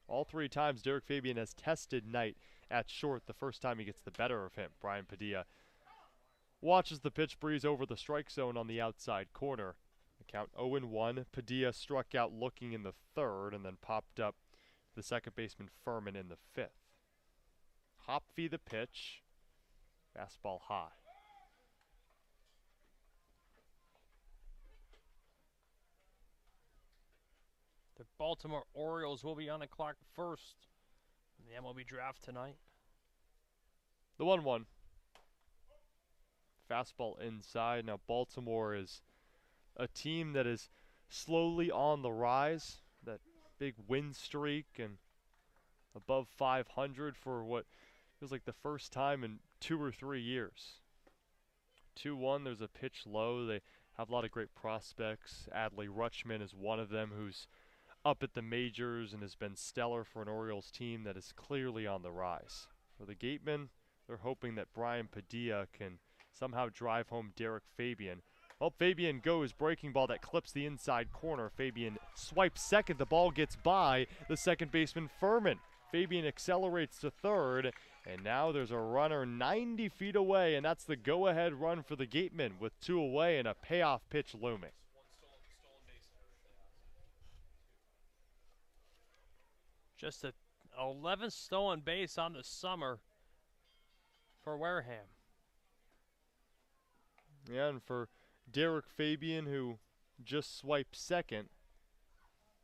All 3 times Derek Fabian has tested Knight at short. The first time he gets the better of him. Brian Padilla watches the pitch breeze over the strike zone on the outside corner. The count 0-1. Padilla struck out looking in the 3rd and then popped up the second baseman Furman in the 5th. Hopfee the pitch. Fastball high. The Baltimore Orioles will be on the clock first in the MLB draft tonight. The 1-1. Fastball inside. Now Baltimore is a team that is slowly on the rise. That big win streak and above 500 for what feels like the first time in 2 or 3 years. 2-1, there's a pitch low. They have a lot of great prospects. Adley Rutschman is one of them who's up at the majors and has been stellar for an Orioles team that is clearly on the rise. For the Gatemen, they're hoping that Brian Padilla can somehow drive home Derek Fabian. Well, Fabian goes, breaking ball that clips the inside corner. Fabian swipes second. The ball gets by the second baseman Furman. Fabian accelerates to third, and now there's a runner 90 feet away, and that's the go-ahead run for the Gatemen with 2 away and a payoff pitch looming. Just a 11th stolen base on the summer for Wareham. Yeah, and for Derek Fabian, who just swiped second,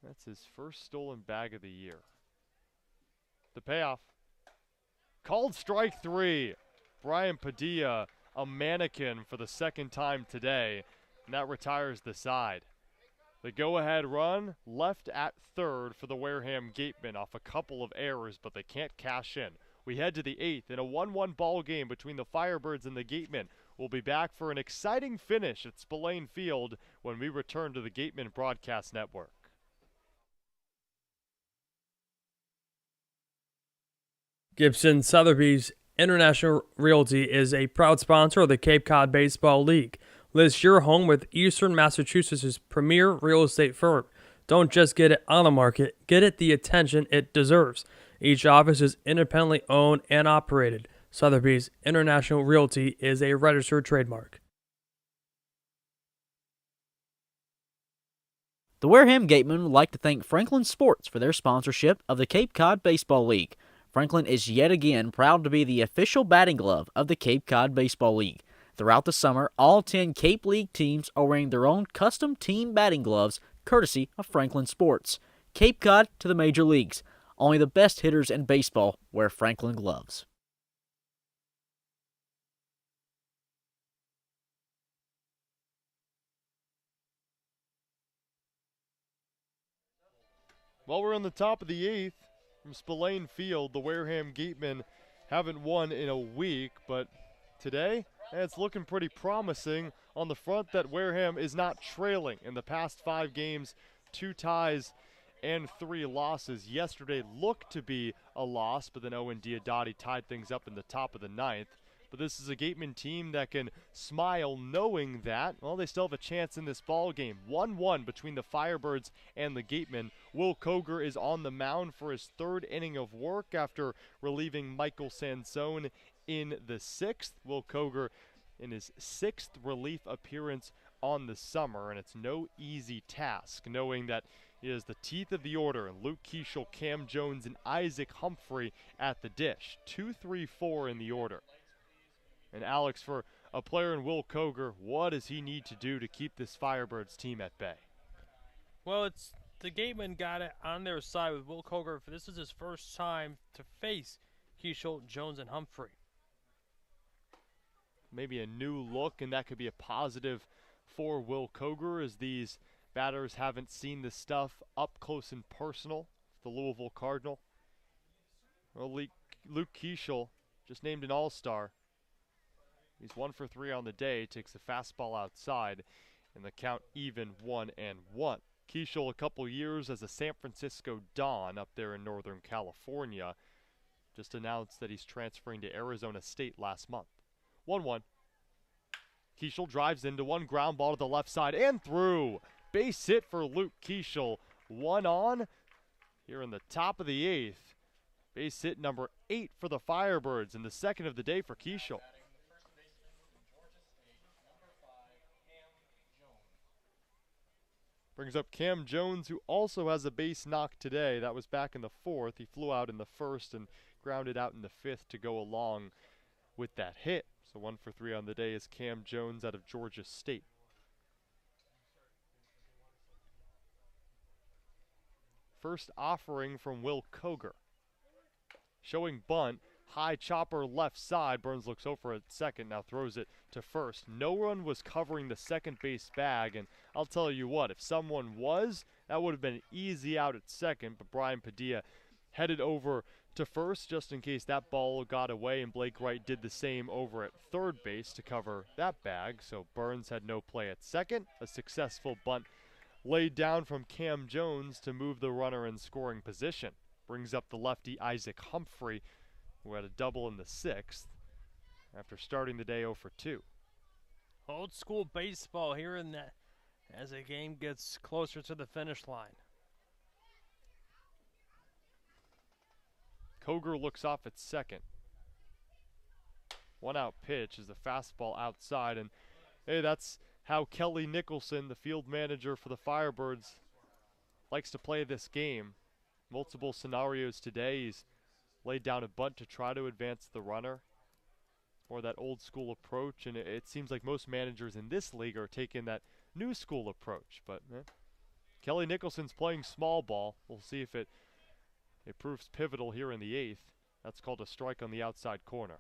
that's his first stolen bag of the year. The payoff. Called strike 3. Brian Padilla, a mannequin for the second time today, and that retires the side. The go-ahead run left at third for the Wareham Gatemen off a couple of errors, but they can't cash in. We head to the 8th in a 1-1 ball game between the Firebirds and the Gatemen. We'll be back for an exciting finish at Spillane Field when we return to the Gatemen Broadcast Network. Gibson Sotheby's International Realty is a proud sponsor of the Cape Cod Baseball League. List your home with Eastern Massachusetts' premier real estate firm. Don't just get it on the market, get it the attention it deserves. Each office is independently owned and operated. Sotheby's International Realty is a registered trademark. The Wareham Gatemen would like to thank Franklin Sports for their sponsorship of the Cape Cod Baseball League. Franklin is yet again proud to be the official batting glove of the Cape Cod Baseball League. Throughout the summer, all 10 Cape League teams are wearing their own custom team batting gloves, courtesy of Franklin Sports. Cape Cod to the major leagues. Only the best hitters in baseball wear Franklin gloves. Well, we're on the top of the 8th from Spillane Field. The Wareham Gatemen haven't won in a week, but today it's looking pretty promising on the front that Wareham is not trailing in the past 5 games, 2 ties and 3 losses. Yesterday looked to be a loss, but then Owen Diodati tied things up in the top of the 9th. But this is a Gateman team that can smile knowing that, well, they still have a chance in this ball game. 1-1 between the Firebirds and the Gatemen. Will Koger is on the mound for his 3rd inning of work after relieving Michael Sansone in the 6th. Will Koger in his 6th relief appearance on the summer, and it's no easy task knowing that he has the teeth of the order, and Luke Keishel, Cam Jones, and Isaac Humphrey at the dish. 2, 3, 4 in the order. And Alex, for a player in Will Koger, what does he need to do to keep this Firebirds team at bay? Well, it's the Gatemen got it on their side with Will Koger. This is his first time to face Keishel, Jones, and Humphrey. Maybe a new look, and that could be a positive for Will Koger, as these batters haven't seen this stuff up close and personal. The Louisville Cardinal. Well, Luke Keishel, just named an all-star. He's 1 for 3 on the day, takes the fastball outside, and the count even 1-1. Keishel, a couple years as a San Francisco Don up there in Northern California, just announced that he's transferring to Arizona State last month. 1-1. Keishel drives into one, ground ball to the left side and through. Base hit for Luke Keishel. 1 on here in the top of the 8th. Base hit number 8 for the Firebirds, and the second of the day for Keishel. Brings up Cam Jones, who also has a base knock today. That was back in the 4th. He flew out in the 1st and grounded out in the 5th to go along with that hit. So 1 for 3 on the day is Cam Jones out of Georgia State. First offering from Will Koger. Showing bunt, high chopper left side. Burns looks over at second, now throws it to first. No one was covering the second base bag, and I'll tell you what, if someone was, that would have been easy out at second, but Brian Padilla headed over to first just in case that ball got away, and Blake Wright did the same over at third base to cover that bag. So Burns had no play at second. A successful bunt laid down from Cam Jones to move the runner in scoring position. Brings up the lefty Isaac Humphrey, who had a double in the 6th after starting the day 0 for 2. Old school baseball here in that as the game gets closer to the finish line. Koger looks off at second. 1 out pitch is the fastball outside, and hey, that's how Kelly Nicholson, the field manager for the Firebirds, likes to play this game. Multiple scenarios today. He's laid down a bunt to try to advance the runner, or that old school approach, and it seems like most managers in this league are taking that new school approach. But Kelly Nicholson's playing small ball. We'll see if it proves pivotal here in the 8th. That's called a strike on the outside corner.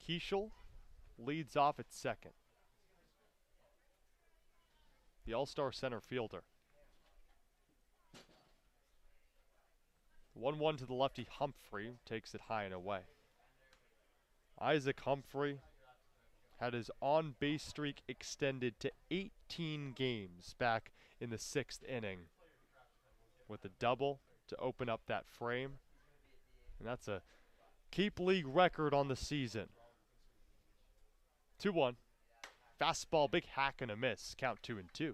Keishel leads off at second. The all-star center fielder. 1-1 to the lefty Humphrey, takes it high and away. Isaac Humphrey had his on-base streak extended to 18 games back in the 6th inning with a double to open up that frame. And that's a Cape League record on the season. 2-1. Fastball, big hack and a miss. Count 2-2.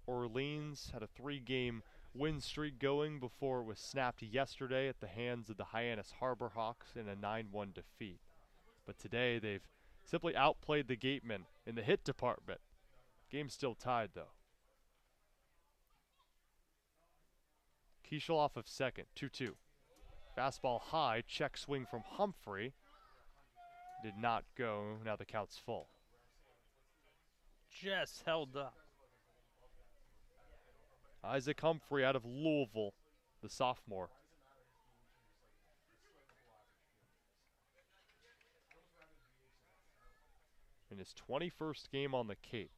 Orleans had a 3-game win streak going before it was snapped yesterday at the hands of the Hyannis Harbor Hawks in a 9-1 defeat. But today they've simply outplayed the Gatemen in the hit department. Game's still tied though. Keishel off of second, 2-2. Fastball high, check swing from Humphrey. Did not go, now the count's full. Just held up. Isaac Humphrey out of Louisville, the sophomore. In his 21st game on the Cape.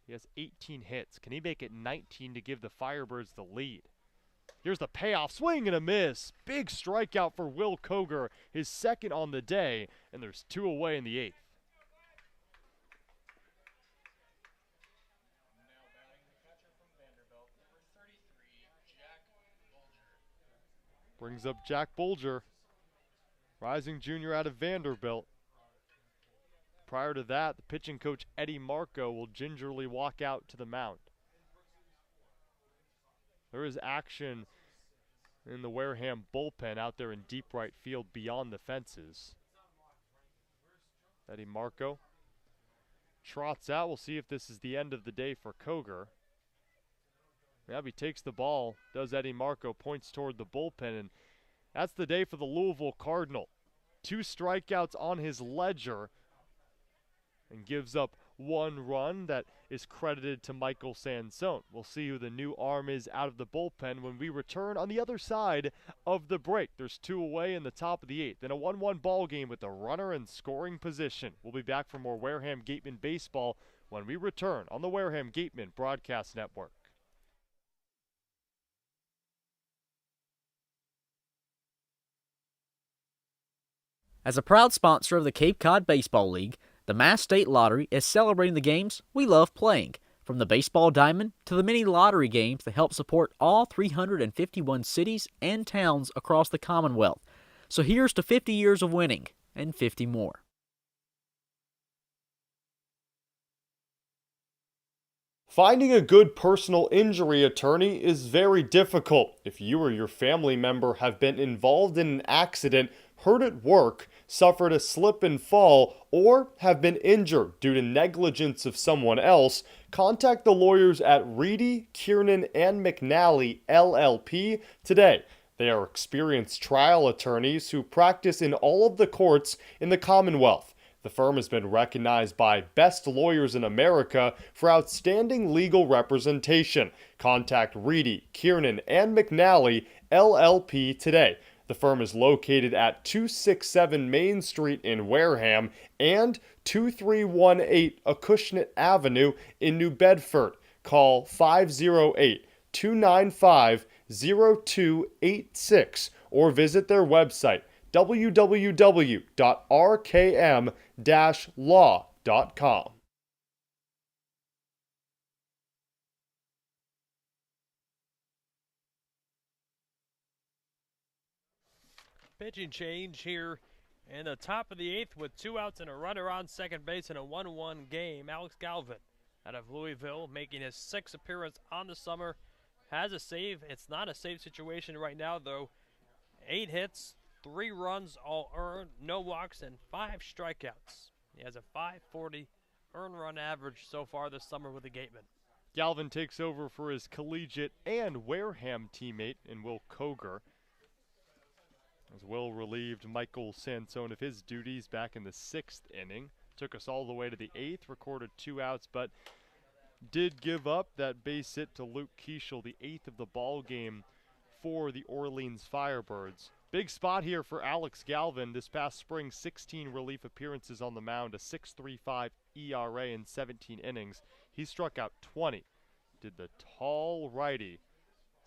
He has 18 hits. Can he make it 19 to give the Firebirds the lead? Here's the payoff, swing and a miss. Big strikeout for Will Koger, his second on the day, and there's 2 away in the 8th. Now batting the catcher from Vanderbilt, number 33, Jack Bulger. Brings up Jack Bulger, rising junior out of Vanderbilt. Prior to that, the pitching coach Eddie Marco will gingerly walk out to the mound. There is action in the Wareham bullpen out there in deep right field beyond the fences. Eddie Marco trots out. We'll see if this is the end of the day for Koger. Now he takes the ball, does Eddie Marco, points toward the bullpen, and that's the day for the Louisville Cardinal. 2 strikeouts on his ledger and gives up one run that is credited to Michael Sansone. We'll see who the new arm is out of the bullpen when we return on the other side of the break. There's 2 away in the top of the 8th, and a 1-1 ball game with the runner in scoring position. We'll be back for more Wareham Gateman baseball when we return on the Wareham Gateman Broadcast Network. As a proud sponsor of the Cape Cod Baseball League, the Mass State Lottery is celebrating the games we love playing, from the baseball diamond to the many lottery games that help support all 351 cities and towns across the Commonwealth. So here's to 50 years of winning and 50 more. Finding a good personal injury attorney is very difficult. If you or your family member have been involved in an accident, hurt at work, suffered a slip and fall, or have been injured due to negligence of someone else, contact the lawyers at Reedy, Kiernan, and McNally, LLP today. They are experienced trial attorneys who practice in all of the courts in the Commonwealth. The firm has been recognized by Best Lawyers in America for outstanding legal representation. Contact Reedy, Kiernan, and McNally, LLP today. The firm is located at 267 Main Street in Wareham and 2318 Acushnet Avenue in New Bedford. Call 508-295-0286 or visit their website www.rkm-law.com. Pitching change here in the top of the 8th with 2 outs and a runner on second base in a 1-1 game. Alex Galvin out of Louisville making his 6th appearance on the summer. Has a save. It's not a save situation right now, though. 8 hits, 3 runs all earned, no walks, and 5 strikeouts. He has a .540 earned run average so far this summer with the Gatemen. Galvin takes over for his collegiate and Wareham teammate in Will Koger, as Will relieved Michael Sansone of his duties back in the 6th inning. Took us all the way to the 8th, recorded 2 outs, but did give up that base hit to Luke Keishel, the 8th of the ball game for the Orleans Firebirds. Big spot here for Alex Galvin. This past spring, 16 relief appearances on the mound, a 6.35 ERA in 17 innings. He struck out 20. Did the tall righty,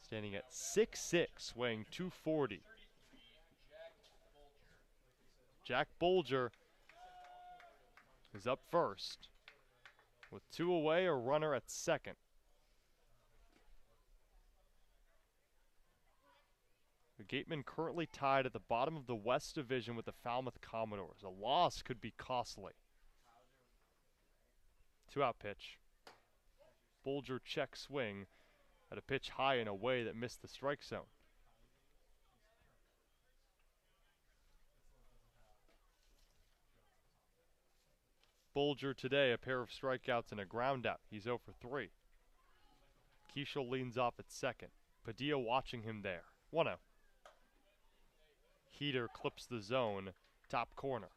standing at 6'6", weighing 240. Jack Bolger is up first. With 2 away, a runner at second. The Gatemen currently tied at the bottom of the West Division with the Falmouth Commodores. A loss could be costly. 2-out pitch. Bolger check swing at a pitch high and away that missed the strike zone. Bolger today, a pair of strikeouts and a ground out. He's 0 for 3. Keishel leans off at second. Padilla watching him there. 1-0. Heater clips the zone, top corner.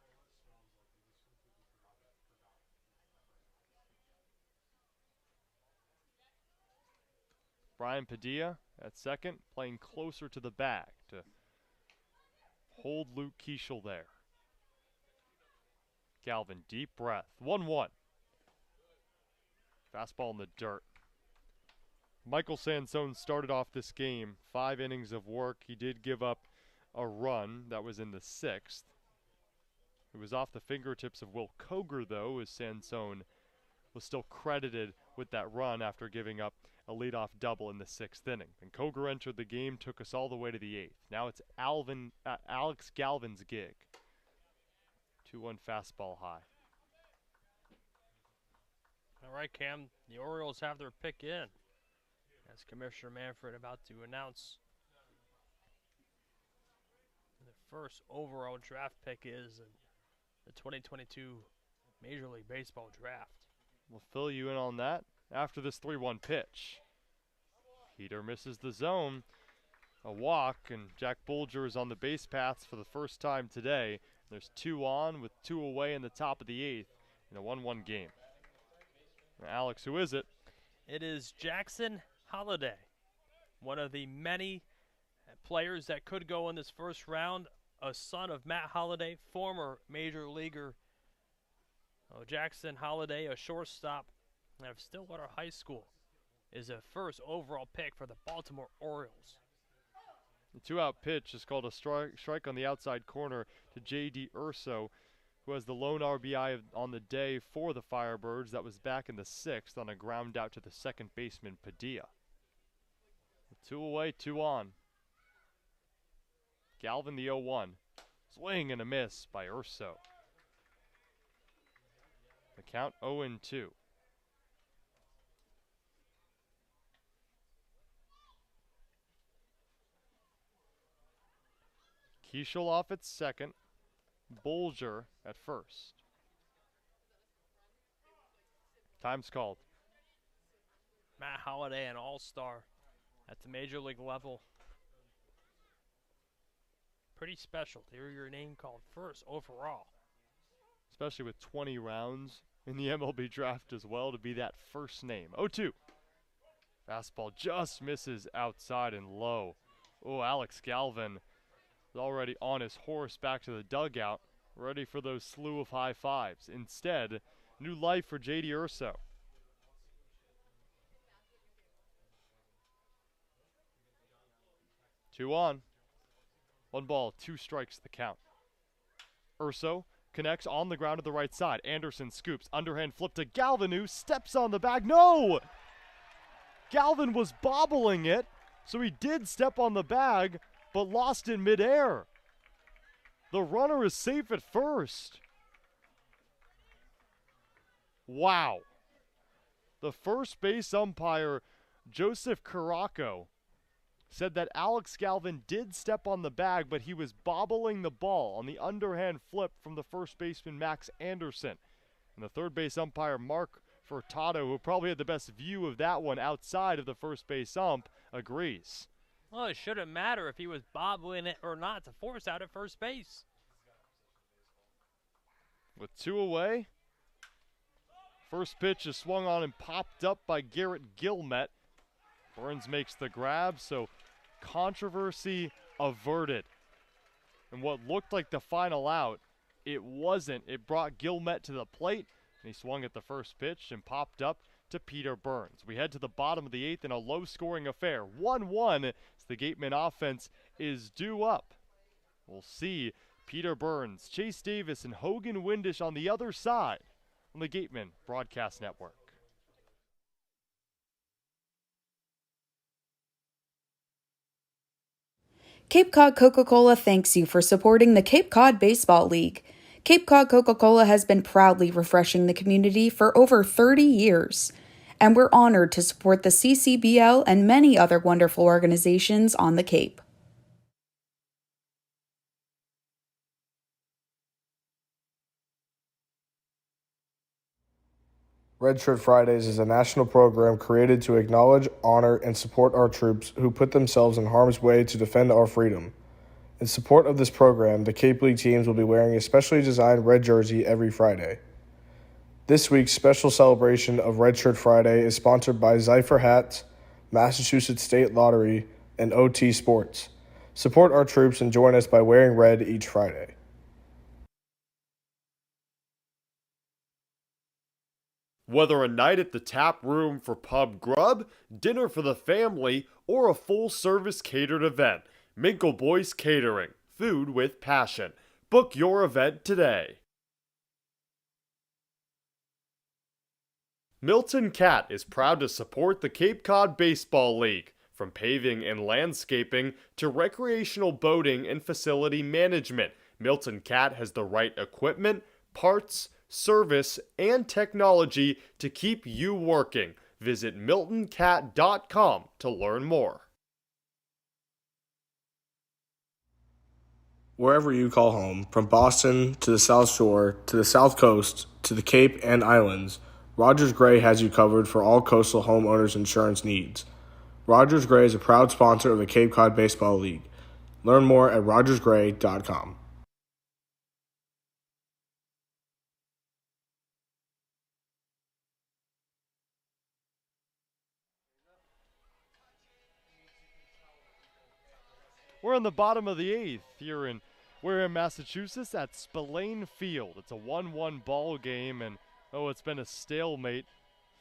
Brian Padilla at second, playing closer to the bag to hold Luke Keishel there. Galvin, deep breath. 1-1. Fastball in the dirt. Michael Sansone started off this game, 5 innings of work. He did give up a run that was in the 6th. It was off the fingertips of Will Koger, though, as Sansone was still credited with that run after giving up a leadoff double in the 6th inning. And Koger entered the game, took us all the way to the 8th. Now it's Alex Galvin's gig. 2-1 fastball high. All right, Cam, the Orioles have their pick in, as Commissioner Manfred about to announce the first overall draft pick is in the 2022 Major League Baseball draft. We'll fill you in on that after this 3-1 pitch. Heater misses the zone. A walk, and Jack Bolger is on the base paths for the first time today. There's 2 on with 2 away in the top of the 8th in a 1-1 game. Alex, who is it? It is Jackson Holiday, one of the many players that could go in this first round, a son of Matt Holiday, former major leaguer. Jackson Holiday, a shortstop out of Stillwater High School, is a first overall pick for the Baltimore Orioles. The two-out pitch is called a strike on the outside corner to J.D. Urso, who has the lone RBI on the day for the Firebirds. That was back in the 6th on a ground out to the second baseman, Padilla. 2 away, 2 on. Galvin, the 0-1. Swing and a miss by Urso. The count 0-2. Keishel off at second. Bolger at first. Time's called. Matt Holiday, an all-star at the major league level. Pretty special to hear your name called first overall. Especially with 20 rounds in the MLB draft as well, to be that first name. 0-2. Fastball just misses outside and low. Oh, Alex Galvin is already on his horse back to the dugout, ready for those slew of high fives. Instead, new life for J.D. Urso. Two on. 1 ball, 2 strikes the count. Urso connects on the ground to the right side. Anderson scoops, underhand flip to Galvin, who steps on the bag. No! Galvin was bobbling it, so he did step on the bag, but lost in midair. The runner is safe at first. Wow. The first base umpire, Joseph Caraco, said that Alex Galvin did step on the bag, but he was bobbling the ball on the underhand flip from the first baseman, Max Anderson. And the third base umpire, Mark Furtado, who probably had the best view of that one outside of the first base ump, agrees. Well, it shouldn't matter if he was bobbling it or not to force out at first base. With 2 away, first pitch is swung on and popped up by Garrett Gilmet. Burns makes the grab, so controversy averted. And what looked like the final out, it wasn't. It brought Gilmet to the plate, and he swung at the first pitch and popped up to Peter Burns. We head to the bottom of the 8th in a low-scoring affair. 1-1 as the Gateman offense is due up. We'll see Peter Burns, Chase Davis, and Hogan Windish on the other side on the Gateman Broadcast Network. Cape Cod Coca-Cola thanks you for supporting the Cape Cod Baseball League. Cape Cod Coca-Cola has been proudly refreshing the community for over 30 years, and we're honored to support the CCBL and many other wonderful organizations on the Cape. Red Shirt Fridays is a national program created to acknowledge, honor, and support our troops who put themselves in harm's way to defend our freedom. In support of this program, the Cape League teams will be wearing a specially designed red jersey every Friday. This week's special celebration of Red Shirt Friday is sponsored by Ezeir Hats, Massachusetts State Lottery, and OT Sports. Support our troops and join us by wearing red each Friday. Whether a night at the tap room for pub grub, dinner for the family, or a full-service catered event, Minkle Boys Catering. Food with passion. Book your event today. Milton Cat is proud to support the Cape Cod Baseball League. From paving and landscaping to recreational boating and facility management, Milton Cat has the right equipment, parts, service, and technology to keep you working. Visit miltoncat.com to learn more. Wherever you call home, from Boston to the South Shore to the South Coast to the Cape and Islands, Rogers Gray has you covered for all coastal homeowners insurance needs. Rogers Gray is a proud sponsor of the Cape Cod Baseball League. Learn more at rogersgray.com. We're in the bottom of the 8th here in Wareham, Massachusetts at Spillane Field. It's a 1-1 ball game, and it's been a stalemate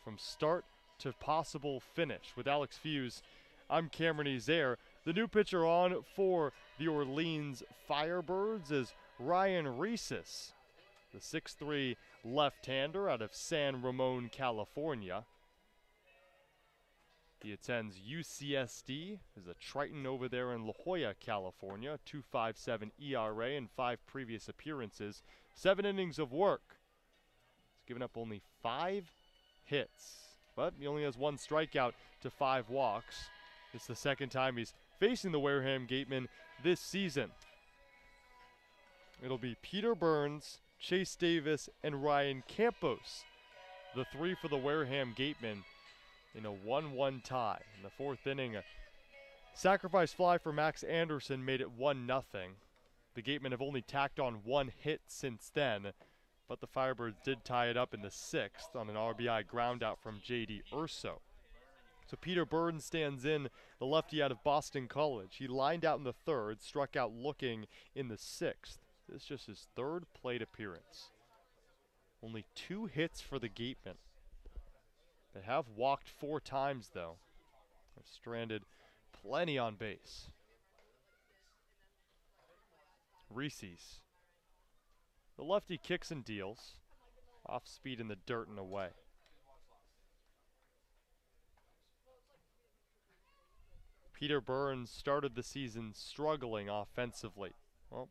from start to possible finish. With Alex Feuz, I'm Cameron Ezeir. The new pitcher on for the Orleans Firebirds is Ryan Rhesus, the 6'3" left-hander out of San Ramon, California. He attends UCSD, is a Triton over there in La Jolla, California. 2.57 ERA in 5 previous appearances. 7 innings of work. He's given up only 5 hits, but he only has 1 strikeout to 5 walks. It's the second time he's facing the Wareham Gatemen this season. It'll be Peter Burns, Chase Davis, and Ryan Campos, the 3 for the Wareham Gatemen, in a 1-1 tie. In the 4th inning, a sacrifice fly for Max Anderson made it 1-0. The Gatemen have only tacked on 1 hit since then, but the Firebirds did tie it up in the 6th on an RBI ground out from J.D. Urso. So Peter Burns stands in, the lefty out of Boston College. He lined out in the 3rd, struck out looking in the 6th. This is just his 3rd plate appearance. Only 2 hits for the Gatemen. They have walked 4 times, though. They've stranded plenty on base. Reese's. The lefty kicks and deals. Off speed in the dirt and away. Peter Burns started the season struggling offensively. Well,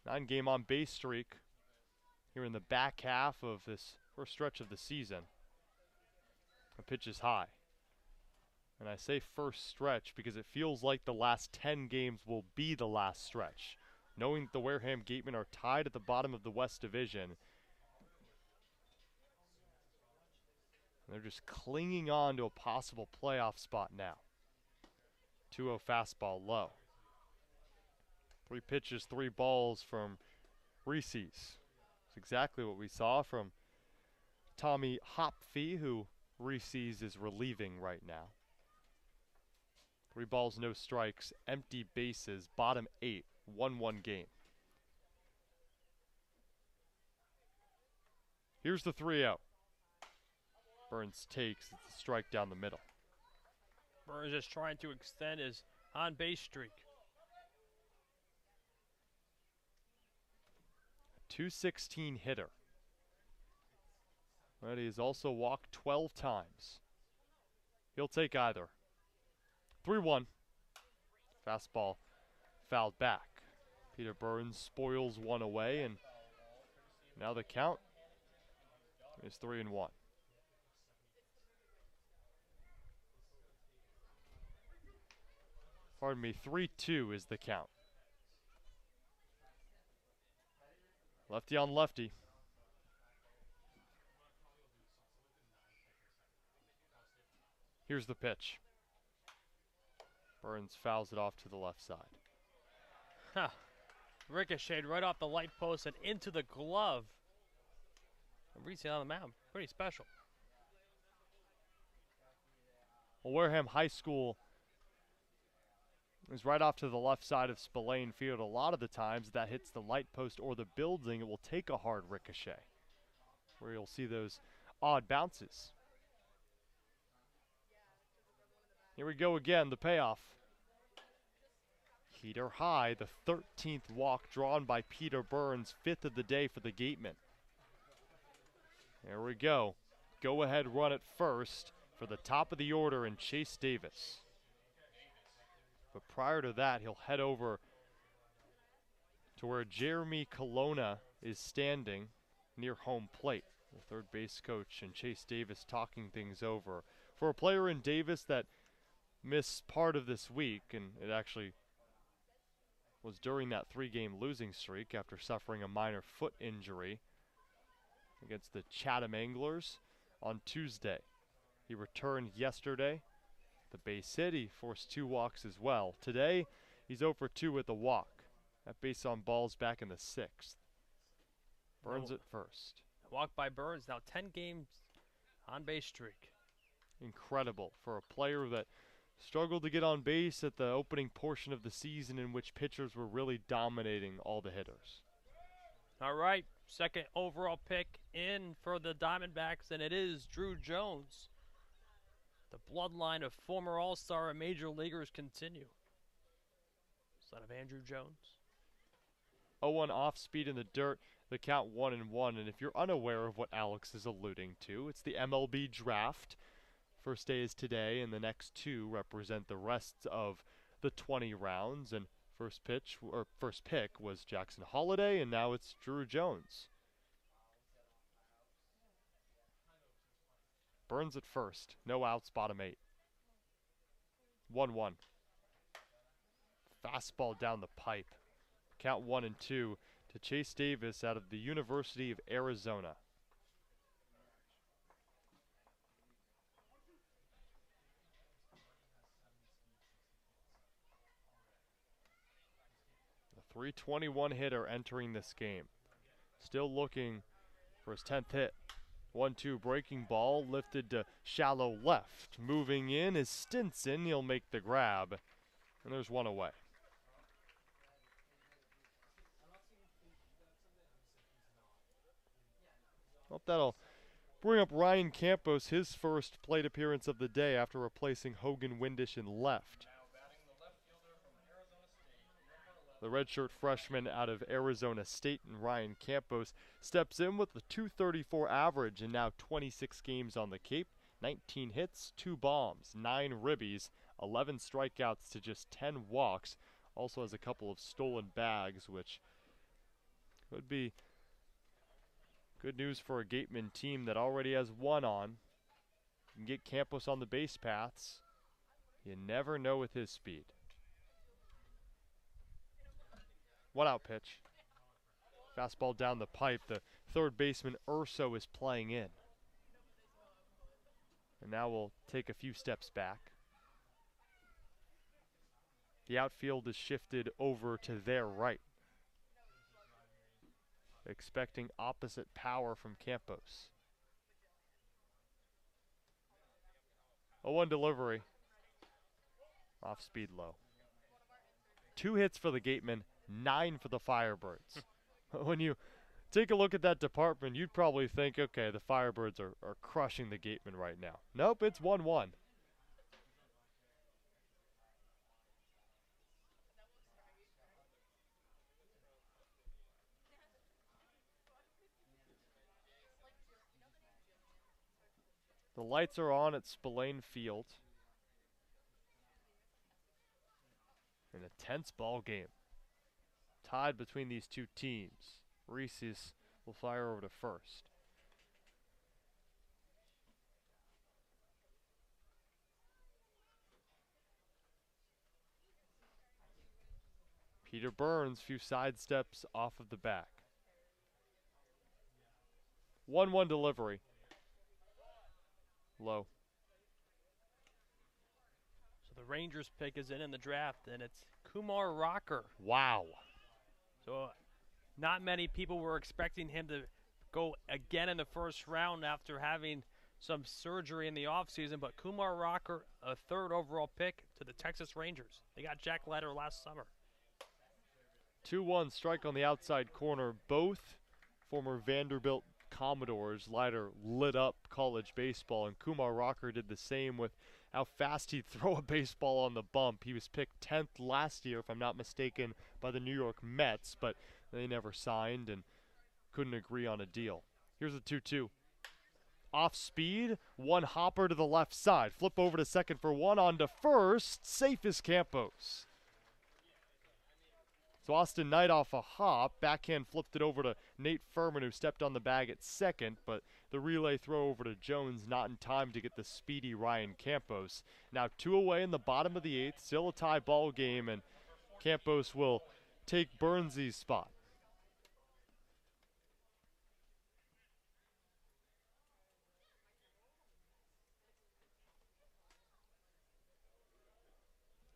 9-game on base streak here in the back half of this first stretch of the season. The pitch is high. And I say first stretch because it feels like the last 10 games will be the last stretch. Knowing that the Wareham Gatemen are tied at the bottom of the West Division, they're just clinging on to a possible playoff spot now. 2-0 fastball low. 3 pitches, 3 balls from Reese's. It's exactly what we saw from Tommy Hopfee, who Reese's is relieving right now. 3 balls, no strikes, empty bases, bottom 8, 1-1 game. Here's the 3-0. Burns takes, it's a strike down the middle. Burns is trying to extend his on-base streak. 216 hitter. But he has also walked 12 times. He'll take either. 3-1. Fastball fouled back. Peter Burns spoils one away, and now the count is 3-1. Pardon me, 3-2 is the count. Lefty on lefty. Here's the pitch. Burns fouls it off to the left side. Huh. Ricocheted right off the light post and into the glove. And Reese on the mound. Pretty special. Well, Wareham High School is right off to the left side of Spillane Field. A lot of the times that hits the light post or the building, it will take a hard ricochet, where you'll see those odd bounces. Here we go again, the payoff. Heater high, the 13th walk drawn by Peter Burns, 5th of the day for the Gatemen. There we go. Go ahead run at first for the top of the order and Chase Davis. But prior to that, he'll head over to where Jeremy Colonna is standing near home plate. The third base coach and Chase Davis talking things over. For a player in Davis that missed part of this week, and it actually was during that 3-game losing streak after suffering a minor foot injury against the Chatham Anglers on Tuesday. He returned yesterday. The base hit, he forced 2 walks as well. Today, he's 0 for 2 with a walk. That base on balls back in the 6th. Burns at first. Walk by Burns, now 10 games on base streak. Incredible for a player that struggled to get on base at the opening portion of the season in which pitchers were really dominating all the hitters. All right, second overall pick in for the Diamondbacks, and it is Drew Jones. The bloodline of former All-Star and Major Leaguers continue. Son of Andrew Jones. 0-1 off speed in the dirt, the count 1-1. And if you're unaware of what Alex is alluding to, it's the MLB draft. First day is today, and the next two represent the rest of the 20 rounds. And first pick was Jackson Holliday, and now it's Drew Jones. Burns at first, no outs, bottom 8. 1-1. Fastball down the pipe. Count 1-2 to Chase Davis out of the University of Arizona. The .321 hitter entering this game. Still looking for his 10th hit. 1-2 breaking ball lifted to shallow left. Moving in is Stinson. He'll make the grab. And there's one away. Well, that'll bring up Ryan Campos, his first plate appearance of the day after replacing Hogan Windish in left. The redshirt freshman out of Arizona State, and Ryan Campos steps in with a .234 average and now 26 games on the Cape, 19 hits, 2 bombs, 9 ribbies, 11 strikeouts to just 10 walks. Also has a couple of stolen bags, which could be good news for a Gateman team that already has one on. You can get Campos on the base paths. You never know with his speed. 1-out pitch. Fastball down the pipe. The third baseman Urso is playing in. And now we'll take a few steps back. The outfield is shifted over to their right. Expecting opposite power from Campos. 0-1 delivery. Off speed low. 2 hits for the Gatemen, 9 for the Firebirds. When you take a look at that department, you'd probably think, okay, the Firebirds are crushing the Gatemen right now. Nope, it's 1-1. The lights are on at Spillane Field. In a tense ball game. Tied between these two teams. Reese's will fire over to first. Peter Burns, few side steps off of the back. 1-1 delivery. Low. So the Rangers pick is in the draft, and it's Kumar Rocker. Wow. So not many people were expecting him to go again in the first round after having some surgery in the offseason, but Kumar Rocker, a third overall pick to the Texas Rangers. They got Jack Leiter last summer. 2-1 strike on the outside corner. Both former Vanderbilt Commodores. Leiter lit up college baseball, and Kumar Rocker did the same with how fast he'd throw a baseball on the bump. He was picked 10th last year, if I'm not mistaken, by the New York Mets, but they never signed and couldn't agree on a deal. Here's a 2-2. Off speed, one hopper to the left side. Flip over to second for one, on to first. Safe is Campos. So Austin Knight off a hop, backhand flipped it over to Nate Furman, who stepped on the bag at second, but the relay throw over to Jones not in time to get the speedy Ryan Campos. Now 2 away in the bottom of the 8th, still a tie ball game, and Campos will take Burnsy's spot.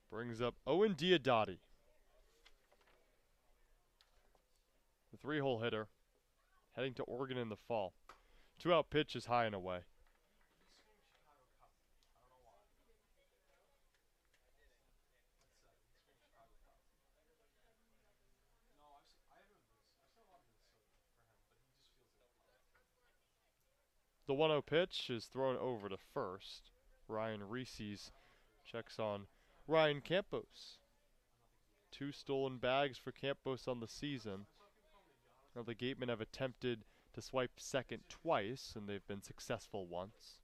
Brings up Owen Diodati. The 3-hole hitter, heading to Oregon in the fall. 2-out pitch is high and away. The 1-0 pitch is thrown over to first. Ryan Reese's checks on Ryan Campos. 2 stolen bags for Campos on the season. Now the Gatemen have attempted to swipe second twice, and they've been successful once.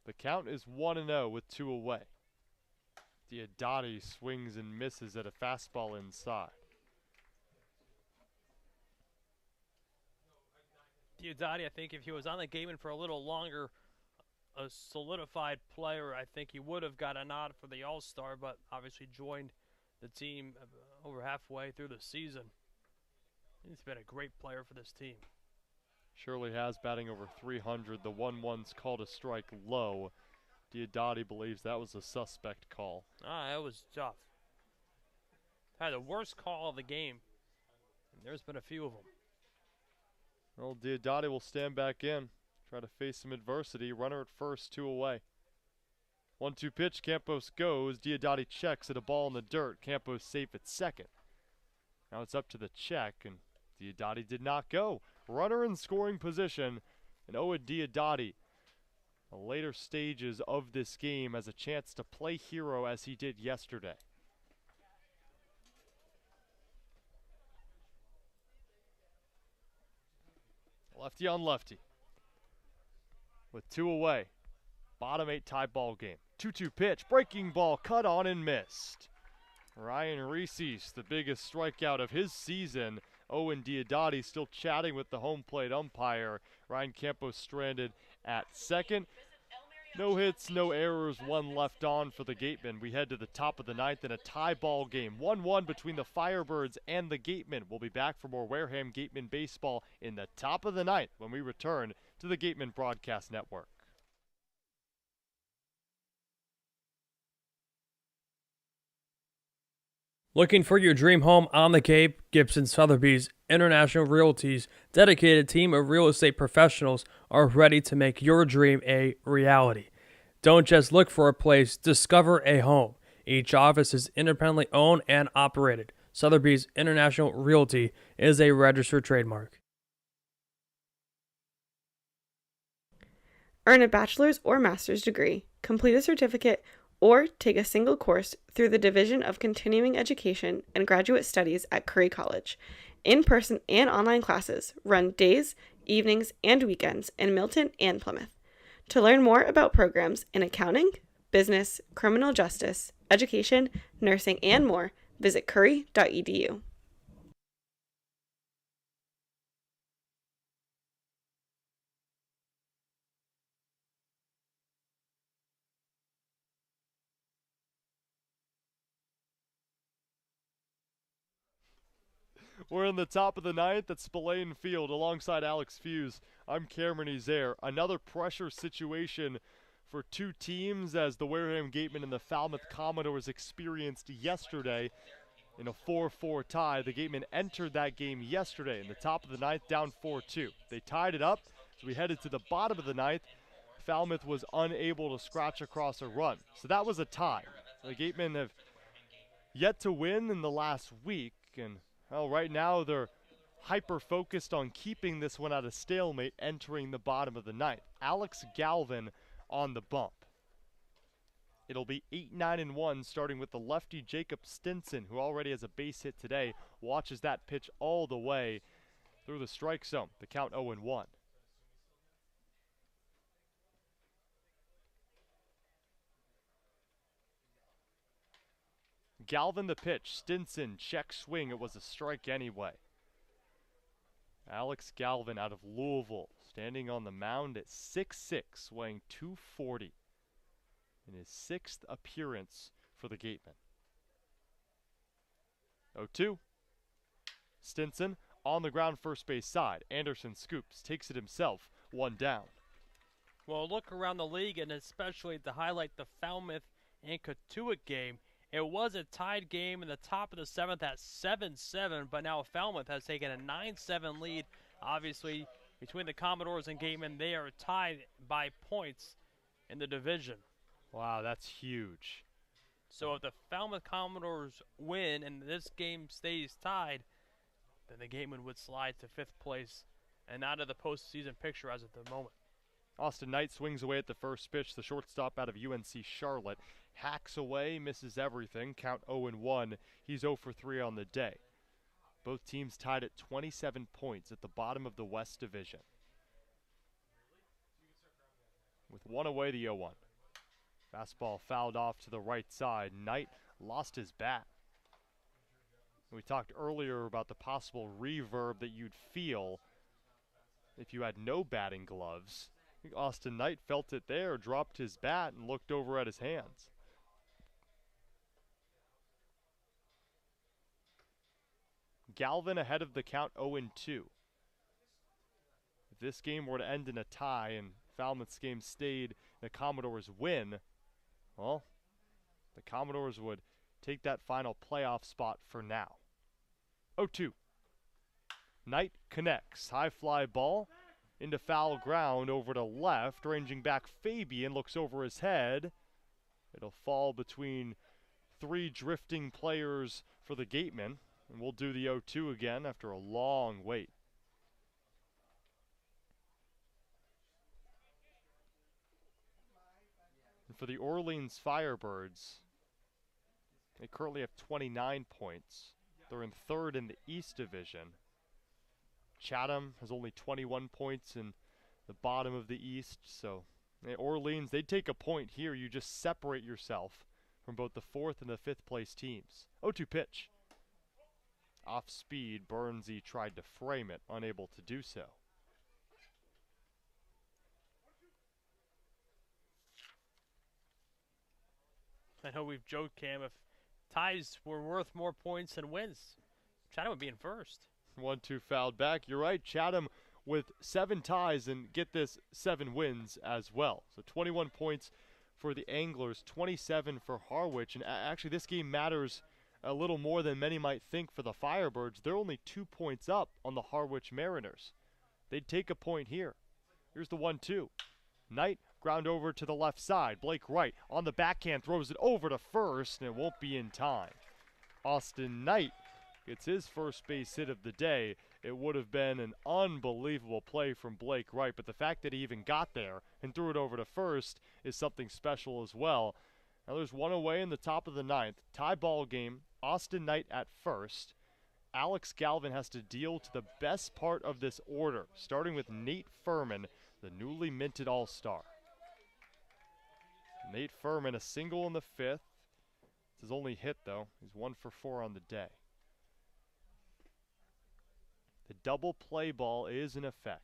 The count is 1-0 with 2 away. Diodati swings and misses at a fastball inside. Diodati, I think if he was on the Gateman for a little longer, a solidified player, I think he would have got a nod for the All-Star, but obviously joined the team over halfway through the season. He's been a great player for this team. Surely has, batting over 300. The 1-1's called a strike low. Diodati believes that was a suspect call. That was tough. Had the worst call of the game, and there's been a few of them. Well, Diodati will stand back in, try to face some adversity. Runner at first, 2 away. 1-2 pitch, Campos goes. Diodati checks at a ball in the dirt. Campos safe at second. Now it's up to the check, and Diodati did not go. Runner in scoring position, and Owen Diodati, the later stages of this game, has a chance to play hero as he did yesterday. Lefty on lefty. With 2 away. Bottom 8 tie ball game. 2-2 pitch. Breaking ball cut on and missed. Ryan Reese's the biggest strikeout of his season. Owen Diodati still chatting with the home plate umpire. Ryan Campos stranded at second. No hits, no errors, 1 left on for the Gatemen. We head to the top of the 9th in a tie ball game. 1-1 between the Firebirds and the Gatemen. We'll be back for more Wareham Gatemen baseball in the top of the 9th when we return to the Gatemen Broadcast Network. Looking for your dream home on the Cape? Gibson Sotheby's International Realty's dedicated team of real estate professionals are ready to make your dream a reality. Don't just look for a place, discover a home. Each office is independently owned and operated. Sotheby's International Realty is a registered trademark. Earn a bachelor's or master's degree, complete a certificate, or take a single course through the Division of Continuing Education and Graduate Studies at Curry College. In-person and online classes run days, evenings, and weekends in Milton and Plymouth. To learn more about programs in accounting, business, criminal justice, education, nursing, and more, visit curry.edu. We're in the top of the 9th at Spillane Field alongside Alex Feuz. I'm Cameron Ezeir. Another pressure situation for 2 teams as the Wareham Gatemen and the Falmouth Commodores experienced yesterday in a 4-4 tie. The Gatemen entered that game yesterday in the top of the 9th, down 4-2. They tied it up as we headed to the bottom of the 9th. Falmouth was unable to scratch across a run. So that was a tie. The Gatemen have yet to win in the last week, and well, right now they're hyper-focused on keeping this one at a stalemate entering the bottom of the 9th. Alex Galvin on the bump. It'll be 8-9-1 starting with the lefty Jacob Stinson, who already has a base hit today, watches that pitch all the way through the strike zone. The count 0-1. Galvin the pitch. Stinson check swing. It was a strike anyway. Alex Galvin out of Louisville, standing on the mound at 6'6", weighing 240 in his 6th appearance for the Gatemen. 0-2. Stinson on the ground, first base side. Anderson scoops, takes it himself, 1 down. Well, look around the league, and especially to highlight the Falmouth and Katuitt game. It was a tied game in the top of the 7th at 7-7, but now Falmouth has taken a 9-7 lead. Obviously, between the Commodores and Gateman. They are tied by points in the division. Wow, that's huge. So if the Falmouth Commodores win and this game stays tied, then the Gateman would slide to 5th place and out of the postseason picture as of the moment. Austin Knight swings away at the first pitch. The shortstop out of UNC Charlotte hacks away, misses everything. Count 0-1. He's 0 for 3 on the day. Both teams tied at 27 points at the bottom of the West Division. With one away, the 0-1. Fastball fouled off to the right side. Knight lost his bat. We talked earlier about the possible reverb that you'd feel if you had no batting gloves. I think Austin Knight felt it there, dropped his bat, and looked over at his hands. Galvin ahead of the count 0-2. If this game were to end in a tie and Falmouth's game stayed, the Commodores win, well, the Commodores would take that final playoff spot for now. 0-2. Knight connects. High fly ball into foul ground over to left. Ranging back, Fabian looks over his head. It'll fall between 3 drifting players for the Gatemen. And we'll do the 0-2 again after a long wait. And for the Orleans Firebirds, they currently have 29 points. They're in 3rd in the East Division. Chatham has only 21 points in the bottom of the East, so Orleans, they'd take a point here. You just separate yourself from both the 4th and the 5th place teams. 0-2 pitch. Off speed, Burnsy tried to frame it, unable to do so. I know we've joked, Cam, if ties were worth more points than wins, Chatham would be in first. 1-2 fouled back. You're right, Chatham with 7 ties and get this 7 wins as well. So 21 points for the Anglers, 27 for Harwich. And actually this game matters a little more than many might think for the Firebirds. They're only 2 points up on the Harwich Mariners. They'd take a point here. Here's the 1-2. Knight ground over to the left side. Blake Wright on the backhand throws it over to first, and it won't be in time. Austin Knight gets his first base hit of the day. It would have been an unbelievable play from Blake Wright, but the fact that he even got there and threw it over to first is something special as well. Now there's one away in the top of the 9th. Tie ball game. Austin Knight at first. Alex Galvin has to deal to the best part of this order, starting with Nate Furman, the newly minted All-Star. Nate Furman, a single in the 5th. It's his only hit, though. He's 1 for 4 on the day. The double play ball is in effect.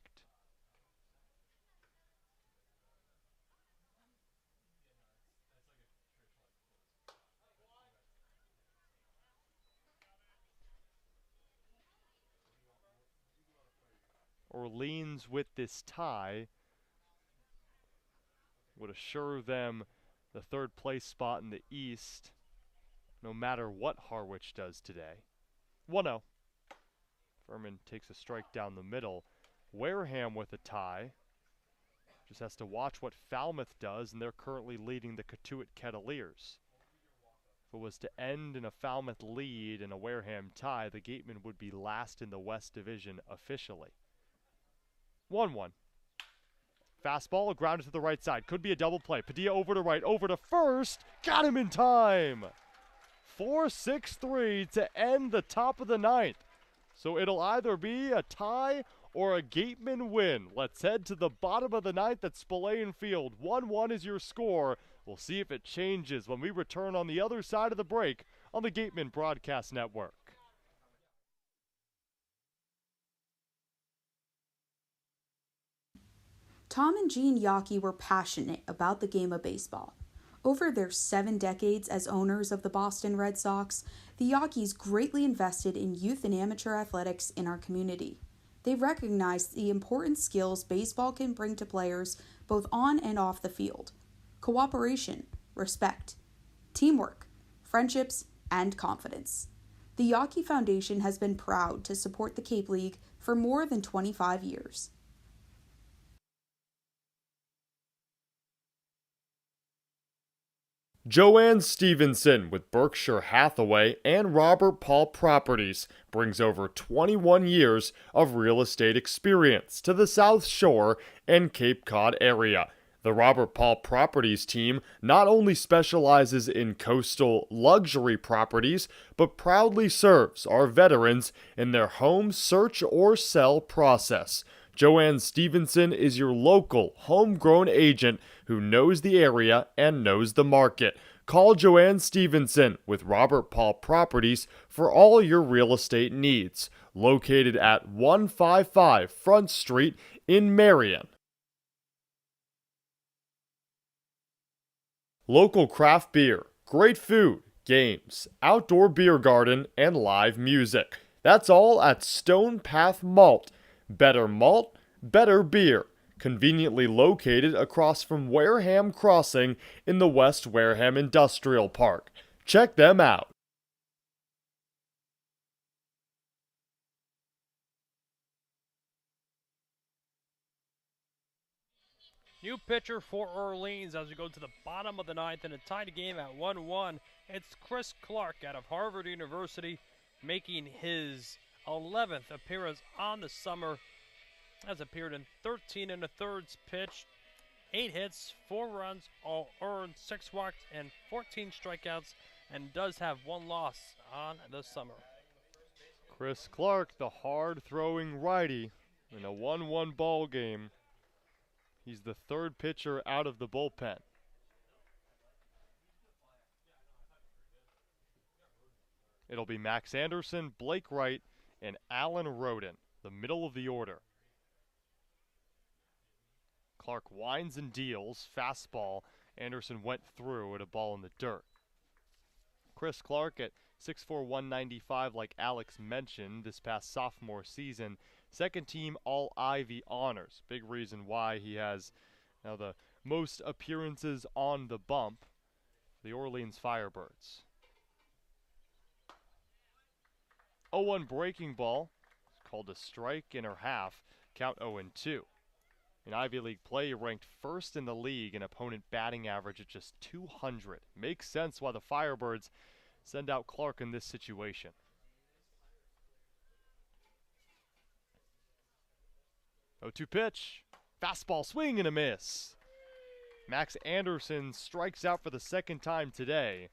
Orleans with this tie would assure them the 3rd place spot in the East, no matter what Harwich does today. 1-0. Furman takes a strike down the middle. Wareham with a tie. Just has to watch what Falmouth does, and they're currently leading the Catuit Kettleers. If it was to end in a Falmouth lead and a Wareham tie, the Gatemen would be last in the West Division officially. 1-1. Fastball grounded to the right side. Could be a double play. Padilla over to right, over to first. Got him in time. 4-6-3 to end the top of the 9th. So it'll either be a tie or a Gateman win. Let's head to the bottom of the 9th at Spillane Field. 1-1 is your score. We'll see if it changes when we return on the other side of the break on the Gateman Broadcast Network. Tom and Jean Yockey were passionate about the game of baseball. Over their 7 decades as owners of the Boston Red Sox, the Yockeys greatly invested in youth and amateur athletics in our community. They recognized the important skills baseball can bring to players both on and off the field: cooperation, respect, teamwork, friendships, and confidence. The Yockey Foundation has been proud to support the Cape League for more than 25 years. Joanne Stevenson with Berkshire Hathaway and Robert Paul Properties brings over 21 years of real estate experience to the South Shore and Cape Cod area. The Robert Paul Properties team not only specializes in coastal luxury properties, but proudly serves our veterans in their home search or sell process. Joanne Stevenson is your local, homegrown agent who knows the area and knows the market. Call Joanne Stevenson with Robert Paul Properties for all your real estate needs. Located at 155 Front Street in Marion. Local craft beer, great food, games, outdoor beer garden, and live music. That's all at Stone Path Malt. Better malt, better beer. Conveniently located across from Wareham Crossing in the West Wareham Industrial Park. Check them out. New pitcher for Orleans as we go to the bottom of the ninth in a tied game at 1-1. It's Chris Clark out of Harvard University making his 11th appearance on the summer. Has appeared in 13 1/3 pitched, 8 hits, 4 runs, all earned, 6 walks, and 14 strikeouts, and does have 1 loss on the summer. Chris Clark, the hard-throwing righty, in a 1-1 ball game. He's the third pitcher out of the bullpen. It'll be Max Anderson, Blake Wright, and Alan Roden, the middle of the order. Clark winds and deals, fastball. Anderson went through at a ball in the dirt. Chris Clark at 6'4", 195, like Alex mentioned, this past sophomore season. Second team All-Ivy honors. Big reason why he has now the most appearances on the bump. The Orleans Firebirds. 0-1 breaking ball. It's called a strike in her half. Count 0-2. In Ivy League play, ranked first in the league, an opponent batting average at just 200. Makes sense why the Firebirds send out Clark in this situation. 0-2 pitch. Fastball swing and a miss. Max Anderson strikes out for the second time today.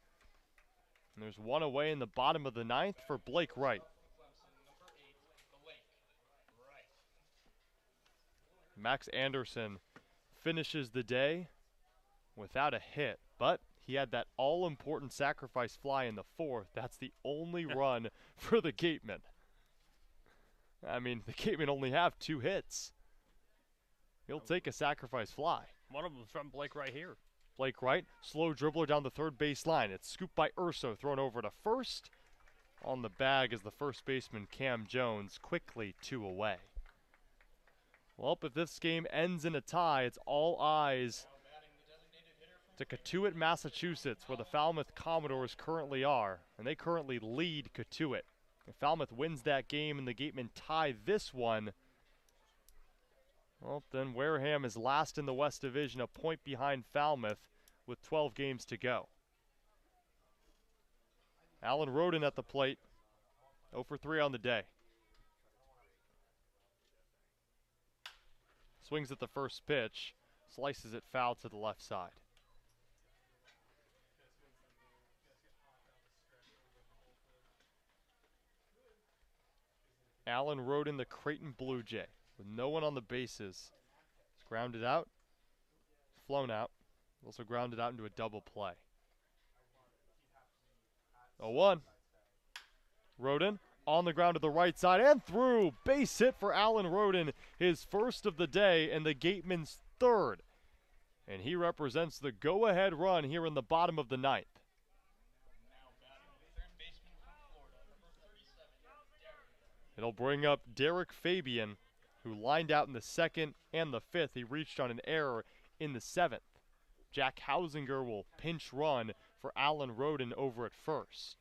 And there's one away in the bottom of the ninth for Blake Wright. Max Anderson finishes the day without a hit, but he had that all-important sacrifice fly in the fourth. That's the only run for the Gatemen. I mean, the Gatemen only have 2 hits. He'll take a sacrifice fly. One of them from Blake right here. Blake Wright, slow dribbler down the third base line. It's scooped by Urso, thrown over to first. On the bag is the first baseman Cam Jones, quickly 2 away. Well, if this game ends in a tie, it's all eyes to Cotuit, Massachusetts, where the Falmouth Commodores currently are, and they currently lead Cotuit. If Falmouth wins that game and the Gatemen tie this one, well, then Wareham is last in the West Division, a point behind Falmouth with 12 games to go. Alan Roden at the plate, 0 for 3 on the day. Swings at the first pitch, slices it foul to the left side. Alan Roden, the Creighton Blue Jay, with no one on the bases. It's grounded out, flown out, also grounded out into a double play. 0-1. Roden on the ground to the right side and through. Base hit for Alan Roden, his first of the day and the Gatemen's third. And he represents the go-ahead run here in the bottom of the ninth. It'll bring up Derek Fabian, who lined out in the second and the fifth. He reached on an error in the seventh. Jack Hausinger will pinch run for Alan Roden over at first.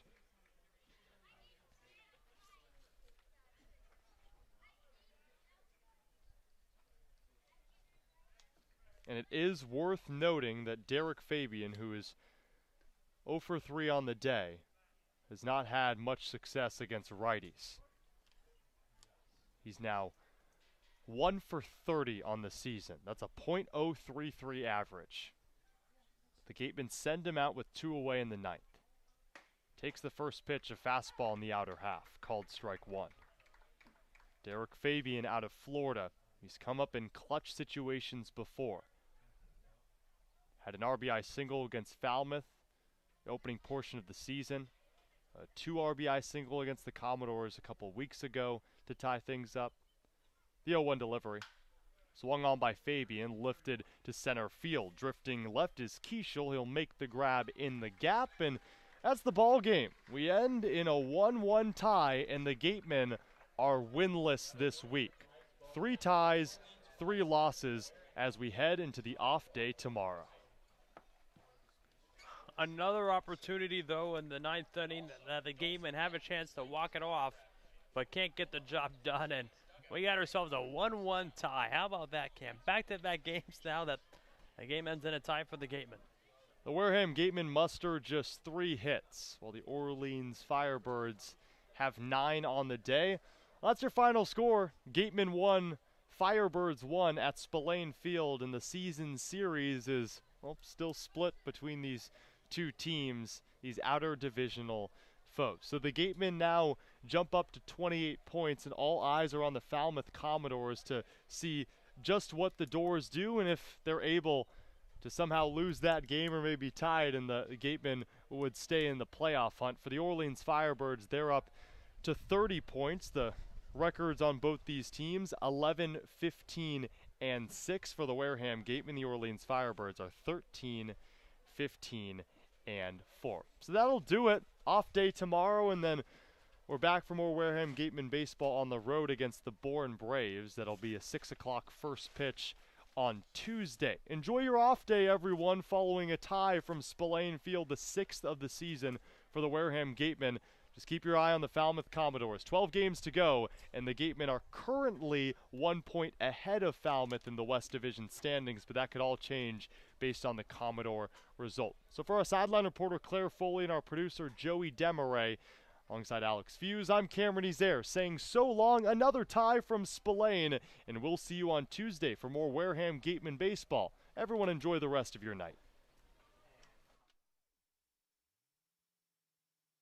And it is worth noting that Derek Fabian, who is 0 for 3 on the day, has not had much success against righties. He's now 1 for 30 on the season. That's a .033 average. The Gatemen send him out with 2 away in the ninth. Takes the first pitch, a fastball in the outer half, called strike 1. Derek Fabian out of Florida. He's come up in clutch situations before. Had an RBI single against Falmouth, the opening portion of the season. A 2 RBI single against the Commodores a couple weeks ago to tie things up. The 0-1 delivery. Swung on by Fabian, lifted to center field. Drifting left is Keishel. He'll make the grab in the gap, and that's the ball game. We end in a 1-1 tie, and the Gatemen are winless this week. 3 ties, 3 losses as we head into the off day tomorrow. Another opportunity, though, in the 9th inning that the Gatemen have a chance to walk it off, but can't get the job done, and we got ourselves a 1-1 tie. How about that, Cam? Back-to-back games now that the game ends in a tie for the Gatemen. The Wareham Gatemen muster just 3 hits, while the Orleans Firebirds have 9 on the day. Well, that's your final score. Gatemen 1, Firebirds 1 at Spillane Field, and the season series is, well, still split between these 2 teams, these outer divisional foes. So the Gatemen now jump up to 28 points, and all eyes are on the Falmouth Commodores to see just what the Doors do and if they're able to somehow lose that game or maybe tie it, and the Gatemen would stay in the playoff hunt. For the Orleans Firebirds, they're up to 30 points. The records on both these teams, 11, 15, and 6 for the Wareham Gatemen. The Orleans Firebirds are 13, 15, and 4. So that'll do it. Off day tomorrow, and then we're back for more Wareham Gatemen baseball on the road against the Bourne Braves. That'll be a 6 o'clock first pitch on Tuesday. Enjoy your off day, everyone, following a tie from Spillane Field, the 6th of the season for the Wareham Gatemen. Just keep your eye on the Falmouth Commodores. 12 games to go, and the Gatemen are currently 1 point ahead of Falmouth in the West Division standings, but that could all change based on the Commodore result. So for our sideline reporter Claire Foley and our producer Joey Demaray, alongside Alex Feuz, I'm Cameron Ezeir saying so long. Another tie from Spillane, and we'll see you on Tuesday for more Wareham Gatemen baseball. Everyone enjoy the rest of your night.